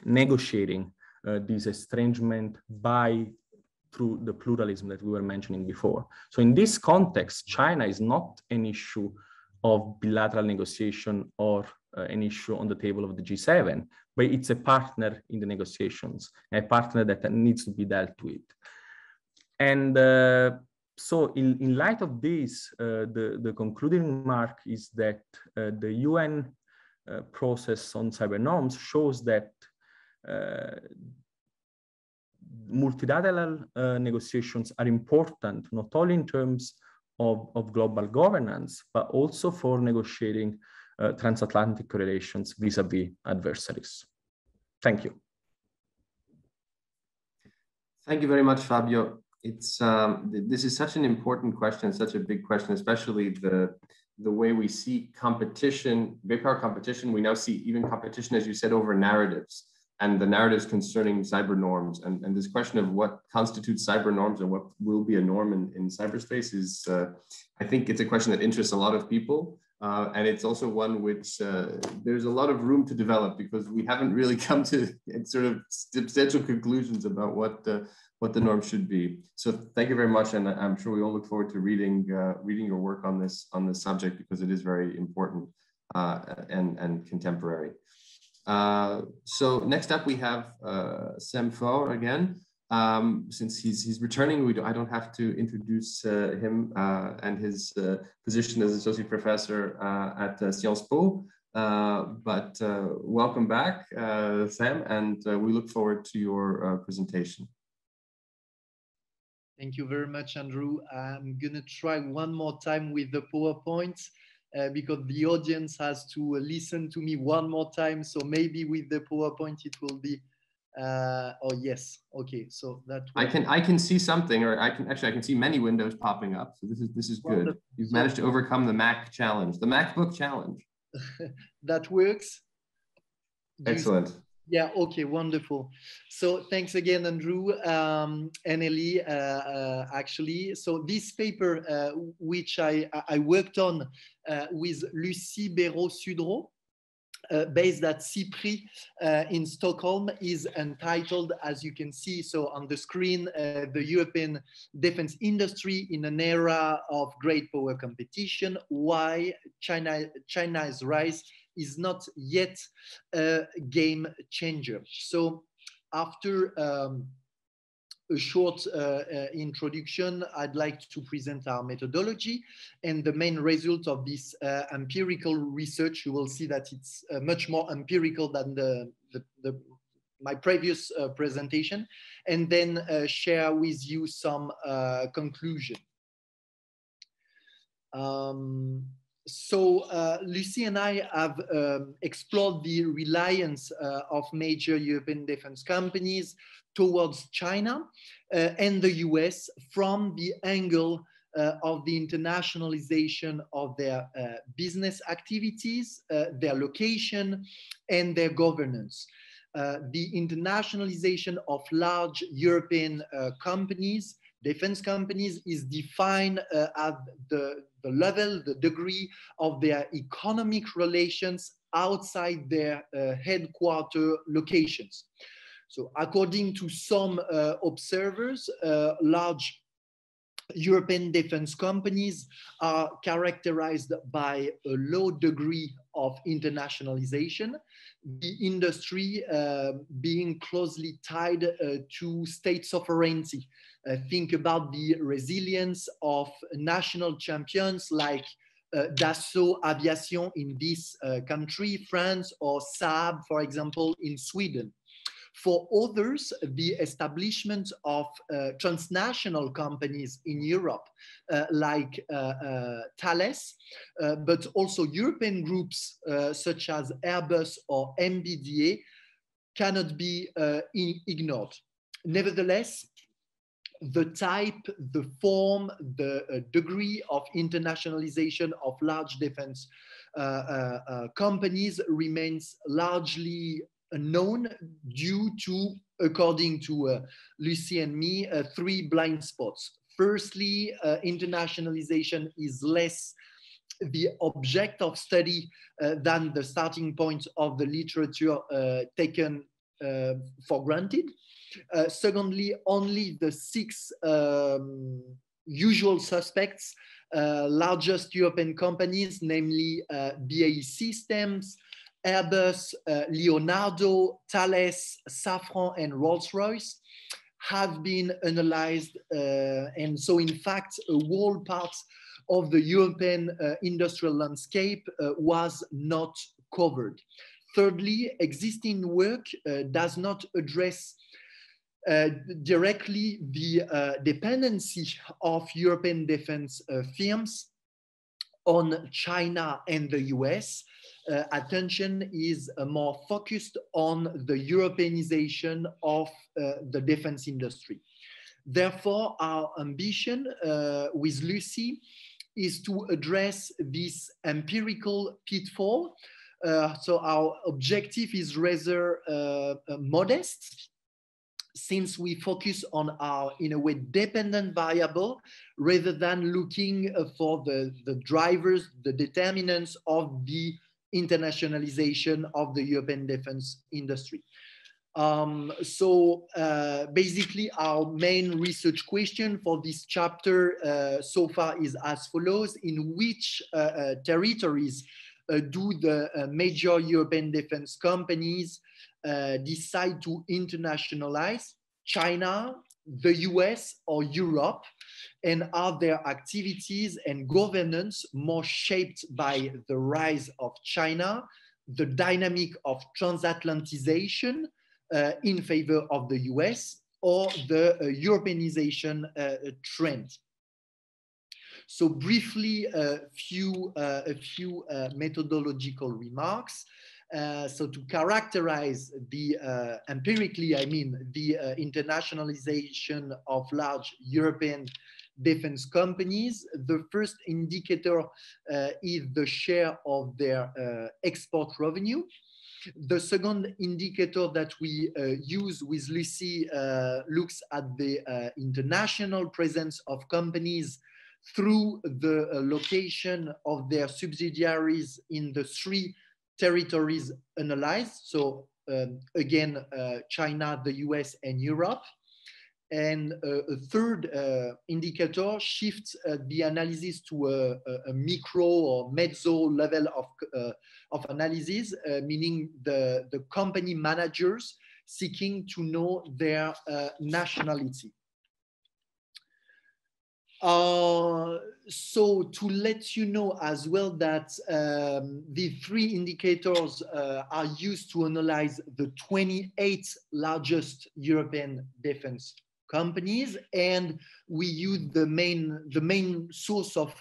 negotiating this estrangement through the pluralism that we were mentioning before. So in this context, China is not an issue of bilateral negotiation or an issue on the table of the G7, but it's a partner in the negotiations, a partner that needs to be dealt with. And so in light of this, the concluding remark is that the UN process on cyber norms shows that multilateral negotiations are important, not only in terms of global governance, but also for negotiating transatlantic relations vis-a-vis adversaries. Thank you. Thank you very much, Fabio. It's this is such an important question, such a big question, especially the way we see competition, big power competition. We now see even competition, as you said, over narratives and the narratives concerning cyber norms. And this question of what constitutes cyber norms and what will be a norm in cyberspace is, I think it's a question that interests a lot of people. And it's also one which there's a lot of room to develop, because we haven't really come to sort of substantial conclusions about what the norm should be. So thank you very much, and I'm sure we all look forward to reading your work on this subject, because it is very important and contemporary. So next up we have Faure again. Since he's returning, I don't have to introduce him and his position as associate professor at Sciences Po. But welcome back, Sam, and we look forward to your presentation. Thank you very much, Andrew. I'm gonna try one more time with the PowerPoint because the audience has to listen to me one more time. So maybe with the PowerPoint it will be. Oh yes, okay. So that I can see something, or I can see many windows popping up. So this is good. You've managed to overcome the Mac challenge, the MacBook challenge. That works. Excellent. Yeah, okay, wonderful. So thanks again, Andrew and Elie, actually. So this paper, which I worked on with Lucie Béraud-Sudreau, based at CIFRI in Stockholm, is entitled, as you can see, so on the screen, the European defense industry in an era of great power competition, why China's rise is not yet a game changer. So after a short introduction, I'd like to present our methodology and the main result of this empirical research. You will see that it's much more empirical than my previous presentation, and then share with you some conclusion. So Lucie and I have explored the reliance of major European defense companies towards China and the US from the angle of the internationalization of their business activities, their location, and their governance. The internationalization of large European companies, defense companies, is defined at the level, the degree of their economic relations outside their headquarter locations. So according to some observers, large European defense companies are characterized by a low degree of internationalization, the industry being closely tied to state sovereignty. Think about the resilience of national champions like Dassault Aviation in this country, France, or Saab, for example, in Sweden. For others, the establishment of transnational companies in Europe, like Thales, but also European groups such as Airbus or MBDA, cannot be ignored. Nevertheless, the type, the form, the degree of internationalization of large defense companies remains largely unknown due to, according to Lucie and me, three blind spots. Firstly, internationalization is less the object of study than the starting point of the literature taken for granted. Secondly, only the six usual suspects, largest European companies, namely BAE Systems, Airbus, Leonardo, Thales, Safran, and Rolls-Royce, have been analyzed. And so, in fact, a whole part of the European industrial landscape was not covered. Thirdly, existing work does not address directly the dependency of European defense firms on China and the US. Attention is more focused on the Europeanization of the defense industry. Therefore, our ambition with Lucie is to address this empirical pitfall. So our objective is rather modest, since we focus on our, in a way, dependent variable, rather than looking for the drivers, the determinants of the internationalization of the European defense industry. Basically, our main research question for this chapter so far is as follows: in which territories do the major European defense companies decide to internationalize? China, the US, or Europe? And are their activities and governance more shaped by the rise of China, the dynamic of transatlantization in favor of the US, or the Europeanization trend? So briefly, a few methodological remarks. So to characterize the, empirically, I mean, the internationalization of large European defense companies, the first indicator is the share of their export revenue. The second indicator that we use with Lucie looks at the international presence of companies through the location of their subsidiaries in the three territories analyzed. So again, China, the US, and Europe. And a third indicator shifts the analysis to a micro or mezzo level of analysis, meaning the company managers seeking to know their nationality. So to let you know as well that the three indicators are used to analyze the 28 largest European defense companies, and we use the main source of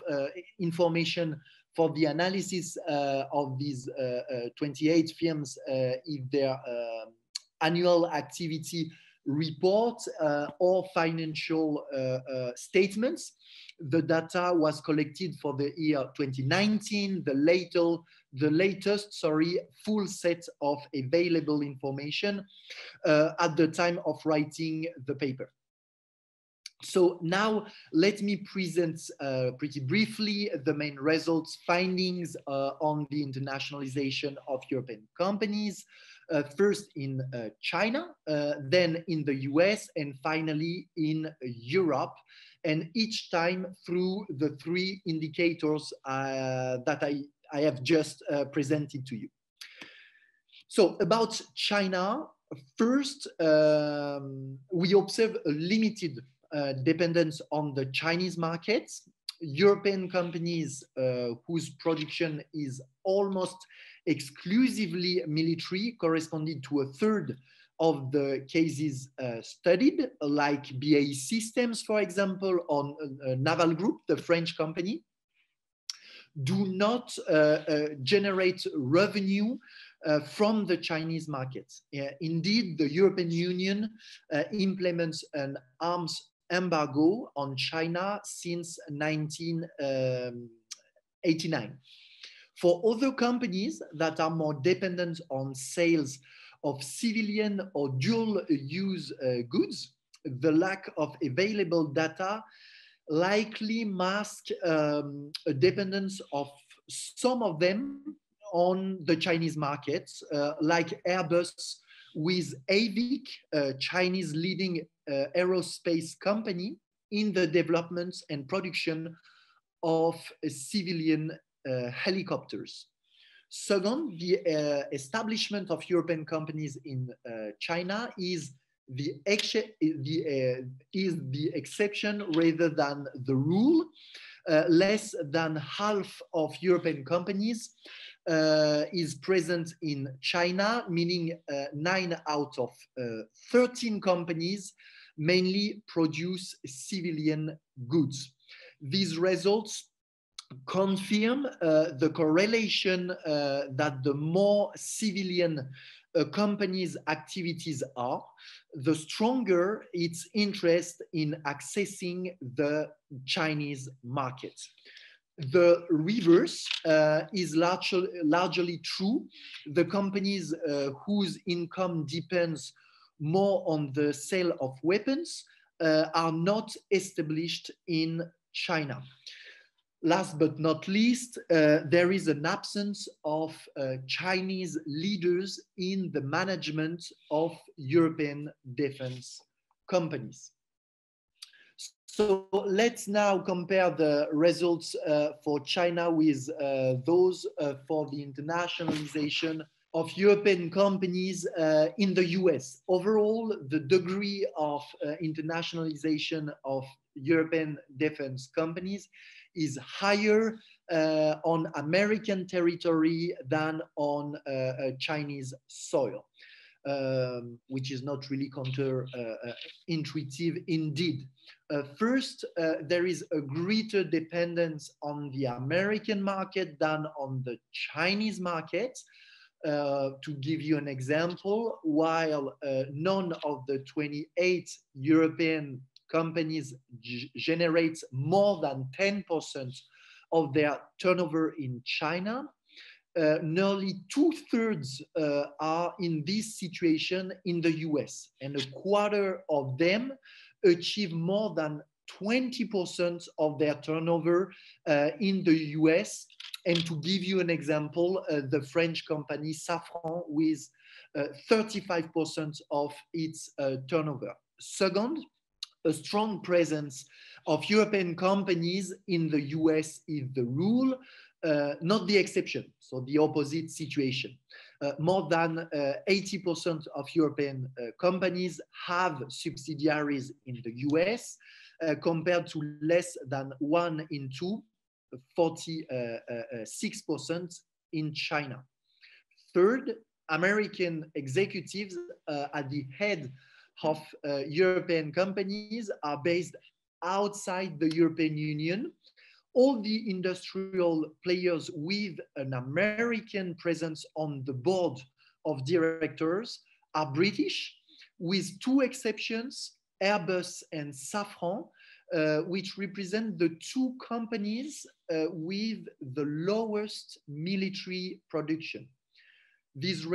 information for the analysis of these 28 firms if their annual activity report or financial statements. The data was collected for the year 2019, the latest full set of available information at the time of writing the paper. So now let me present pretty briefly the main results, findings on the internationalization of European companies, first in China, then in the US, and finally in Europe, and each time through the three indicators that I have just presented to you. So about China, first, we observe a limited dependence on the Chinese markets. European companies whose production is almost exclusively military corresponded to a third of the cases studied, like BAE Systems, for example, on Naval Group, the French company, do not generate revenue from the Chinese markets. Indeed, the European Union implements an arms embargo on China since 1989. For other companies that are more dependent on sales of civilian or dual-use goods, the lack of available data likely mask a dependence of some of them on the Chinese markets, like Airbus with AVIC, a Chinese leading aerospace company, in the development and production of civilian helicopters. Second, the establishment of European companies in China is the exception rather than the rule. Less than half of European companies is present in China, meaning 9 out of 13 companies mainly produce civilian goods. These results confirm the correlation that the more civilian companies' activities are, the stronger its interest in accessing the Chinese market. The reverse is largely true. The companies whose income depends more on the sale of weapons are not established in China. Last but not least, there is an absence of Chinese leaders in the management of European defense companies. So let's now compare the results for China with those for the internationalization of European companies in the US. Overall, the degree of internationalization of European defense companies is higher on American territory than on Chinese soil, which is not really counterintuitive indeed. First, there is a greater dependence on the American market than on the Chinese market. To give you an example, while none of the 28 European companies generates more than 10% of their turnover in China, nearly 2/3 are in this situation in the US, and a quarter of them achieve more than 20% of their turnover in the US. And to give you an example, the French company Safran with 35% of its turnover. Second, a strong presence of European companies in the US is the rule, not the exception, so the opposite situation. More than 80% of European companies have subsidiaries in the US, compared to less than 1 in 2, 46% in China. Third, American executives at the head of European companies are based outside the European Union, all the industrial players with an American presence on the board of directors are British, with two exceptions, Airbus and Safran, which represent the two companies with the lowest military production. These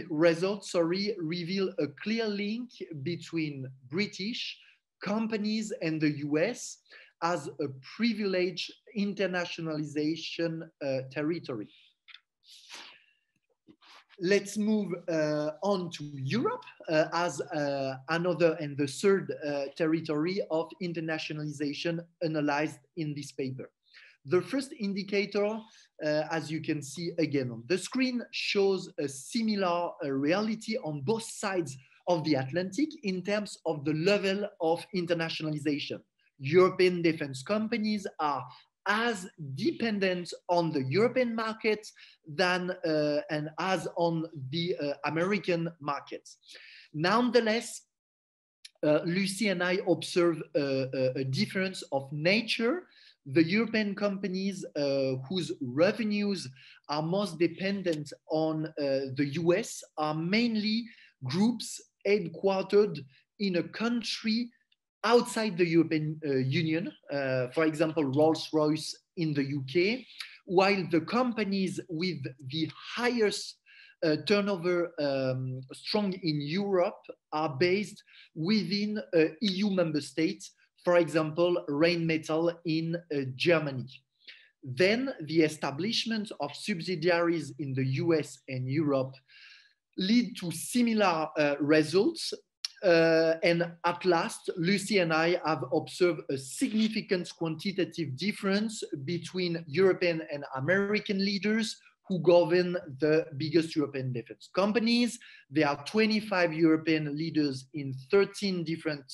results reveal a clear link between British companies and the US as a privileged internationalization territory. Let's move on to Europe as another and the third territory of internationalization analyzed in this paper. The first indicator, as you can see again on the screen, shows a similar reality on both sides of the Atlantic in terms of the level of internationalization. European defense companies are as dependent on the European market than and as on the American markets. Nonetheless, Lucy and I observe a difference of nature. The European companies whose revenues are most dependent on the US are mainly groups headquartered in a country outside the European Union, for example, Rolls-Royce in the UK, while the companies with the highest turnover strong in Europe are based within EU member states, for example, Rheinmetall in Germany. Then the establishment of subsidiaries in the US and Europe lead to similar results. And at last, Lucy and I have observed a significant quantitative difference between European and American leaders who govern the biggest European defense companies. There are 25 European leaders in 13 different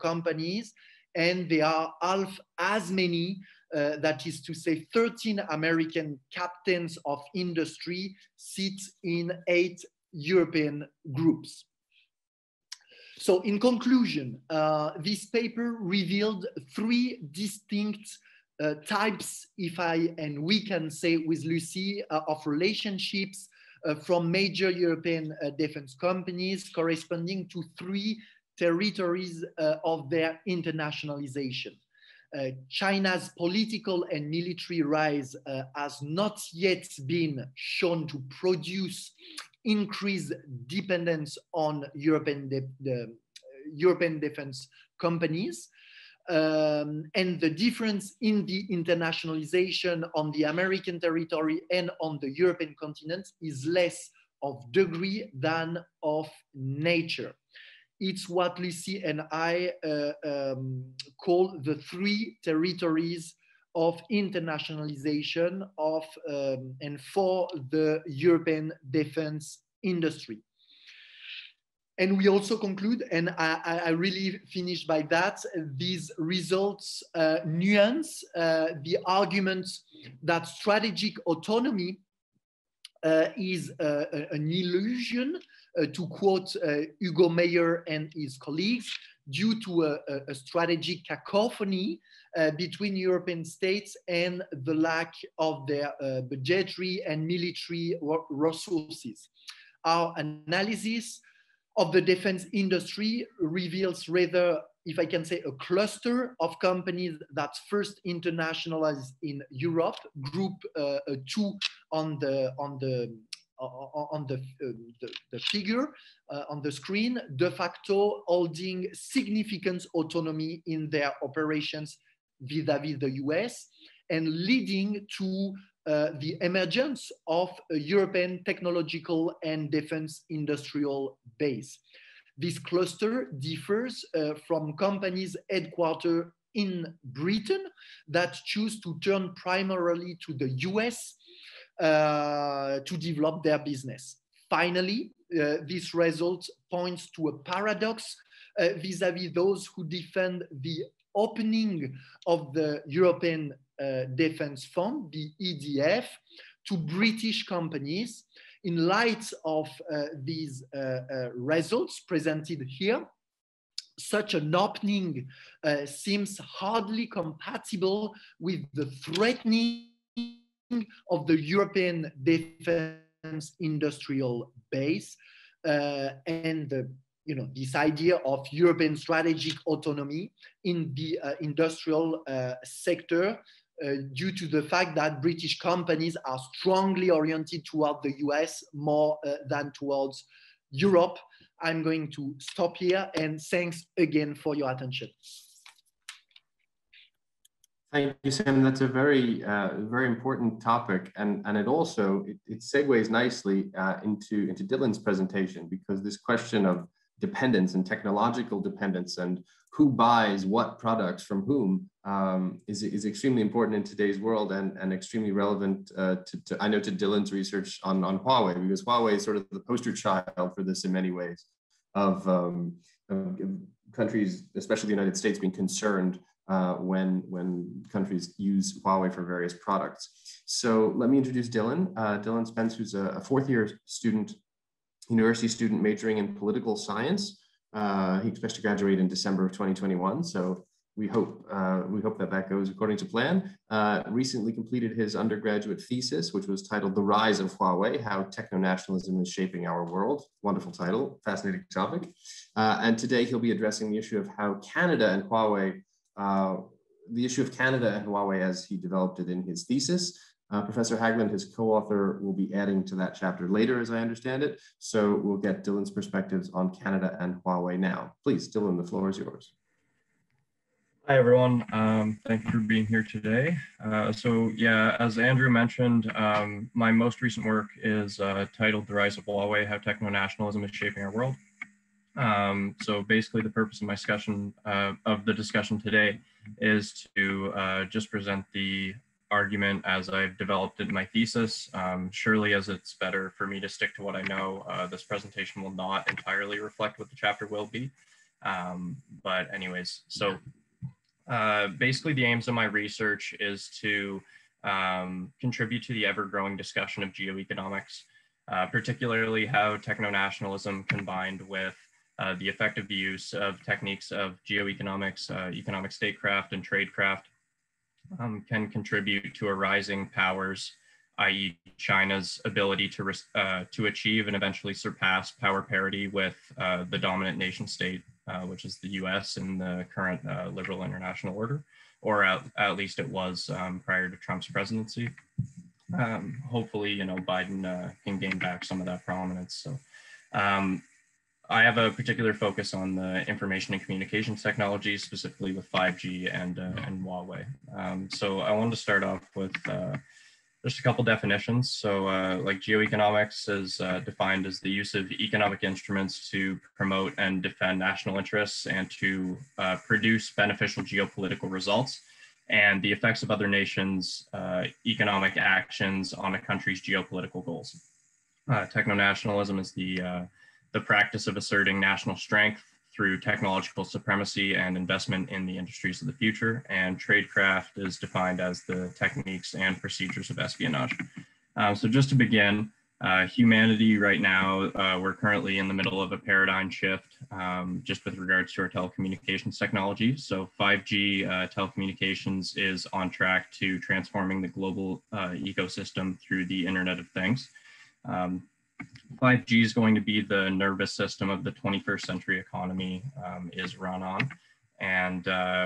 companies, and there are half as many, that is to say 13 American captains of industry sit in 8 European groups. So in conclusion, this paper revealed 3 distinct types, and we can say with Lucy, of relationships from major European defense companies corresponding to 3 territories of their internationalization. China's political and military rise has not yet been shown to produce increased dependence on European defense companies. And the difference in the internationalization on the American territory and on the European continent is less of degree than of nature. It's what Lucy and I call the 3 territories of internationalization of and for the European defense industry. And we also conclude, and I really finish by that, these results nuance the argument that strategic autonomy is an illusion, to quote Hugo Meyer and his colleagues, due to a strategic cacophony between European states and the lack of their budgetary and military resources. Our analysis of the defense industry reveals rather, if I can say, a cluster of companies that first internationalized in Europe. Group 2 on the figure on the screen, de facto holding significant autonomy in their operations vis-à-vis the US, and leading to the emergence of a European technological and defense industrial base. This cluster differs from companies headquartered in Britain that choose to turn primarily to the US to develop their business. Finally, this result points to a paradox vis-à-vis those who defend the opening of the European Defense Fund, the EDF, to British companies. In light of these results presented here, such an opening seems hardly compatible with the threatening of the European defense industrial base and the, this idea of European strategic autonomy in the industrial sector due to the fact that British companies are strongly oriented toward the US more than towards Europe. I'm going to stop here, and thanks again for your attention. Thank you, Sam. That's a very, very important topic, and it also it segues nicely into Dylan's presentation, because this question of dependence and technological dependence and who buys what products from whom is extremely important in today's world, and extremely relevant I know to Dylan's research on Huawei, because Huawei is sort of the poster child for this in many ways of countries, especially the United States, being concerned when countries use Huawei for various products. So let me introduce Dylan. Dylan Spence, who's a fourth-year student, university student majoring in political science. He expects to graduate in December of 2021. So we hope that goes according to plan. Recently completed his undergraduate thesis, which was titled "The Rise of Huawei: How Techno-Nationalism is Shaping Our World." Wonderful title, fascinating topic. And today he'll be addressing the issue of how Canada and Huawei, as he developed it in his thesis. Professor Hagland, his co-author, will be adding to that chapter later, as I understand it. So we'll get Dylan's perspectives on Canada and Huawei now. Please, Dylan, the floor is yours. Hi, everyone. Thank you for being here today. So yeah, as Andrew mentioned, my most recent work is titled "The Rise of Huawei: How Techno-Nationalism is Shaping Our World." So basically the purpose of my discussion today is to just present the argument as I've developed it in my thesis. Surely, as it's better for me to stick to what I know, this presentation will not entirely reflect what the chapter will be. But anyways, so basically the aims of my research is to contribute to the ever-growing discussion of geoeconomics, particularly how techno-nationalism combined with the effective use of techniques of geoeconomics, economic statecraft, and tradecraft can contribute to a rising powers, i.e. China's ability to achieve and eventually surpass power parity with the dominant nation state, which is the US in the current liberal international order, or at least it was prior to Trump's presidency. Hopefully, Biden can gain back some of that prominence. So I have a particular focus on the information and communications technologies, specifically with 5G and Huawei. So I wanted to start off with just a couple definitions. So like geoeconomics is defined as the use of economic instruments to promote and defend national interests and to produce beneficial geopolitical results, and the effects of other nations' economic actions on a country's geopolitical goals. Techno-nationalism is the practice of asserting national strength through technological supremacy and investment in the industries of the future, and tradecraft is defined as the techniques and procedures of espionage. So just to begin, humanity right now, we're currently in the middle of a paradigm shift just with regards to our telecommunications technology. So 5G telecommunications is on track to transforming the global ecosystem through the Internet of Things. 5G is going to be the nervous system of the 21st century economy is run on, and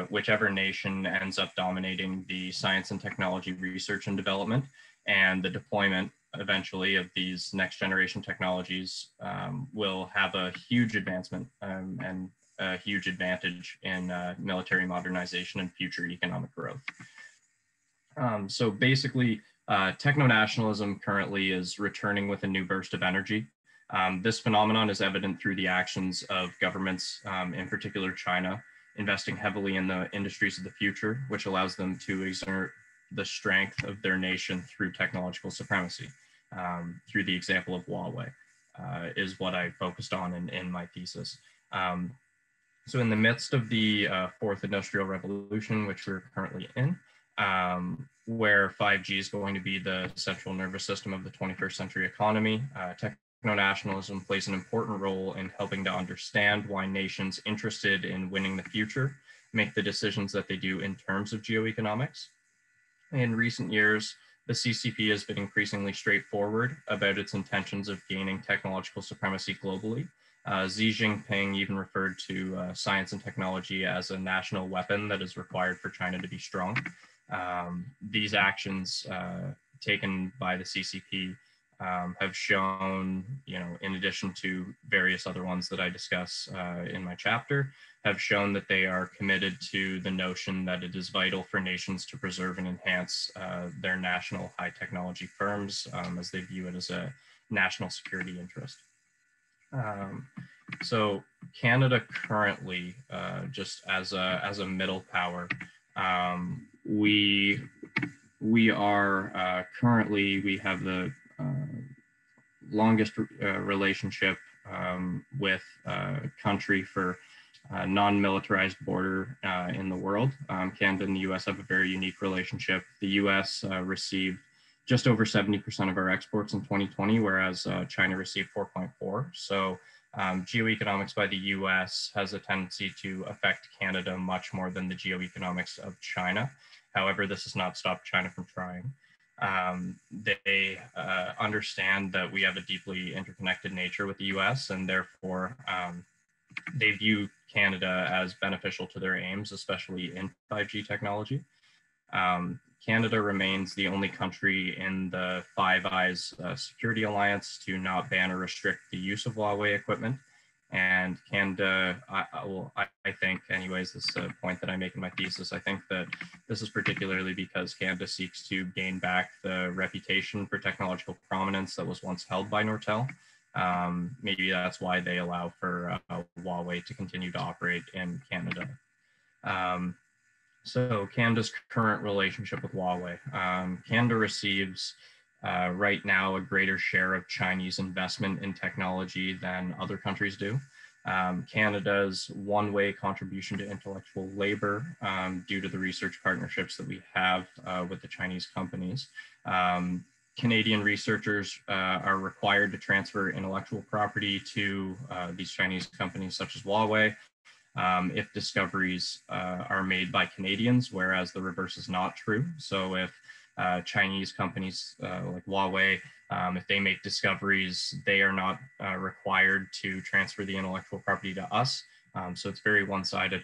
whichever nation ends up dominating the science and technology research and development and the deployment eventually of these next generation technologies will have a huge advancement and a huge advantage in military modernization and future economic growth. So basically, techno-nationalism currently is returning with a new burst of energy. This phenomenon is evident through the actions of governments, in particular China, investing heavily in the industries of the future, which allows them to exert the strength of their nation through technological supremacy. Through the example of Huawei is what I focused on in my thesis. So in the midst of the fourth industrial revolution, which we're currently in, where 5G is going to be the central nervous system of the 21st century economy, techno-nationalism plays an important role in helping to understand why nations interested in winning the future make the decisions that they do in terms of geoeconomics. In recent years, the CCP has been increasingly straightforward about its intentions of gaining technological supremacy globally. Xi Jinping even referred to science and technology as a national weapon that is required for China to be strong. These actions taken by the CCP have shown, in addition to various other ones that I discuss in my chapter, have shown that they are committed to the notion that it is vital for nations to preserve and enhance their national high technology firms as they view it as a national security interest. So Canada currently, just as a middle power, we are currently, we have the longest relationship with a country for non-militarized border in the world. Canada and the US have a very unique relationship. The US received just over 70% of our exports in 2020, whereas China received 4.4. So geoeconomics by the US has a tendency to affect Canada much more than the geoeconomics of China. However, this has not stopped China from trying. They understand that we have a deeply interconnected nature with the US, and therefore they view Canada as beneficial to their aims, especially in 5G technology. Canada remains the only country in the Five Eyes Security Alliance to not ban or restrict the use of Huawei equipment. And Canada, I think, anyways, this is a point that I make in my thesis, I think that this is particularly because Canada seeks to gain back the reputation for technological prominence that was once held by Nortel. Maybe that's why they allow for Huawei to continue to operate in Canada. So Canada's current relationship with Huawei. Canada receives right now a greater share of Chinese investment in technology than other countries do. Canada's one-way contribution to intellectual labor due to the research partnerships that we have with the Chinese companies. Canadian researchers are required to transfer intellectual property to these Chinese companies such as Huawei if discoveries are made by Canadians, whereas the reverse is not true. So if Chinese companies like Huawei, if they make discoveries, they are not required to transfer the intellectual property to us. So it's very one-sided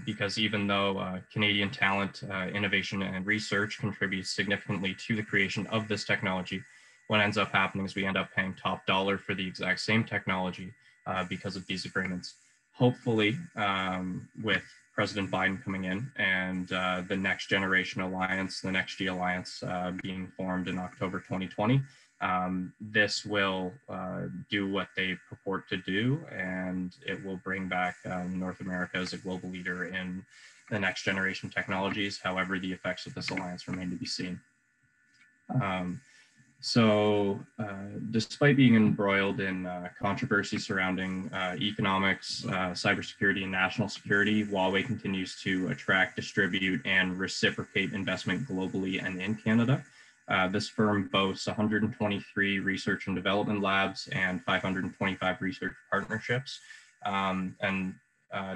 because even though Canadian talent, innovation, and research contributes significantly to the creation of this technology, what ends up happening is we end up paying top dollar for the exact same technology because of these agreements. Hopefully, with President Biden coming in and the Next Generation Alliance, the Next G Alliance being formed in October 2020, this will do what they purport to do, and it will bring back North America as a global leader in the next generation technologies. However, the effects of this alliance remain to be seen. So despite being embroiled in controversy surrounding economics, cybersecurity, and national security, Huawei continues to attract, distribute, and reciprocate investment globally and in Canada. This firm boasts 123 research and development labs and 525 research partnerships.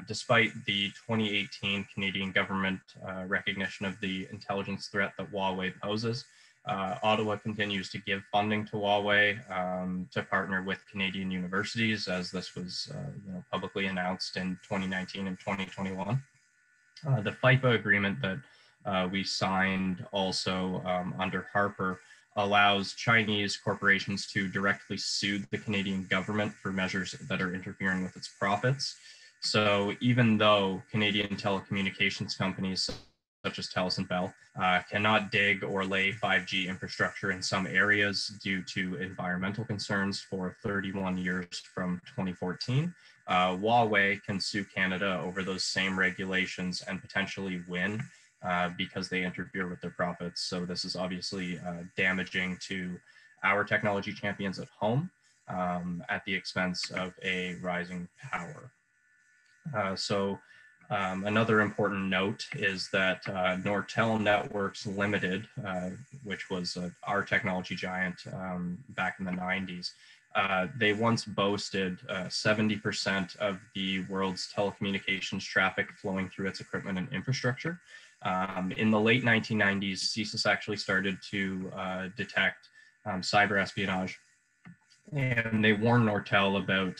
Despite the 2018 Canadian government recognition of the intelligence threat that Huawei poses, Ottawa continues to give funding to Huawei to partner with Canadian universities, as this was publicly announced in 2019 and 2021. The FIPA agreement that we signed also under Harper allows Chinese corporations to directly sue the Canadian government for measures that are interfering with its profits. So even though Canadian telecommunications companies such as TELUS and Bell, cannot dig or lay 5G infrastructure in some areas due to environmental concerns for 31 years from 2014. Huawei can sue Canada over those same regulations and potentially win because they interfere with their profits. So this is obviously damaging to our technology champions at home at the expense of a rising power. So Another important note is that Nortel Networks Limited, which was our technology giant back in the 90s, they once boasted 70% of the world's telecommunications traffic flowing through its equipment and infrastructure. In the late 1990s, CISA actually started to detect cyber espionage, and they warned Nortel about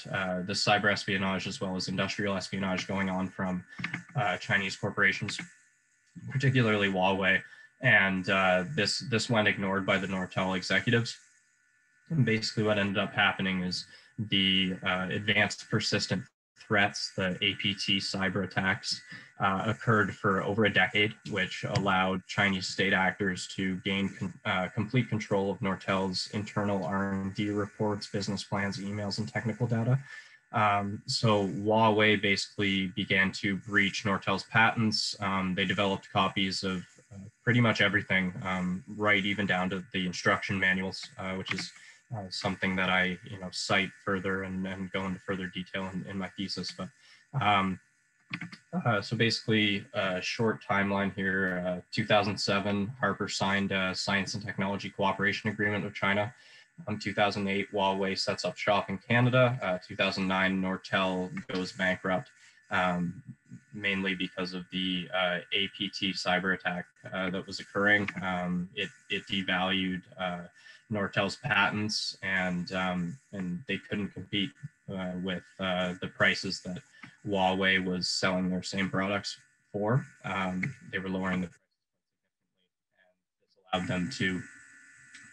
the cyber espionage as well as industrial espionage going on from Chinese corporations, particularly Huawei. And this went ignored by the Nortel executives. And basically what ended up happening is the advanced persistent threats, the APT cyber attacks, occurred for over a decade, which allowed Chinese state actors to gain complete control of Nortel's internal R&D reports, business plans, emails, and technical data. So Huawei basically began to breach Nortel's patents. They developed copies of pretty much everything, right even down to the instruction manuals, which is something that I cite further and go into further detail in my thesis. But so basically, a short timeline here. 2007, Harper signed a science and technology cooperation agreement with China. 2008, Huawei sets up shop in Canada. 2009, Nortel goes bankrupt, mainly because of the APT cyber attack that was occurring. It devalued Nortel's patents, and they couldn't compete with the prices that Huawei was selling their same products for. They were lowering the prices significantly, and this allowed them to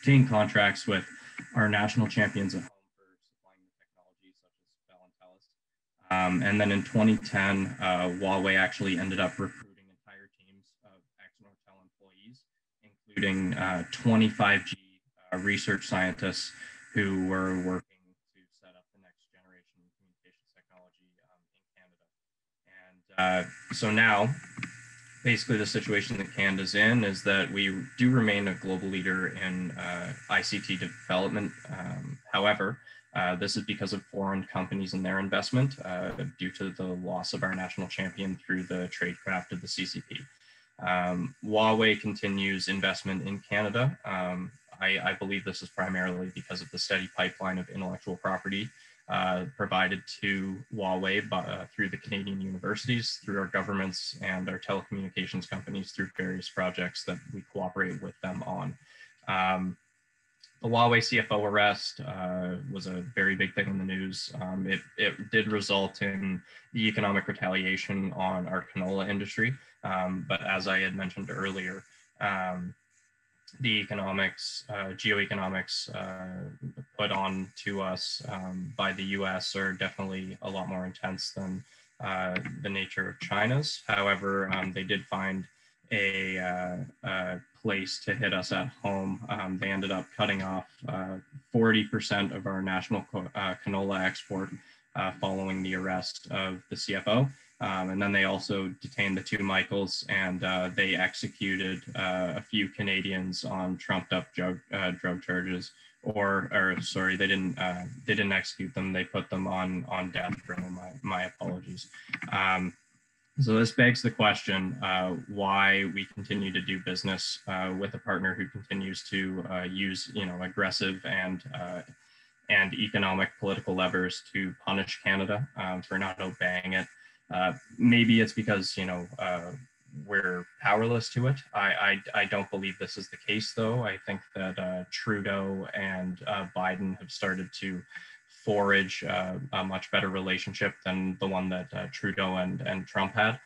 gain contracts with our national champions at home for supplying the technology, such as Bell and TELUS. And then in 2010, Huawei actually ended up recruiting entire teams of ex-Nortel employees, including 25G research scientists who were working to set up the next generation of communications technology in Canada. And so now, basically the situation that Canada's in is that we do remain a global leader in ICT development. However, this is because of foreign companies and their investment due to the loss of our national champion through the tradecraft of the CCP. Huawei continues investment in Canada. I believe this is primarily because of the steady pipeline of intellectual property provided to Huawei through the Canadian universities, through our governments, and our telecommunications companies through various projects that we cooperate with them on. The Huawei CFO arrest was a very big thing in the news. It did result in the economic retaliation on our canola industry. But as I had mentioned earlier, the economics, geoeconomics put on to us by the US are definitely a lot more intense than the nature of China's. However, they did find a place to hit us at home. They ended up cutting off 40% of our national canola export following the arrest of the CFO. And then they also detained the two Michaels, and they executed a few Canadians on trumped up drug charges, or sorry, they didn't execute them. They put them on death row. My apologies. So this begs the question why we continue to do business with a partner who continues to use aggressive and economic political levers to punish Canada for not obeying it. Maybe it's because we're powerless to it. I don't believe this is the case, though. I think that Trudeau and Biden have started to forage a much better relationship than the one that Trudeau and Trump had.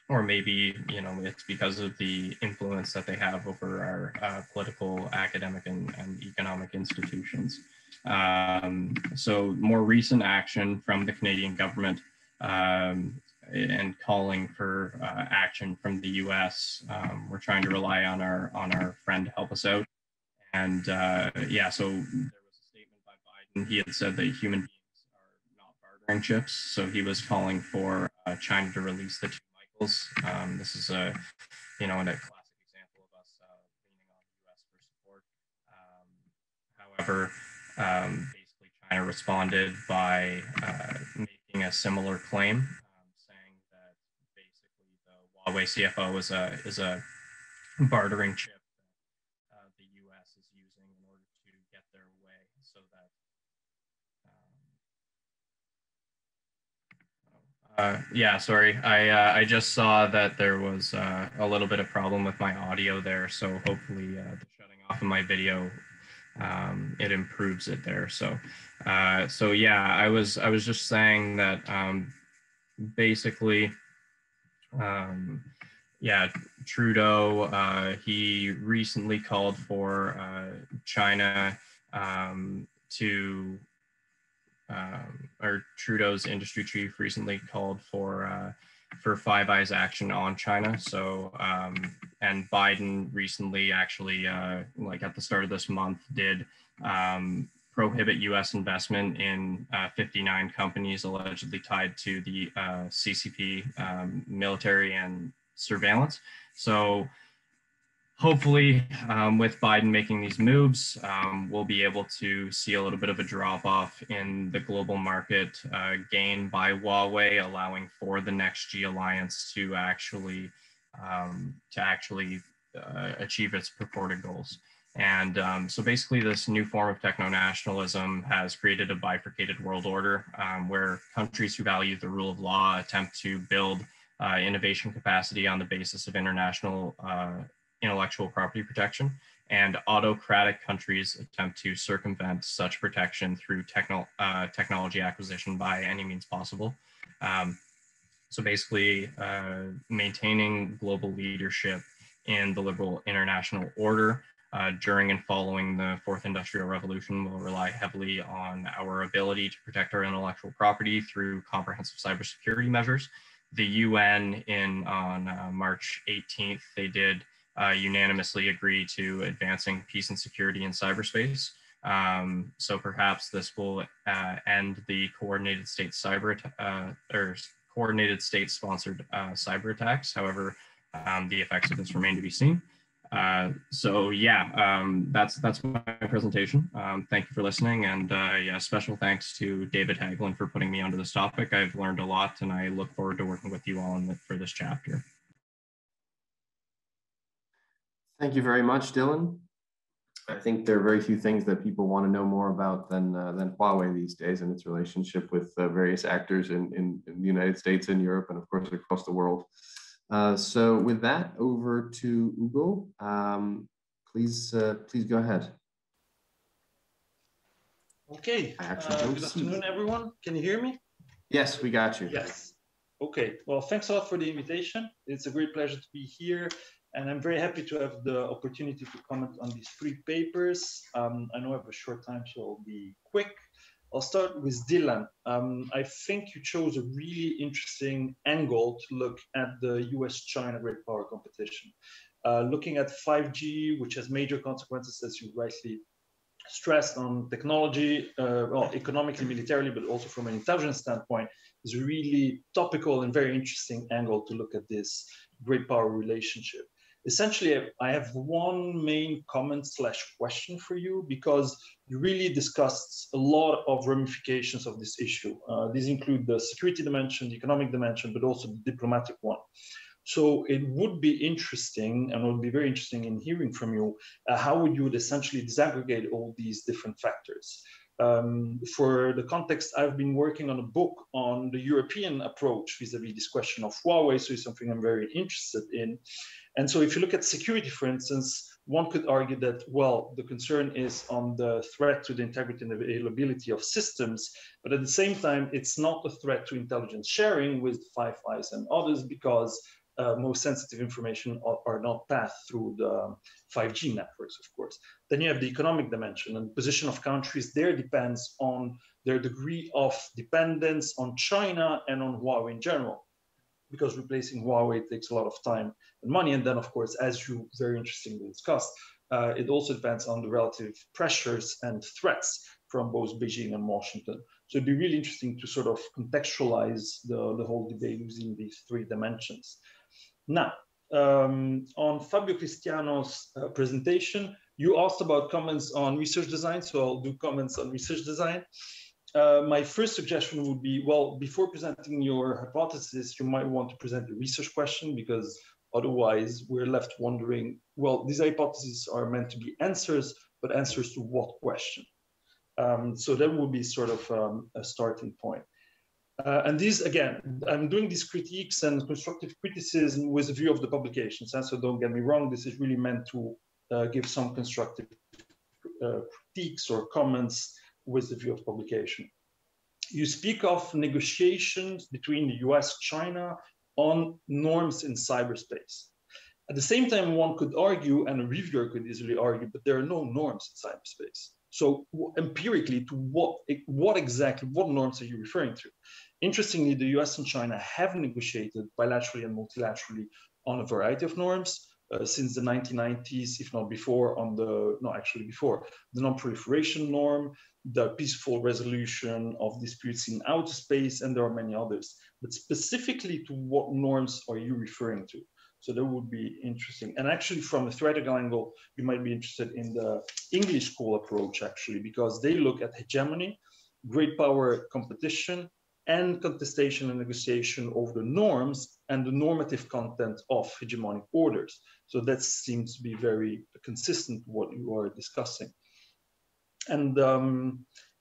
Or maybe it's because of the influence that they have over our political, academic, and economic institutions. So more recent action from the Canadian government and calling for action from the U.S. We're trying to rely on our friend to help us out. And yeah, so there was a statement by Biden. He had said that human beings are not bartering chips. So he was calling for China to release the two Michaels. This is a classic example of us leaning on the U.S. for support. However, basically China responded by making a similar claim, saying Huawei CFO is a bartering chip that the US is using in order to get their way, so that yeah, sorry, I just saw that there was a little bit of problem with my audio there, so hopefully the shutting off of my video it improves it there. So so yeah, I was just saying that basically yeah, Trudeau, he recently called for China to, or Trudeau's industry chief recently called for Five Eyes action on China. So, and Biden recently actually, like at the start of this month, did prohibit US investment in 59 companies allegedly tied to the CCP military and surveillance. So hopefully with Biden making these moves, we'll be able to see a little bit of a drop off in the global market gain by Huawei, allowing for the Next G alliance to actually achieve its purported goals. And so basically this new form of techno-nationalism has created a bifurcated world order where countries who value the rule of law attempt to build innovation capacity on the basis of international intellectual property protection, and autocratic countries attempt to circumvent such protection through technology acquisition by any means possible. So basically, maintaining global leadership in the liberal international order during and following the Fourth Industrial Revolution will rely heavily on our ability to protect our intellectual property through comprehensive cybersecurity measures. The UN on March 18th, they did unanimously agree to advancing peace and security in cyberspace. So perhaps this will end the coordinated state coordinated state-sponsored cyber attacks. However, the effects of this remain to be seen. So yeah, that's my presentation. Thank you for listening, and yeah, special thanks to David Hagelin for putting me onto this topic. I've learned a lot, and I look forward to working with you all for this chapter. Thank you very much, Dylan. I think there are very few things that people want to know more about than Huawei these days and its relationship with various actors in the United States and Europe, and of course across the world. So with that, over to Hugo. Please go ahead. Okay. Good afternoon, everyone. Can you hear me? Yes, we got you. Yes. Okay. Well, thanks a lot for the invitation. It's a great pleasure to be here. And I'm very happy to have the opportunity to comment on these three papers. I know I have a short time, so I'll be quick. I'll start with Dylan. I think you chose a really interesting angle to look at the US-China great power competition. Looking at 5G, which has major consequences, as you rightly stressed, on technology, well, economically, militarily, but also from an intelligence standpoint, is a really topical and very interesting angle to look at this great power relationship. Essentially, I have one main comment / question for you, because you really discussed a lot of ramifications of this issue. These include the security dimension, the economic dimension, but also the diplomatic one. So it would be interesting, and it would be very interesting in hearing from you, how would you essentially disaggregate all these different factors? For the context, I've been working on a book on the European approach vis-a-vis this question of Huawei, so it's something I'm very interested in. And so if you look at security, for instance, one could argue that, well, the concern is on the threat to the integrity and availability of systems, but at the same time, it's not a threat to intelligence sharing with Five Eyes and others, because most sensitive information are not passed through the 5G networks, of course. Then you have the economic dimension, and the position of countries there depends on their degree of dependence on China and on Huawei in general, because replacing Huawei takes a lot of time and money. And then, of course, as you very interestingly discussed, it also depends on the relative pressures and threats from both Beijing and Washington. So it'd be really interesting to sort of contextualize the whole debate using these three dimensions. Now, on Fabio Cristiano's presentation, you asked about comments on research design, so I'll do comments on research design. my first suggestion would be, well, before presenting your hypothesis, you might want to present a research question, because otherwise we're left wondering, well, these hypotheses are meant to be answers, but answers to what question? So that would be sort of a starting point. And these, again, I'm doing these critiques and constructive criticism with a view of the publications. And so don't get me wrong, this is really meant to give some constructive critiques or comments with the view of publication. You speak of negotiations between the US, China on norms in cyberspace. At the same time, one could argue, and a reviewer could easily argue, but there are no norms in cyberspace. So empirically, to what exactly, what norms are you referring to? Interestingly, the US and China have negotiated bilaterally and multilaterally on a variety of norms since the 1990s, if not before, on the, no, actually before, the non-proliferation norm, the peaceful resolution of disputes in outer space, and there are many others. But specifically to what norms are you referring to? So that would be interesting. And actually from a theoretical angle, you might be interested in the English school approach actually, because they look at hegemony, great power competition, and contestation and negotiation over the norms and the normative content of hegemonic orders. So that seems to be very consistent with what you are discussing. And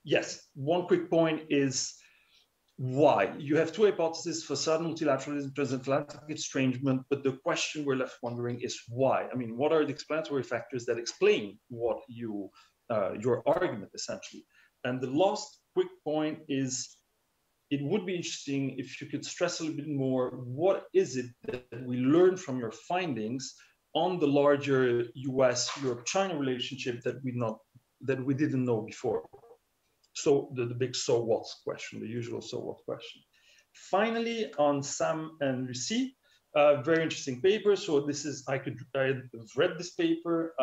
yes, one quick point is why? You have two hypotheses, facade multilateralism, transatlantic estrangement, but the question we're left wondering is why? I mean, what are the explanatory factors that explain what you, your argument essentially? And the last quick point is, it would be interesting if you could stress a little bit more, what is it that we learned from your findings on the larger US-Europe-China relationship that we didn't know before? So the big so what question, the usual so what question. Finally, on Sam and Lucie, very interesting paper. So this is, I have read this paper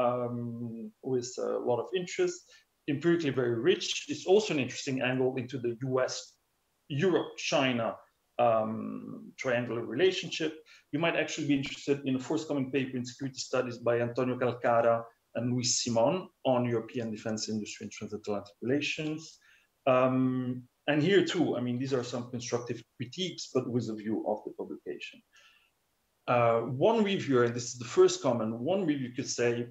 with a lot of interest, empirically very rich. It's also an interesting angle into the US-Europe-China triangular relationship. You might actually be interested in a forthcoming paper in security studies by Antonio Calcara and Luis Simon on European defense industry and transatlantic relations. And here too, I mean, these are some constructive critiques, but with a view of the publication. One reviewer, and this is the first comment, one reviewer could say,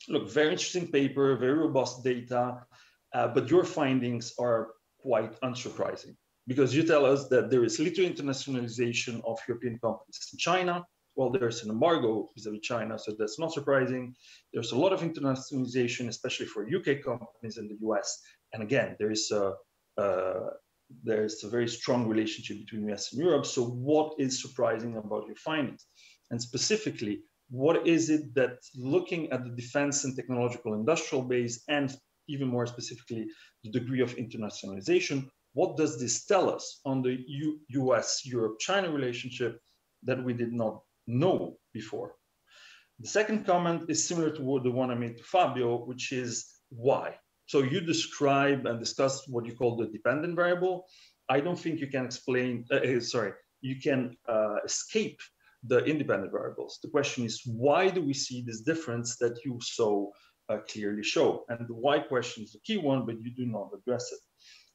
look, very interesting paper, very robust data, but your findings are quite unsurprising, because you tell us that there is little internationalization of European companies in China. Well, there's an embargo vis-a-vis China, so that's not surprising. There's a lot of internationalization, especially for UK companies in the US. And again, there's a very strong relationship between US and Europe. So what is surprising about your findings? And specifically, what is it that, looking at the defense and technological industrial base, and even more specifically, the degree of internationalization, what does this tell us on the US-Europe-China relationship that we did not know before? The second comment is similar to the one I made to Fabio, which is why. So you describe and discuss what you call the dependent variable. I don't think you can explain, you can escape the independent variables. The question is, why do we see this difference that you so clearly show? And the why question is the key one, but you do not address it.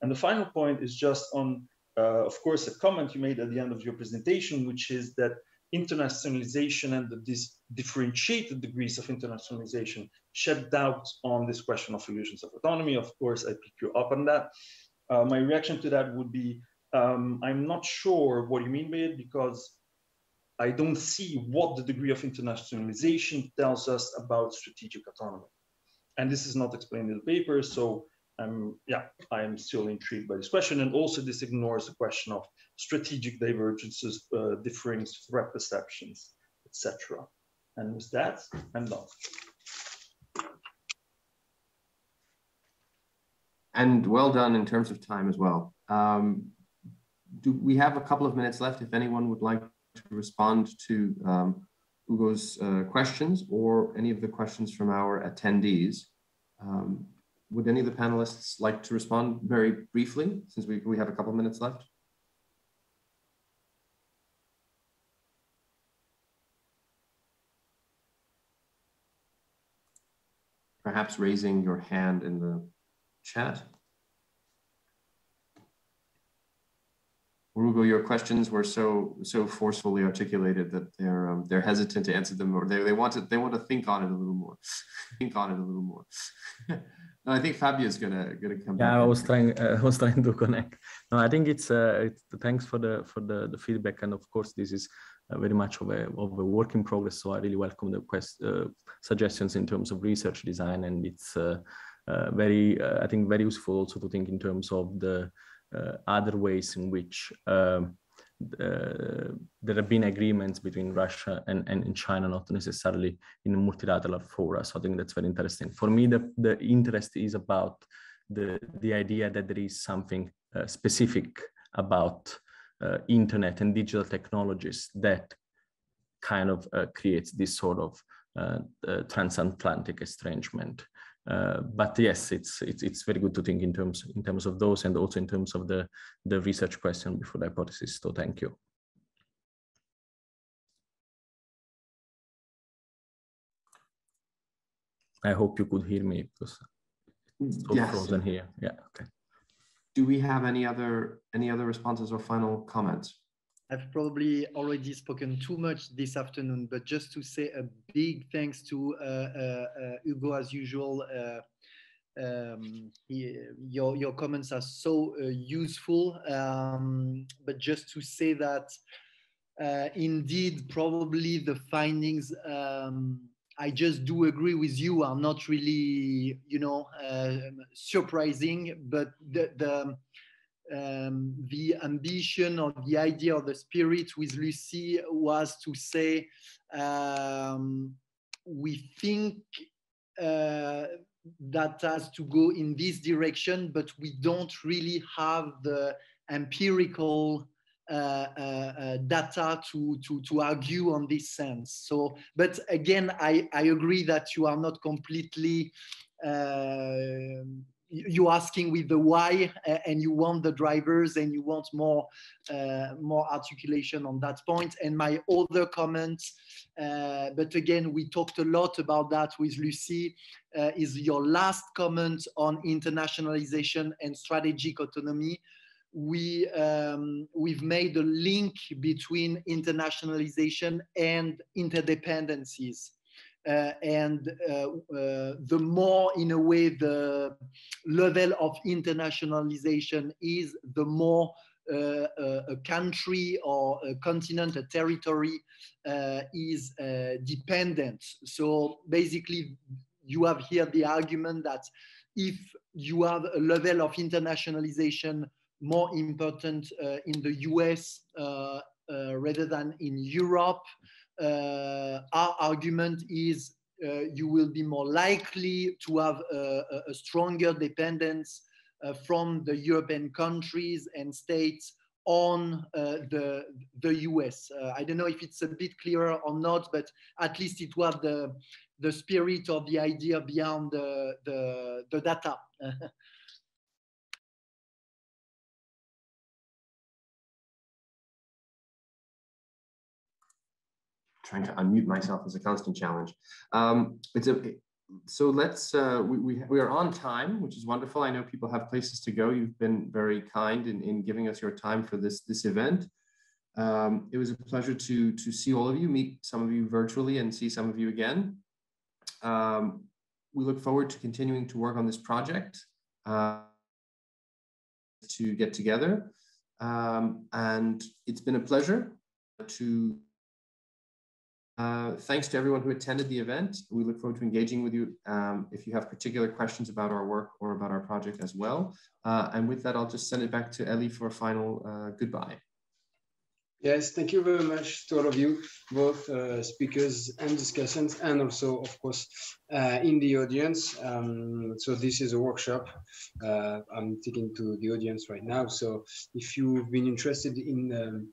And the final point is just on, of course, a comment you made at the end of your presentation, which is that internationalization and the differentiated degrees of internationalization shed doubt on this question of illusions of autonomy. Of course, I pick you up on that. My reaction to that would be, I'm not sure what you mean by it, because I don't see what the degree of internationalization tells us about strategic autonomy. And this is not explained in the paper, so I'm still intrigued by this question. And also this ignores the question of strategic divergences, differing threat perceptions, etc. And with that, I'm done. And well done in terms of time as well. Do we have a couple of minutes left if anyone would like to respond to Ugo's questions or any of the questions from our attendees? Would any of the panelists like to respond very briefly, since we have a couple of minutes left? Perhaps raising your hand in the chat. Ugo, your questions were so forcefully articulated that they're hesitant to answer them, or they want to think on it a little more. No, I think Fabio's gonna come back. Yeah, I was trying to connect. No, I think it's thanks for the feedback, and of course this is very much of a work in progress. So I really welcome the suggestions in terms of research design, and it's very I think very useful also to think in terms of the other ways in which there have been agreements between Russia and China, not necessarily in a multilateral fora. So I think that's very interesting. For me, the interest is about the idea that there is something specific about internet and digital technologies that kind of creates this sort of transatlantic estrangement. But yes, it's very good to think in terms of those, and also in terms of the research question before the hypothesis. So thank you. I hope you could hear me because it's so frozen here. Yeah. Okay. Do we have any other responses or final comments? I've probably already spoken too much this afternoon, but just to say a big thanks to Hugo as usual. Your comments are so useful, but just to say that indeed probably the findings I just do agree with you are not really, you know, surprising, but the ambition or the idea or the spirit with Lucy was to say we think that has to go in this direction, but we don't really have the empirical data to argue on this sense. So, but again, I agree that you are not completely you're asking with the why, and you want the drivers, and you want more articulation on that point. And my other comments, but again, we talked a lot about that with Lucy, is your last comment on internationalization and strategic autonomy. We've made a link between internationalization and interdependencies. The more, in a way, the level of internationalization is, the more a country or a continent, a territory is dependent. So basically, you have here the argument that if you have a level of internationalization more important in the US rather than in Europe, our argument is you will be more likely to have a stronger dependence from the European countries and states on the US. I don't know if it's a bit clearer or not, but at least it was the spirit of the idea beyond the data. Trying to unmute myself is a constant challenge. So let's, we are on time, which is wonderful. I know people have places to go. You've been very kind in giving us your time for this event. It was a pleasure to see all of you, meet some of you virtually and see some of you again. We look forward to continuing to work on this project, to get together. And it's been a pleasure to thanks to everyone who attended the event. We look forward to engaging with you if you have particular questions about our work or about our project as well. And with that, I'll just send it back to Elie for a final goodbye. Yes, thank you very much to all of you, both speakers and discussants, and also, of course, in the audience. So this is a workshop. I'm taking to the audience right now. So if you've been interested in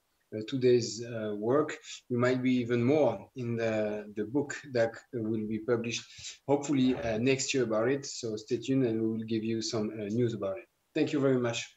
today's work, you might be even more in the book that will be published hopefully next year about it. So stay tuned and we will give you some news about it. Thank you very much.